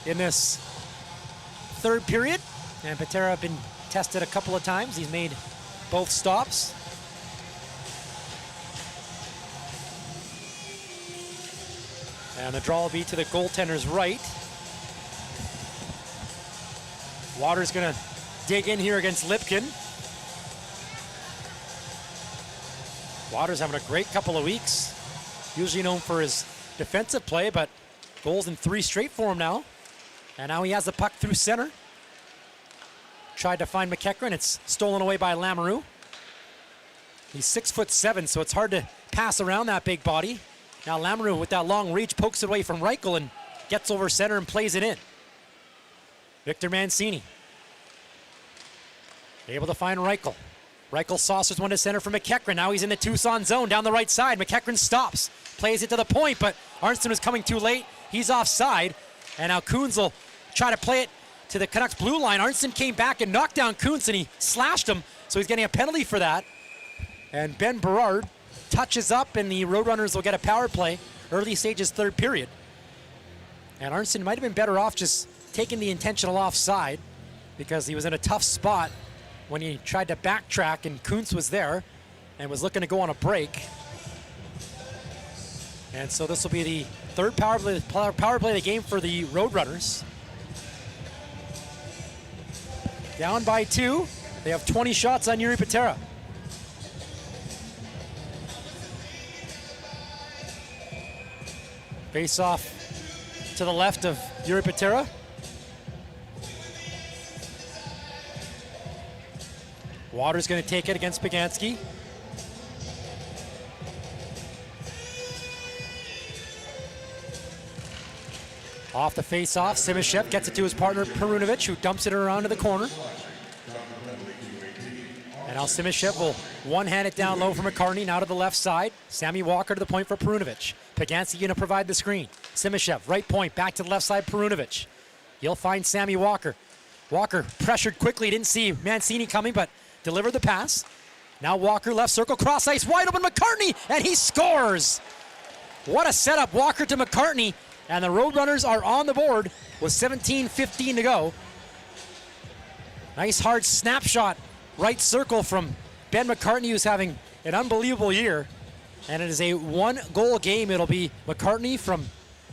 B: in this third period. And Patera been tested a couple of times. He's made both stops. And the draw will be to the goaltender's right. Waters gonna dig in here against Lipkin. Waters having a great couple of weeks. Usually known for his defensive play, but goals in 3 straight for him now. And now he has the puck through center. Tried to find McEachran. It's stolen away by Lamoureux. He's 6'7", so it's hard to pass around that big body. Now Lamoureux with that long reach pokes it away from Reichel and gets over center and plays it in. Victor Mancini able to find Reichel. Reichel saucers one to center for McEachran. Now he's in the Tucson zone down the right side. McEachran stops, plays it to the point, but Arnston was coming too late. He's offside, and now Kuhns will try to play it to the Canucks blue line. Arnston came back and knocked down Kuhns, and he slashed him, so he's getting a penalty for that. And Ben Berard touches up, and the Roadrunners will get a power play. Early stages, third period. And Arnston might have been better off just taking the intentional offside because he was in a tough spot when he tried to backtrack, and Kuntz was there and was looking to go on a break. And so this will be the third power play of the game for the Roadrunners. Down by 2. They have 20 shots on Yuri Patera. Face off to the left of Yuri Patera. Waters going to take it against Pagansky. Off the face-off, Simishev gets it to his partner Perunovic, who dumps it around to the corner. And now Simishev will one-hand it down low for McCartney, now to the left side. Sammy Walker to the point for Perunovic. Pagansky going to provide the screen. Simishev, right point, back to the left side, Perunovic. He'll find Sammy Walker. Walker pressured quickly, didn't see Mancini coming, but delivered the pass. Now Walker left circle, cross ice, wide open McCartney, and he scores! What a setup, Walker to McCartney, and the Roadrunners are on the board with 17:15 to go. Nice hard snapshot, right circle from Ben McCartney, who's having an unbelievable year. And it is a 1-goal game. It'll be McCartney from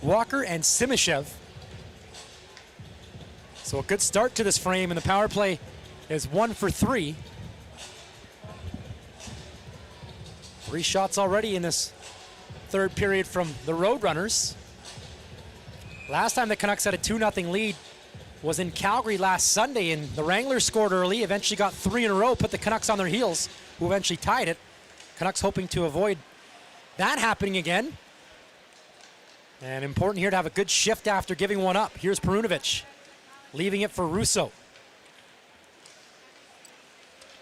B: Walker and Simishev. So a good start to this frame, and the power play is 1 for 3. 3 shots already in this third period from the Roadrunners. Last time the Canucks had a 2-0 lead was in Calgary last Sunday, and the Wranglers scored early, eventually got 3 in a row, put the Canucks on their heels, who eventually tied it. Canucks hoping to avoid that happening again. And important here to have a good shift after giving one up. Here's Perunovic, leaving it for Russo.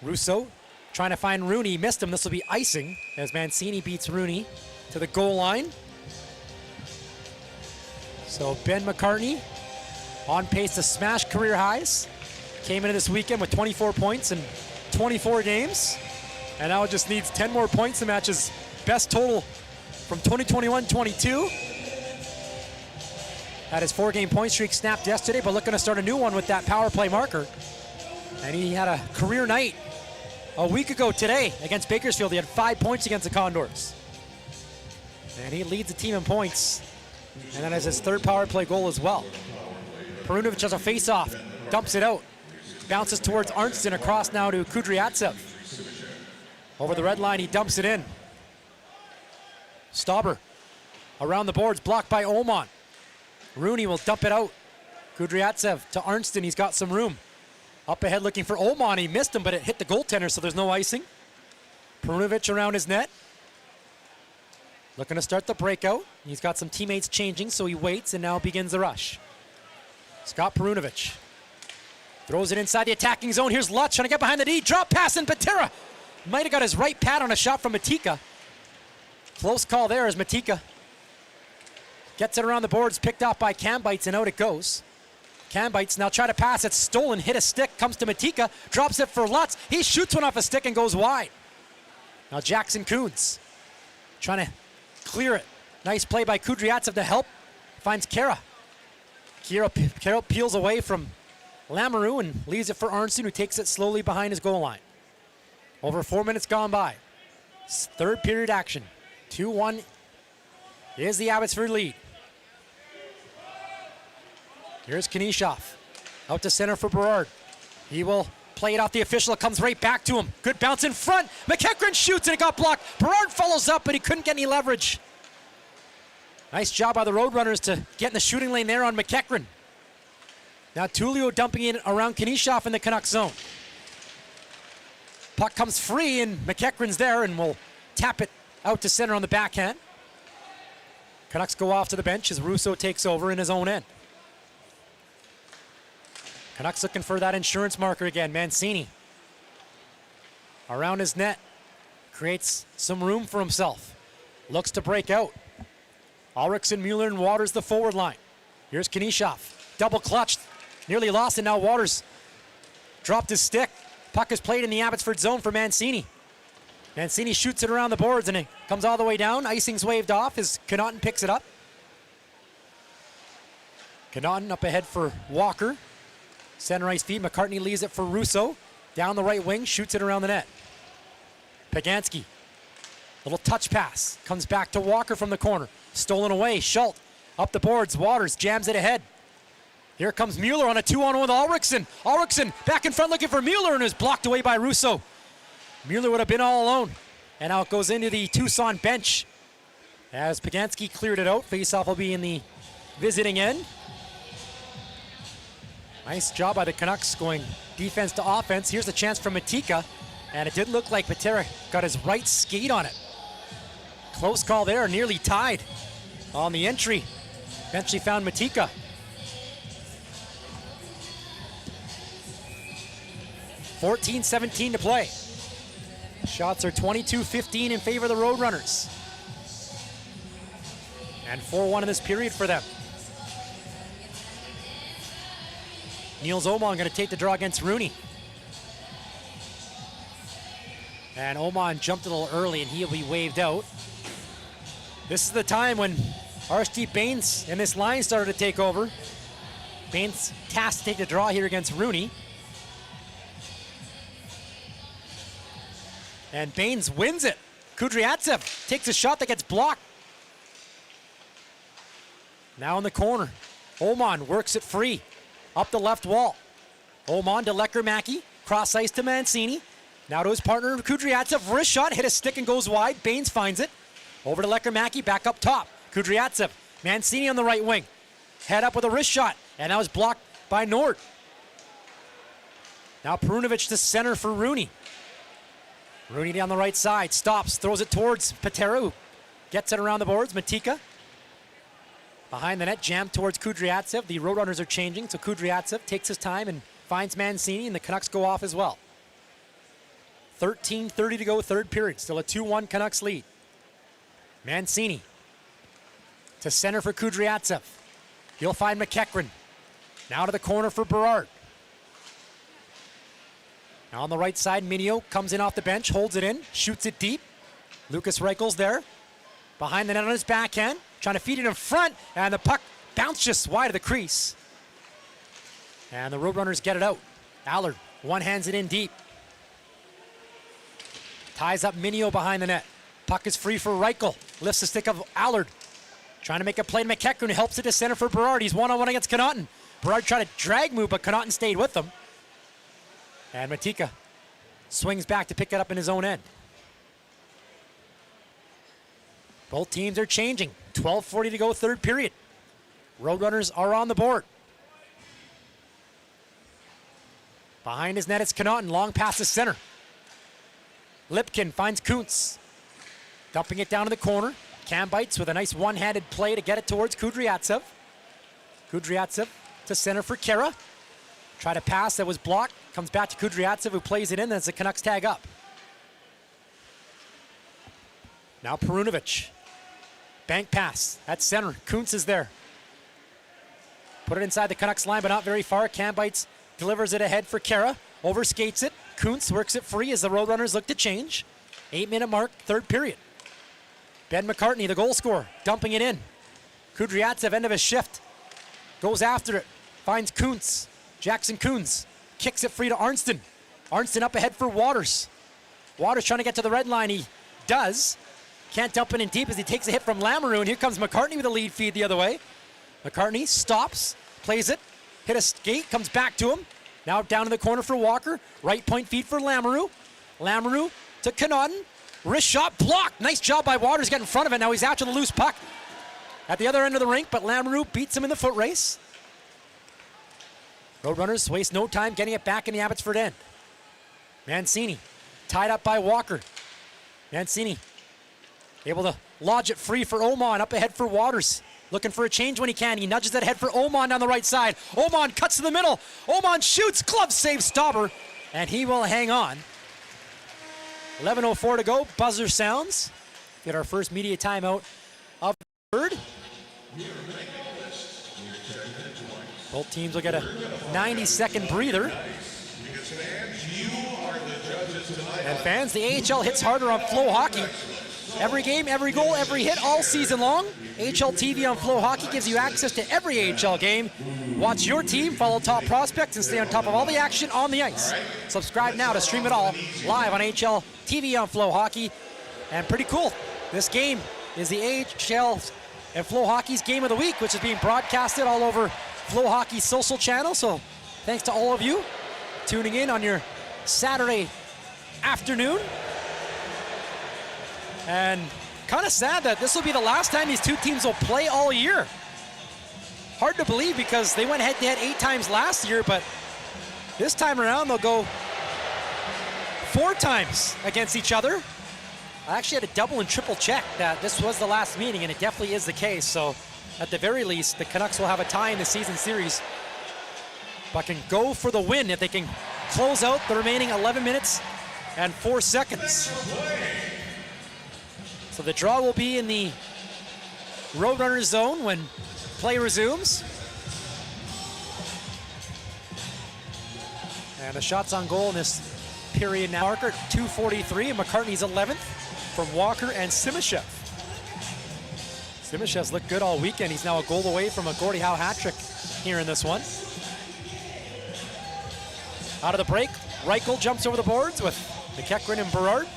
B: Russo trying to find Rooney, missed him. This will be icing as Mancini beats Rooney to the goal line. So Ben McCartney on pace to smash career highs. Came into this weekend with 24 points in 24 games. And now it just needs 10 more points to match his best total from 2021-22. Had his 4-game point streak snapped yesterday, but looking to start a new one with that power play marker. And he had a career night a week ago today against Bakersfield. He had 5 points against the Condors. And he leads the team in points. And that is his third power play goal as well. Perunovic has a face-off, dumps it out. Bounces towards Arnston, across now to Kudryavtsev. Over the red line, he dumps it in. Stauber around the boards, blocked by Oman. Rooney will dump it out. Kudryavtsev to Arnston, he's got some room. Up ahead looking for Oman, he missed him, but it hit the goaltender, so there's no icing. Perunovic around his net. Looking to start the breakout. He's got some teammates changing, so he waits and now begins the rush. Scott Perunovic. Throws it inside the attacking zone. Here's Lutz trying to get behind the D. Drop pass, and Patera might have got his right pad on a shot from Matika. Close call there as Matika gets it around the boards, picked off by Cambites, and out it goes. Cambites now try to pass. It's stolen, hit a stick, comes to Matika, drops it for Lutz. He shoots one off a stick and goes wide. Now Jackson Kuhns trying to clear it. Nice play by Kudryavtsev to help. Finds Kara. Kara peels away from Lamoureux and leaves it for Arnson, who takes it slowly behind his goal line. Over 4 minutes gone by. Third period action. 2-1 is the Abbotsford lead. Here's Kanishov. Out to center for Berard. He will play it off the official. It comes right back to him. Good bounce in front. McEachran shoots and it got blocked. Berard follows up, but he couldn't get any leverage. Nice job by the Roadrunners to get in the shooting lane there on McEachran. Now Tullio dumping in around Kanishov in the Canucks zone. Puck comes free and McEachran's there and will tap it out to center on the backhand. Canucks go off to the bench as Russo takes over in his own end. Canucks looking for that insurance marker again. Mancini around his net, creates some room for himself. Looks to break out. Ulrichsen, Mueller, and Waters the forward line. Here's Kanishov, double clutched, nearly lost, and now Waters dropped his stick. Puck is played in the Abbotsford zone for Mancini. Mancini shoots it around the boards and it comes all the way down. Icing's waved off as Connaughton picks it up. Connaughton up ahead for Walker. Center ice feed. McCartney leaves it for Russo. Down the right wing, shoots it around the net. Pagansky. Little touch pass. Comes back to Walker from the corner. Stolen away. Schultz up the boards. Waters jams it ahead. Here comes Mueller on a 2-on-1 with Ulrichsen. Ulrichsen back in front looking for Mueller and is blocked away by Russo. Mueller would have been all alone. And now it goes into the Tucson bench as Pagansky cleared it out. Faceoff will be in the visiting end. Nice job by the Canucks going defense to offense. Here's a chance from Matika, and it did look like Patera got his right skate on it. Close call there, nearly tied on the entry. Eventually found Matika. .17 to play. Shots are 22-15 in favor of the Roadrunners. And 4-1 in this period for them. Niels Oman going to take the draw against Rooney. And Oman jumped a little early and he'll be waved out. This is the time when Arshdeep Bains and this line started to take over. Bains tasked to take the draw here against Rooney. And Bains wins it. Kudryavtsev takes a shot that gets blocked. Now in the corner. Oman works it free. Up the left wall. Oman to Lecker-Mackey. Cross ice to Mancini. Now to his partner Kudryavtsev. Wrist shot, hit a stick and goes wide. Bains finds it. Over to Lecker-Mackey, back up top. Kudryavtsev. Mancini on the right wing. Head up with a wrist shot. And that was blocked by Nord. Now Perunovic to center for Rooney. Rooney down the right side. Stops, throws it towards Patera, who gets it around the boards. Matika. Behind the net, jammed towards Kudryavtsev. The Roadrunners are changing, so Kudryavtsev takes his time and finds Mancini, and the Canucks go off as well. 13:30 to go, third period. Still a 2-1 Canucks lead. Mancini to center for Kudryavtsev. He'll find McEachran. Now to the corner for Berard. Now on the right side, Minio comes in off the bench, holds it in, shoots it deep. Lucas Reichel's there. Behind the net on his backhand. Trying to feed it in front, and the puck bounced just wide of the crease. And the Roadrunners get it out. Allard one-hands it in deep. Ties up Minio behind the net. Puck is free for Reichel. Lifts the stick of Allard. Trying to make a play to McEachran, who helps it to center for Berard. He's one-on-one against Connaughton. Berard tried to drag move, but Connaughton stayed with him. And Matika swings back to pick it up in his own end. Both teams are changing. 12:40 to go, third period. Roadrunners are on the board. Behind his net, it's Connaughton. Long pass to center. Lipkin finds Kuntz. Dumping it down to the corner. Cambites with a nice one-handed play to get it towards Kudryavtsev. Kudryavtsev to center for Kara. Try to pass that was blocked. Comes back to Kudryavtsev, who plays it in. That's the Canucks tag up. Now Perunovic. Bank pass at center. Kuntz is there. Put it inside the Canucks line, but not very far. Kambites delivers it ahead for Kara. Overskates it. Kuntz works it free as the Roadrunners look to change. 8-minute mark, third period. Ben McCartney, the goal scorer, dumping it in. Kudryavtsev, end of his shift. Goes after it. Finds Kuntz. Jackson Kuntz kicks it free to Arnston. Arnston up ahead for Waters. Waters trying to get to the red line. He does. Can't dump it in deep as he takes a hit from Lamoureux. And here comes McCartney with a lead feed the other way. McCartney stops, plays it, hit a skate, comes back to him. Now down in the corner for Walker. Right point feed for Lamoureux. Lamoureux to Connaughton. Wrist shot blocked. Nice job by Waters getting in front of it. Now he's after the loose puck at the other end of the rink, but Lamoureux beats him in the foot race. Roadrunners waste no time getting it back in the Abbotsford end. Mancini tied up by Walker. Mancini able to lodge it free for Oman, up ahead for Waters. Looking for a change when he can. He nudges that head for Oman down the right side. Oman cuts to the middle. Oman shoots, glove save Stauber, and he will hang on. 11:04 to go, buzzer sounds. Get our first media timeout of the third. Both teams will get a 90-second breather. And fans, the AHL hits harder on FloHockey. Every game, every goal, every hit, all season long. AHL TV on FloHockey gives you access to every AHL game. Watch your team, follow top prospects, and stay on top of all the action on the ice. Subscribe now to stream it all live on AHL TV on FloHockey. And pretty cool, this game is the AHL and FloHockey's Game of the Week, which is being broadcasted all over FloHockey's social channel. So thanks to all of you tuning in on your Saturday afternoon. And kind of sad that this will be the last time these two teams will play all year. Hard to believe because they went head-to-head 8 times last year, but this time around they'll go 4 times against each other. I actually had to double and triple check that this was the last meeting, and it definitely is the case. So at the very least, the Canucks will have a tie in the season series, but can go for the win if they can close out the remaining 11 minutes and 4 seconds. So the draw will be in the Roadrunners zone when play resumes. And the shots on goal in this period now. Marker 2:43, and McCartney's 11th from Walker and Simashev. Simashev's looked good all weekend. He's now a goal away from a Gordie Howe hat trick here in this one. Out of the break, Reichel jumps over the boards with McEachran and Berard.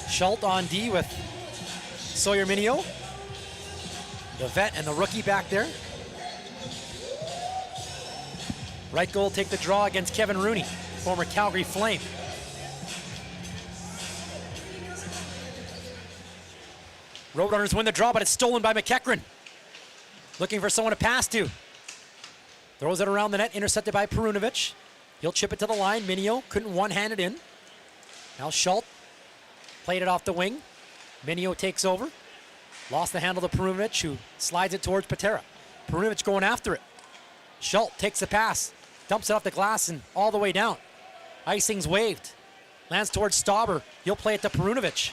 B: Schultz on D with Sawyer Minio. The vet and the rookie back there. Reichel will take the draw against Kevin Rooney, former Calgary Flame. Roadrunners win the draw, but it's stolen by McEachran. Looking for someone to pass to. Throws it around the net, intercepted by Perunovic. He'll chip it to the line. Minio couldn't one-hand it in. Now Schultz played it off the wing. Minio takes over. Lost the handle to Perunovic, who slides it towards Patera. Perunovic going after it. Schultz takes the pass, dumps it off the glass and all the way down. Icing's waved. Lands towards Stauber. He'll play it to Perunovic.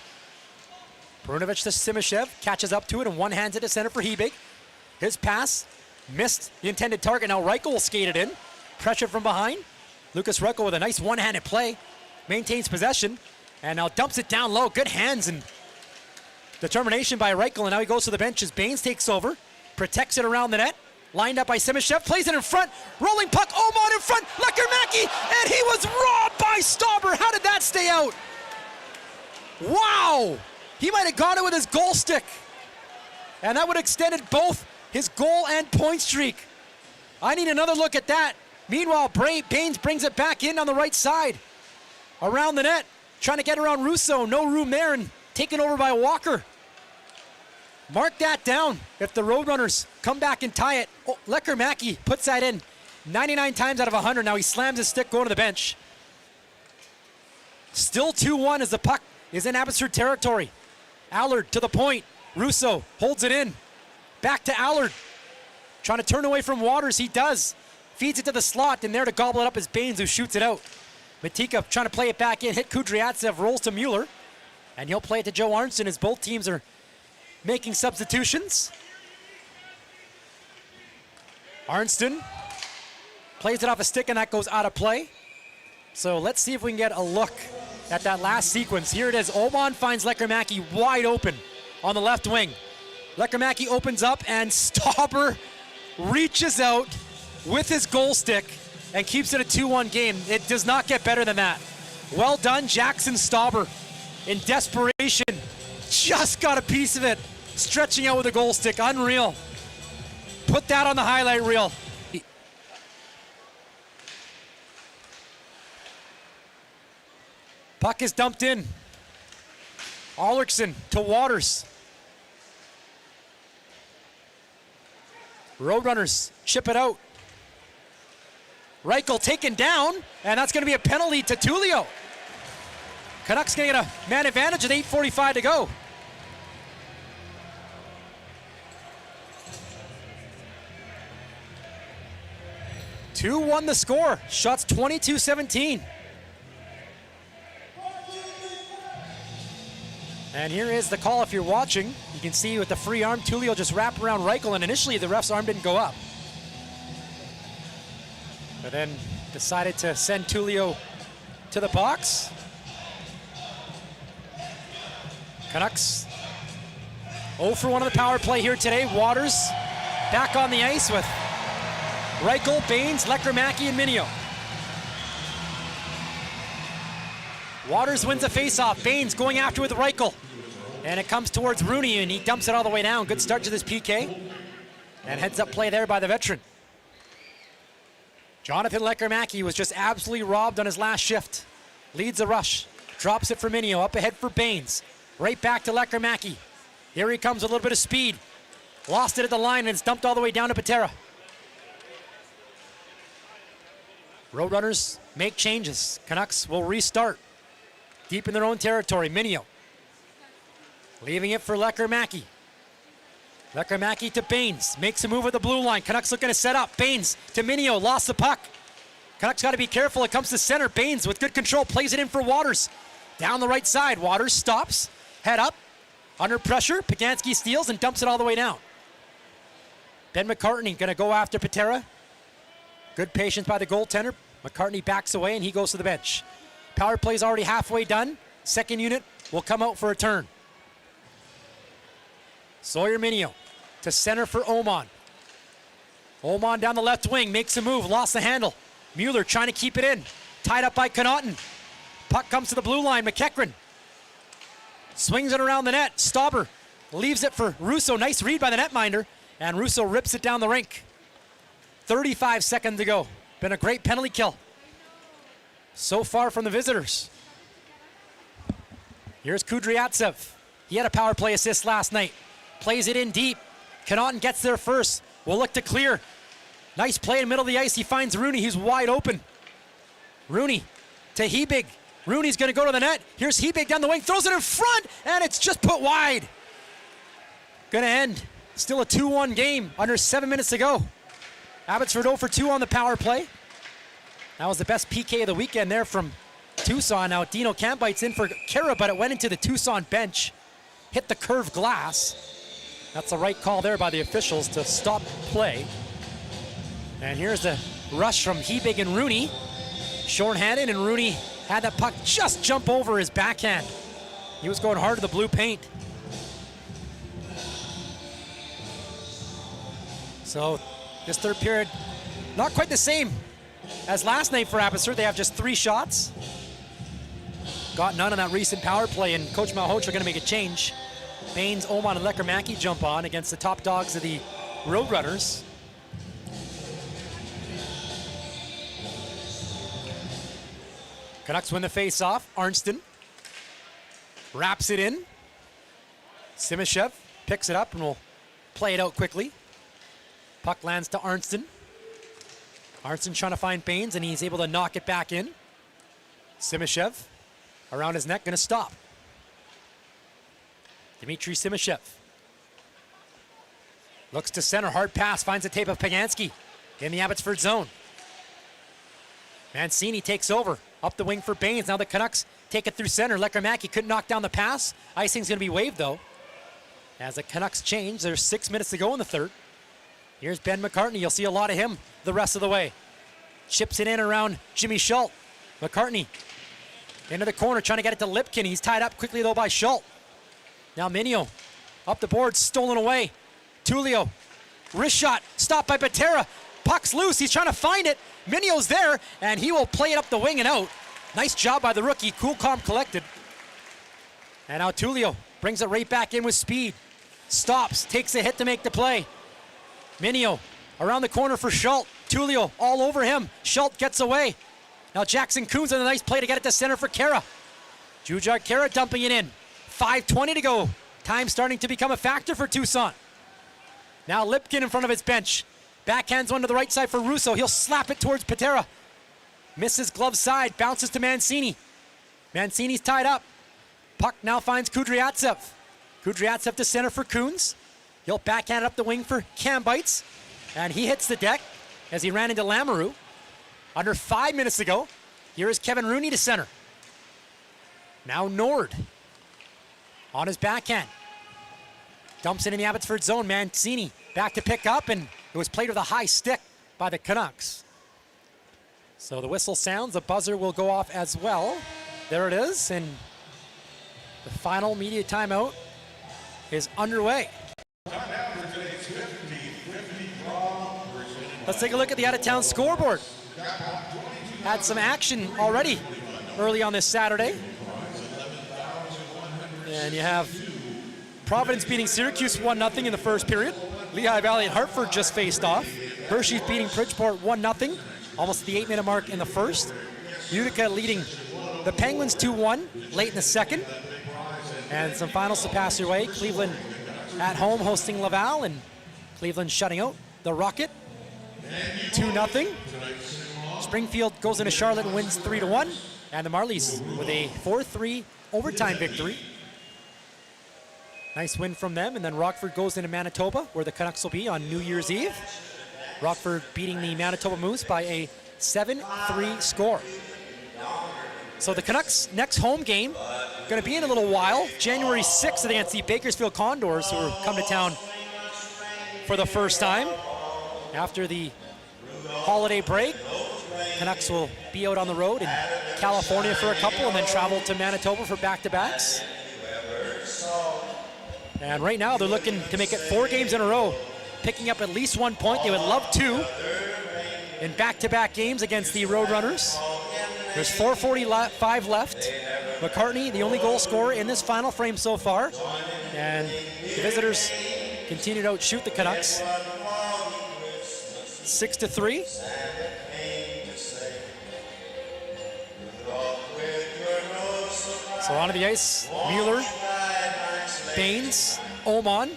B: Perunovic to Simashev, catches up to it and one-hands it to center for Hebig. His pass missed the intended target. Now Reichel will skate it in. Pressure from behind. Lucas Reichel with a nice one-handed play. Maintains possession. And now dumps it down low. Good hands and determination by Reichel. And now he goes to the bench as Baines takes over. Protects it around the net. Lined up by Simashev. Plays it in front. Rolling puck. Oman in front. Lekker-Mackey. And he was robbed by Stauber. How did that stay out? Wow. He might have got it with his goal stick. And that would have extended both his goal and point streak. I need another look at that. Meanwhile, Baines brings it back in on the right side. Around the net. Trying to get around Russo, no room there, and taken over by Walker. Mark that down if the Roadrunners come back and tie it. Oh, Lekker-Mackey puts that in 99 times out of 100. Now he slams his stick going to the bench. Still 2-1 as the puck is in Abbotsford territory. Allard to the point. Russo holds it in. Back to Allard. Trying to turn away from Waters. He does. feeds it to the slot, and there to gobble it up is Baines, who shoots it out. Matika trying to play it back in, hit Kudryavtsev, rolls to Mueller, and he'll play it to Joe Arnston as both teams are making substitutions. Arnston plays it off a stick, and that goes out of play. So let's see if we can get a look at that last sequence. Here it is. Oman finds Lekkerimäki wide open on the left wing. Lekkerimäki opens up, and Stauber reaches out with his goal stick and keeps it a 2-1 game. It does not get better than that. Well done, Jackson Stauber. In desperation, just got a piece of it, stretching out with a goal stick. Unreal. Put that on the highlight reel. Puck is dumped in. Ulrichsen to Waters. Roadrunners chip it out. Reichel taken down, and that's going to be a penalty to Tullio. Canucks going to get a man advantage with 8:45 to go. Two-1 the score. Shots 22-17. And here is the call if you're watching. You can see with the free arm, Tullio just wrapped around Reichel, and initially the ref's arm didn't go up. But then decided to send Tullio to the box. Canucks 0 for 1 on the power play here today. Waters back on the ice with Reichel, Baines, Lekkerimäki, and Minio. Waters wins a faceoff. Baines going after with Reichel. And it comes towards Rooney, and he dumps it all the way down. Good start to this PK. And heads up play there by the veteran. Jonathan Lekkerimäki was just absolutely robbed on his last shift. Leads the rush. Drops it for Minio. Up ahead for Baines. Right back to Lekkerimäki. Here he comes with a little bit of speed. Lost it at the line, and it's dumped all the way down to Patera. Roadrunners make changes. Canucks will restart. Deep in their own territory, Minio. Leaving it for Lekkerimäki. Lekkerimäki to Baines. Makes a move at the blue line. Canucks looking to set up. Baines to Minio. Lost the puck. Canucks got to be careful. It comes to center. Baines with good control. Plays it in for Waters. Down the right side. Waters stops. Head up. Under pressure. Pagansky steals and dumps it all the way down. Ben McCartney going to go after Patera. Good patience by the goaltender. McCartney backs away, and he goes to the bench. Power play's already halfway done. Second unit will come out for a turn. Sawyer Minio to center for Oman. Oman down the left wing, makes a move, lost the handle. Mueller trying to keep it in. Tied up by Connaughton. Puck comes to the blue line, McEachran. Swings it around the net. Stauber leaves it for Russo. Nice read by the netminder. And Russo rips it down the rink. 35 seconds to go. Been a great penalty kill so far from the visitors. Here's Kudryavtsev. He had a power play assist last night. Plays it in deep. Connaughton gets there first. Will look to clear. Nice play in the middle of the ice. He finds Rooney. He's wide open. Rooney to Hebig. Rooney's going to go to the net. Here's Hebig down the wing. Throws it in front, and it's just put wide. Going to end. Still a 2-1 game. Under 7 minutes to go. Abbotsford 0 for 2 on the power play. That was the best PK of the weekend there from Tucson. Now Dino Campbite's in for Kara, but it went into the Tucson bench. Hit the curved glass. That's the right call there by the officials to stop play. And here's the rush from Hebig and Rooney. Short-handed, and Rooney had that puck just jump over his backhand. He was going hard to the blue paint. So this third period, not quite the same as last night for Abbotsford. They have just 3 shots. Got none on that recent power play, and Coach Malhotra are going to make a change. Baines, Oman, and Lekkerimäki jump on against the top dogs of the Roadrunners. Canucks win the face-off. Arnston wraps it in. Simishev picks it up and will play it out quickly. Puck lands to Arnston. Arnston trying to find Baines, and he's able to knock it back in. Simishev around his neck, going to stop. Dmitry Simishev looks to center, hard pass, finds the tape of Pagansky in the Abbotsford zone. Mancini takes over. Up the wing for Baines. Now the Canucks take it through center. Lekkerimäki couldn't knock down the pass. Icing's going to be waved, though. As the Canucks change, there's 6 minutes to go in the third. Here's Ben McCartney. You'll see a lot of him the rest of the way. Chips it in around Jimmy Schultz. McCartney into the corner, trying to get it to Lipkin. He's tied up quickly, though, by Schultz. Now Minio up the board, stolen away. Tullio, wrist shot, stopped by Patera. Puck's loose, he's trying to find it. Minio's there, and he will play it up the wing and out. Nice job by the rookie, cool, calm, collected. And now Tullio brings it right back in with speed. Stops, takes a hit to make the play. Minio around the corner for Schultz. Tullio all over him. Schultz gets away. Now Jackson Coons on a nice play to get it to center for Kara. Jujhar Kara dumping it in. 5:20 to go. Time starting to become a factor for Tucson. Now Lipkin in front of his bench. Backhands one to the right side for Russo. He'll slap it towards Patera. Misses glove side, bounces to Mancini. Mancini's tied up. Puck now finds Kudryavtsev. Kudryavtsev to center for Coons. He'll backhand it up the wing for Kambeitz. And he hits the deck as he ran into Lamoureux. Under 5 minutes to go. Here is Kevin Rooney to center. Now Nord on his backhand. Dumps it in the Abbotsford zone. Mancini back to pick up, and it was played with a high stick by the Canucks. So the whistle sounds. The buzzer will go off as well. There it is, and the final media timeout is underway. Let's take a look at the out-of-town scoreboard. Had some action already early on this Saturday. And you have Providence beating Syracuse 1-0 in the first period. Lehigh Valley and Hartford just faced off. Hershey's beating Bridgeport 1-0, almost at the 8-minute mark in the first. Utica leading the Penguins 2-1 late in the second. And some finals to pass your way. Cleveland at home hosting Laval, and Cleveland shutting out the Rocket 2-0. Springfield goes into Charlotte and wins 3-1. And the Marlies with a 4-3 overtime victory. Nice win from them. And then Rockford goes into Manitoba, where the Canucks will be on New Year's Eve. Rockford beating the Manitoba Moose by a 7-3 score. So the Canucks' next home game going to be in a little while. January 6th against the Bakersfield Condors, who come to town for the first time after the holiday break. Canucks will be out on the road in California for a couple and then travel to Manitoba for back-to-backs. And right now they're looking to make it 4 games in a row, picking up at least 1 point. They would love 2 in back-to-back games against the Roadrunners. There's 4:45 left. McCartney, the only goal scorer in this final frame so far. And the visitors continue to outshoot the Canucks. 6-3. So onto the ice, Mueller, Baines, Oman.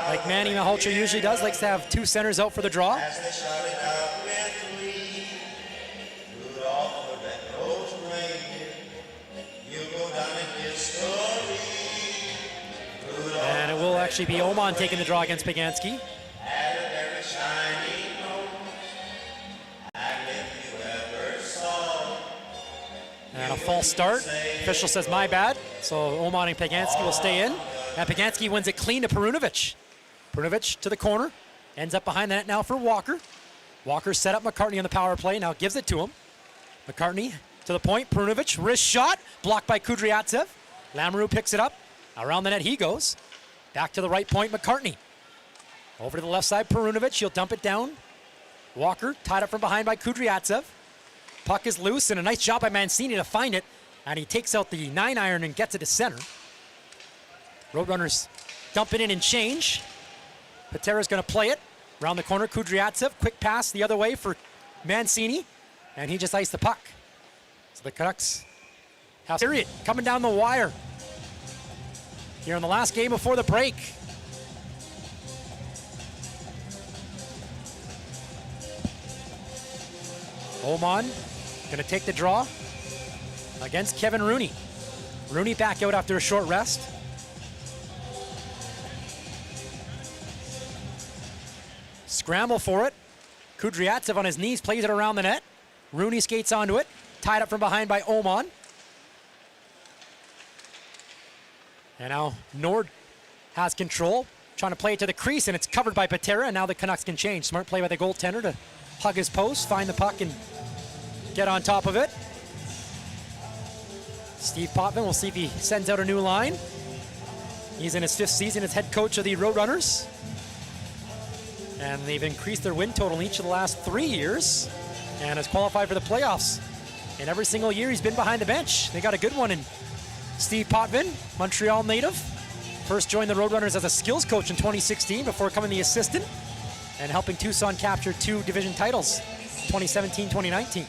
B: Like Manny Malhotra usually does, likes to have 2 centers out for the draw. And it will actually be Oman taking the draw against Paganski. And a false start. Official says my bad. So Oman and Paganski will stay in. And Paganski wins it clean to Perunovic. Perunovic to the corner. Ends up behind the net now for Walker. Walker set up McCartney on the power play. Now gives it to him. McCartney to the point. Perunovic, wrist shot. Blocked by Kudryavtsev. Lamoureux picks it up. Around the net he goes. Back to the right point, McCartney. Over to the left side, Perunovic. He'll dump it down. Walker tied up from behind by Kudryavtsev. Puck is loose, and a nice job by Mancini to find it. And he takes out the 9-iron and gets it to center. Roadrunners dump it in and change. Patera's going to play it. Around the corner, Kudryavtsev. Quick pass the other way for Mancini. And he just iced the puck. So the Canucks have period coming down the wire here in the last game before the break. Oman going to take the draw against Kevin Rooney. Rooney back out after a short rest. Scramble for it. Kudryavtsev on his knees plays it around the net. Rooney skates onto it, tied up from behind by Oman. And now Nord has control, trying to play it to the crease, and it's covered by Patera, and now the Canucks can change. Smart play by the goaltender to hug his post, find the puck, and get on top of it. Steve Potvin, we'll see if he sends out a new line. He's in his 5th season as head coach of the Roadrunners. And they've increased their win total in each of the last 3 years and has qualified for the playoffs. And every single year he's been behind the bench. They got a good one in Steve Potvin, Montreal native. First joined the Roadrunners as a skills coach in 2016 before becoming the assistant and helping Tucson capture 2 division titles, 2017-2019.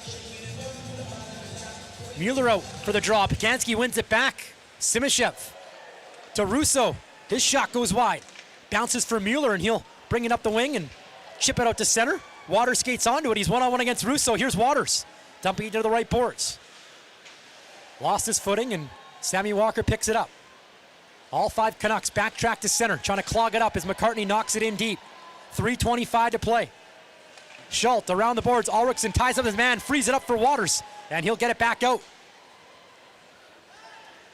B: Mueller out for the draw. Pekansky wins it back. Simishev to Russo. His shot goes wide. Bounces for Mueller, and he'll bring it up the wing and chip it out to center. Waters skates onto it. He's one-on-one against Russo. Here's Waters, dumping it to the right boards. Lost his footing, and Sammy Walker picks it up. All 5 Canucks backtrack to center, trying to clog it up as McCartney knocks it in deep. 3:25 to play. Schultz around the boards. Ulrichsen ties up his man, frees it up for Waters, and he'll get it back out.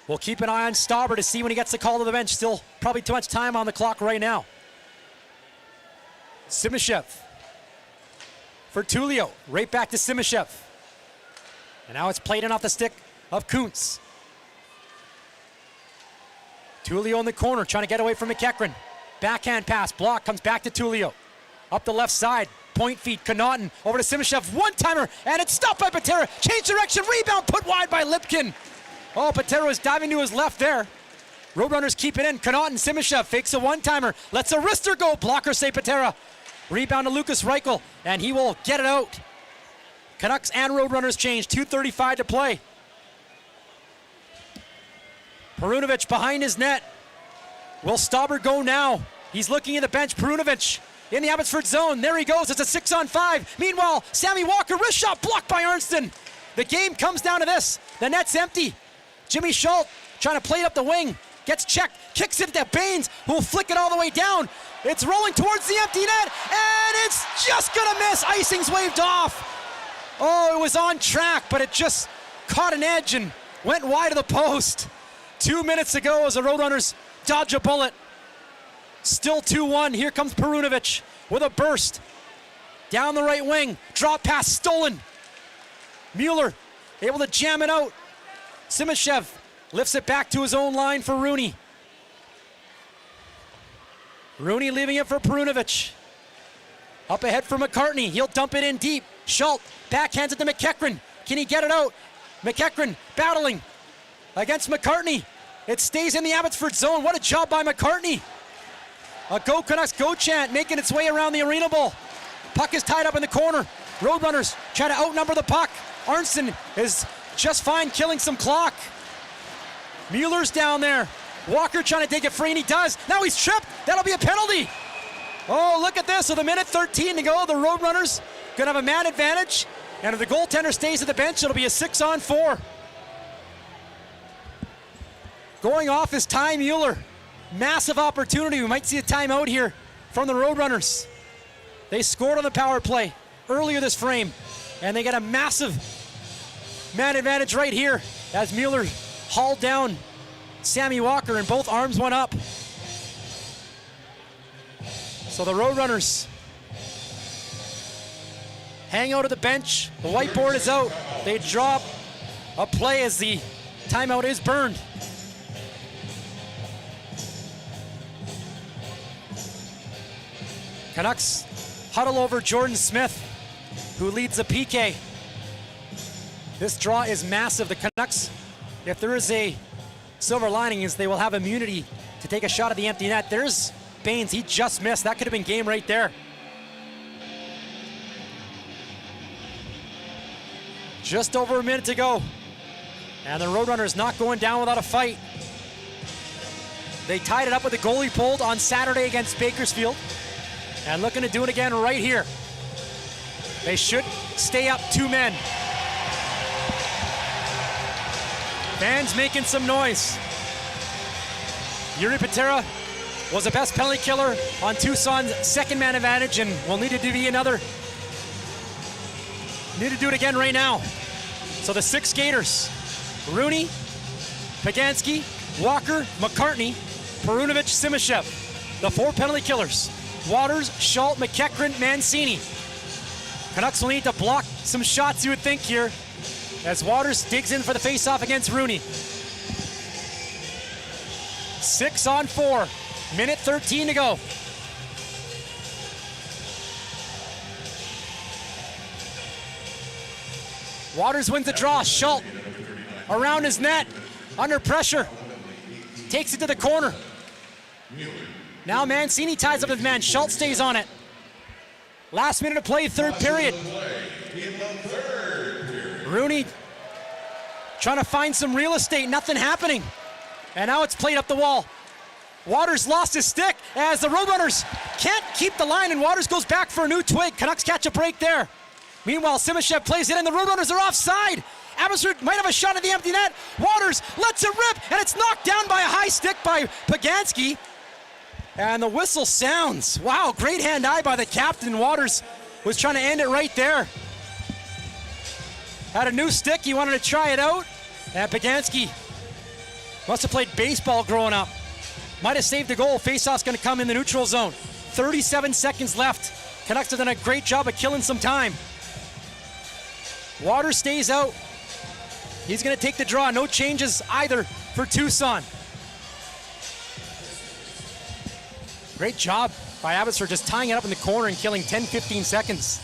B: We'll keep an eye on Stauber to see when he gets the call to the bench. Still probably too much time on the clock right now. Simishev for Tullio, right back to Simishev. And now it's played in off the stick of Kuntz. Tullio in the corner, trying to get away from McEachran. Backhand pass, block, comes back to Tullio. Up the left side, point feed, Connaughton, over to Simishev, one-timer, and it's stopped by Patera. Change direction, rebound, put wide by Lipkin. Oh, Patera was diving to his left there. Roadrunners keep it in. Connaughton, Simishev fakes a one-timer, lets a wrister go. Blocker save Patera. Rebound to Lucas Reichel, and he will get it out. Canucks and Roadrunners change. 2:35 to play. Perunovic behind his net. Will Stauber go now? He's looking at the bench. Perunovic in the Abbotsford zone. There he goes. It's a 6-on-5. Meanwhile, Sammy Walker, wrist shot blocked by Arnston. The game comes down to this. The net's empty. Jimmy Schultz trying to play it up the wing. Gets checked, kicks it to Baines, who will flick it all the way down. It's rolling towards the empty net, and it's just gonna miss. Icing's waved off. Oh, it was on track, but it just caught an edge and went wide of the post. 2 minutes ago as the Roadrunners dodge a bullet. Still 2-1. Here comes Perunovic with a burst. Down the right wing. Drop pass stolen. Mueller able to jam it out. Simishev lifts it back to his own line for Rooney. Rooney leaving it for Perunovic. Up ahead for McCartney. He'll dump it in deep. Schultz backhands it to McEachran. Can he get it out? McEachran battling against McCartney. It stays in the Abbotsford zone. What a job by McCartney. A Go Canucks Go chant making its way around the arena bowl. Puck is tied up in the corner. Roadrunners try to outnumber the puck. Arnston is just fine killing some clock. Mueller's down there. Walker trying to take it free, and he does. Now he's tripped. That'll be a penalty. Oh, look at this. With a minute 13 to go, the Roadrunners gonna have a man advantage. And if the goaltender stays at the bench, it'll be a 6-on-4. Going off is Ty Mueller. Massive opportunity. We might see a timeout here from the Roadrunners. They scored on the power play earlier this frame, and they get a massive man advantage right here as Mueller hauled down Sammy Walker and both arms went up. So the Roadrunners hang out at the bench. The whiteboard is out. They drop a play as the timeout is burned. Canucks huddle over Jordan Smith, who leads the PK. This draw is massive. The Canucks, if there is a silver lining, is they will have immunity to take a shot at the empty net. There's Baines, he just missed. That could have been game right there. Just over a minute to go. And the Roadrunners not going down without a fight. They tied it up with the goalie pulled on Saturday against Bakersfield. And looking to do it again right here. They should stay up 2 men. Fans making some noise. Yuri Patera was the best penalty killer on Tucson's second man advantage and will need to be another Need to do it again right now. So the 6 skaters, Rooney, Pagansky, Walker, McCartney, Perunovic, Simashev. The 4 penalty killers, Waters, Schultz, McEachran, Mancini. Canucks will need to block some shots, you would think, here, as Waters digs in for the face-off against Rooney. 6-on-4, minute 13 to go. Waters wins the draw. Schultz around his net, under pressure, takes it to the corner. Now Mancini ties up his man. Schultz stays on it. Last minute of play, third period. Rooney trying to find some real estate, nothing happening. And now it's played up the wall. Waters lost his stick as the Roadrunners can't keep the line, and Waters goes back for a new twig. Canucks catch a break there. Meanwhile, Simashev plays it, and the Roadrunners are offside. Abbotsford might have a shot at the empty net. Waters lets it rip, and it's knocked down by a high stick by Pagansky. And the whistle sounds. Wow, great hand-eye by the captain. Waters was trying to end it right there. Had a new stick, he wanted to try it out. And Pagansky must have played baseball growing up. Might have saved the goal. Faceoff's gonna come in the neutral zone. 37 seconds left. Canucks have done a great job of killing some time. Waters stays out. He's gonna take the draw. No changes either for Tucson. Great job by Abbotsford just tying it up in the corner and killing 10-15 seconds.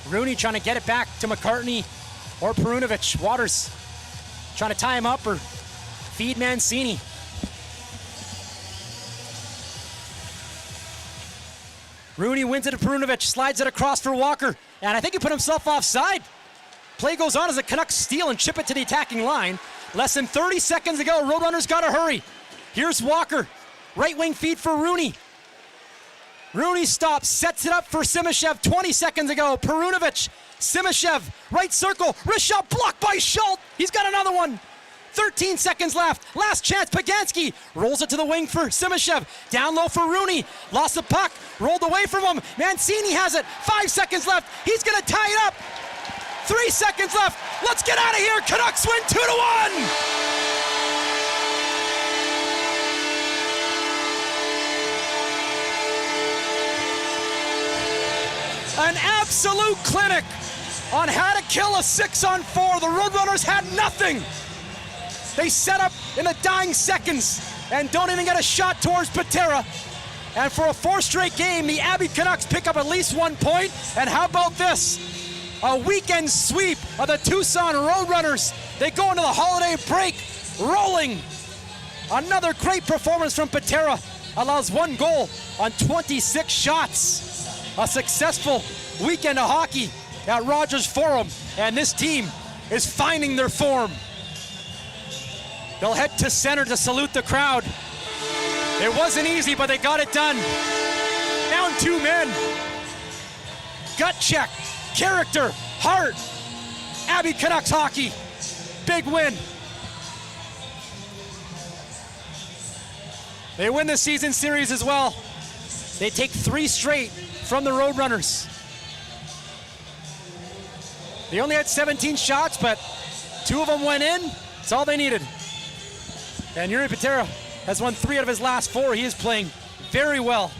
B: Rooney trying to get it back to McCartney or Perunovic. Waters trying to tie him up or feed Mancini. Rooney wins it to Perunovic, slides it across for Walker, and I think he put himself offside. Play goes on as the Canucks steal and chip it to the attacking line. Less than 30 seconds to go, Roadrunners gotta hurry. Here's Walker, right wing feed for Rooney. Rooney stops, sets it up for Simashev, 20 seconds ago. Perunovic, Simashev, right circle, wrist shot blocked by Schultz. He's got another one. 13 seconds left, last chance, Pagansky rolls it to the wing for Simashev. Down low for Rooney, lost the puck, rolled away from him. Mancini has it, 5 seconds left, he's gonna tie it up. 3 seconds left, let's get out of here. Canucks win 2-1. An absolute clinic on how to kill a 6-on-4. The Roadrunners had nothing. They set up in the dying seconds and don't even get a shot towards Patera. And for a 4th straight game, the Abbey Canucks pick up at least 1 point. And how about this? A weekend sweep of the Tucson Roadrunners. They go into the holiday break rolling. Another great performance from Patera. Allows 1 goal on 26 shots. A successful weekend of hockey at Rogers Forum, and this team is finding their form. They'll head to center to salute the crowd. It wasn't easy, but they got it done. Down 2 men. Gut check, character, heart. Abbey Canucks hockey, big win. They win the season series as well. They take 3 straight from the Roadrunners. They only had 17 shots, but 2 of them went in. That's all they needed. And Yuri Patera has won 3 out of his last 4. He is playing very well.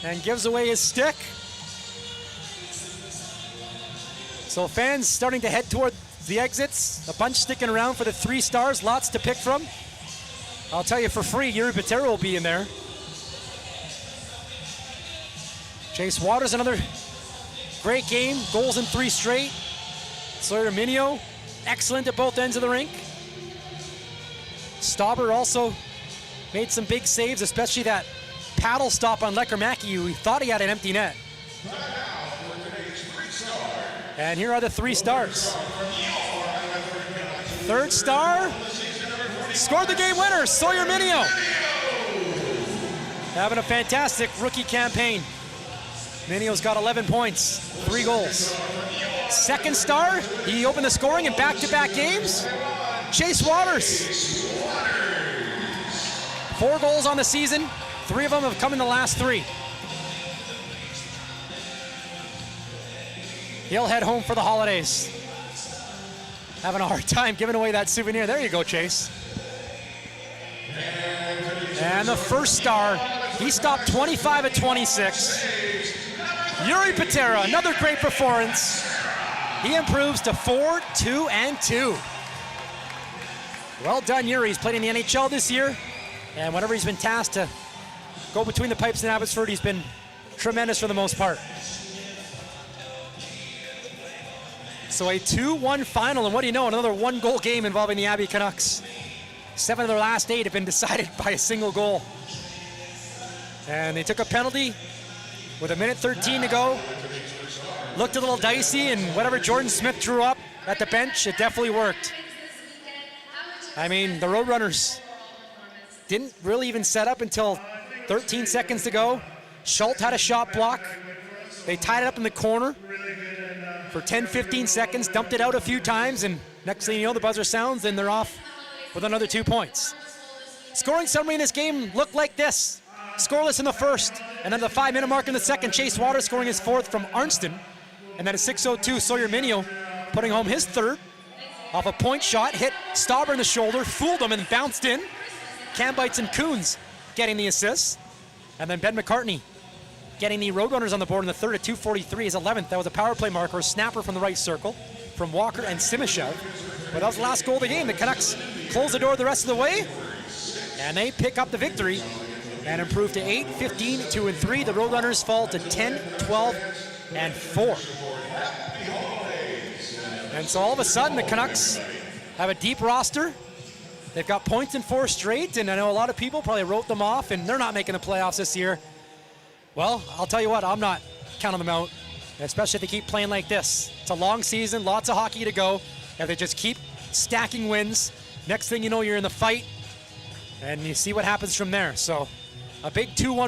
B: And gives away his stick. So fans starting to head toward the exits. A bunch sticking around for the 3 stars, lots to pick from. I'll tell you for free, Yuri Patera will be in there. Chase Waters, another great game. Goals in 3 straight. Sawyer Minio, excellent at both ends of the rink. Stauber also made some big saves, especially that paddle stop on Lecker-Mackey, who thought he had an empty net. And here are the 3 stars. 3rd star, scored the game winner, Sawyer Minio. Having a fantastic rookie campaign. Minio's got 11 points, 3 goals. 2nd star, he opened the scoring in back-to-back games. Chase Waters. 4 goals on the season, 3 of them have come in the last 3. He'll head home for the holidays. Having a hard time giving away that souvenir. There you go, Chase. And the first star, he stopped 25 at 26. Yuri Patera, another great performance. He improves to 4-2-2. Well done, Yuri. He's played in the NHL this year, and whenever he's been tasked to go between the pipes in Abbotsford, he's been tremendous for the most part. So a 2-1 final, and what do you know, another 1-goal game involving the Abbey Canucks. 7 of their last 8 have been decided by a single goal. And they took a penalty with 1:13 to go. Looked a little dicey, and whatever Jordan Smith drew up at the bench, it definitely worked. I mean, the Roadrunners didn't really even set up until 13 seconds to go. Schultz had a shot block. They tied it up in the corner for 10-15 seconds, dumped it out a few times, and next thing you know, the buzzer sounds, and they're off with another 2 points. Scoring summary in this game looked like this. Scoreless in the first, and then the 5-minute mark in the second, Chase Waters scoring his 4th from Arnston, and then at 6:02, Sawyer Minio putting home his 3rd off a point shot, hit Stauber in the shoulder, fooled him and bounced in. Cambites and Coons getting the assists, and then Ben McCartney getting the Roadrunners on the board in the 3rd at 2:43, his 11th. That was a power play marker, a snapper from the right circle from Walker and Simishev. But that was the last goal of the game. The Canucks close the door the rest of the way, and they pick up the victory and improve to 8-15-2-3. The Roadrunners fall to 10-12-4. And so all of a sudden, the Canucks have a deep roster. They've got points in 4 straight, and I know a lot of people probably wrote them off, and they're not making the playoffs this year. Well, I'll tell you what, I'm not counting them out, especially if they keep playing like this. It's a long season, lots of hockey to go. If they just keep stacking wins, next thing you know, you're in the fight, and you see what happens from there. So a big 2-1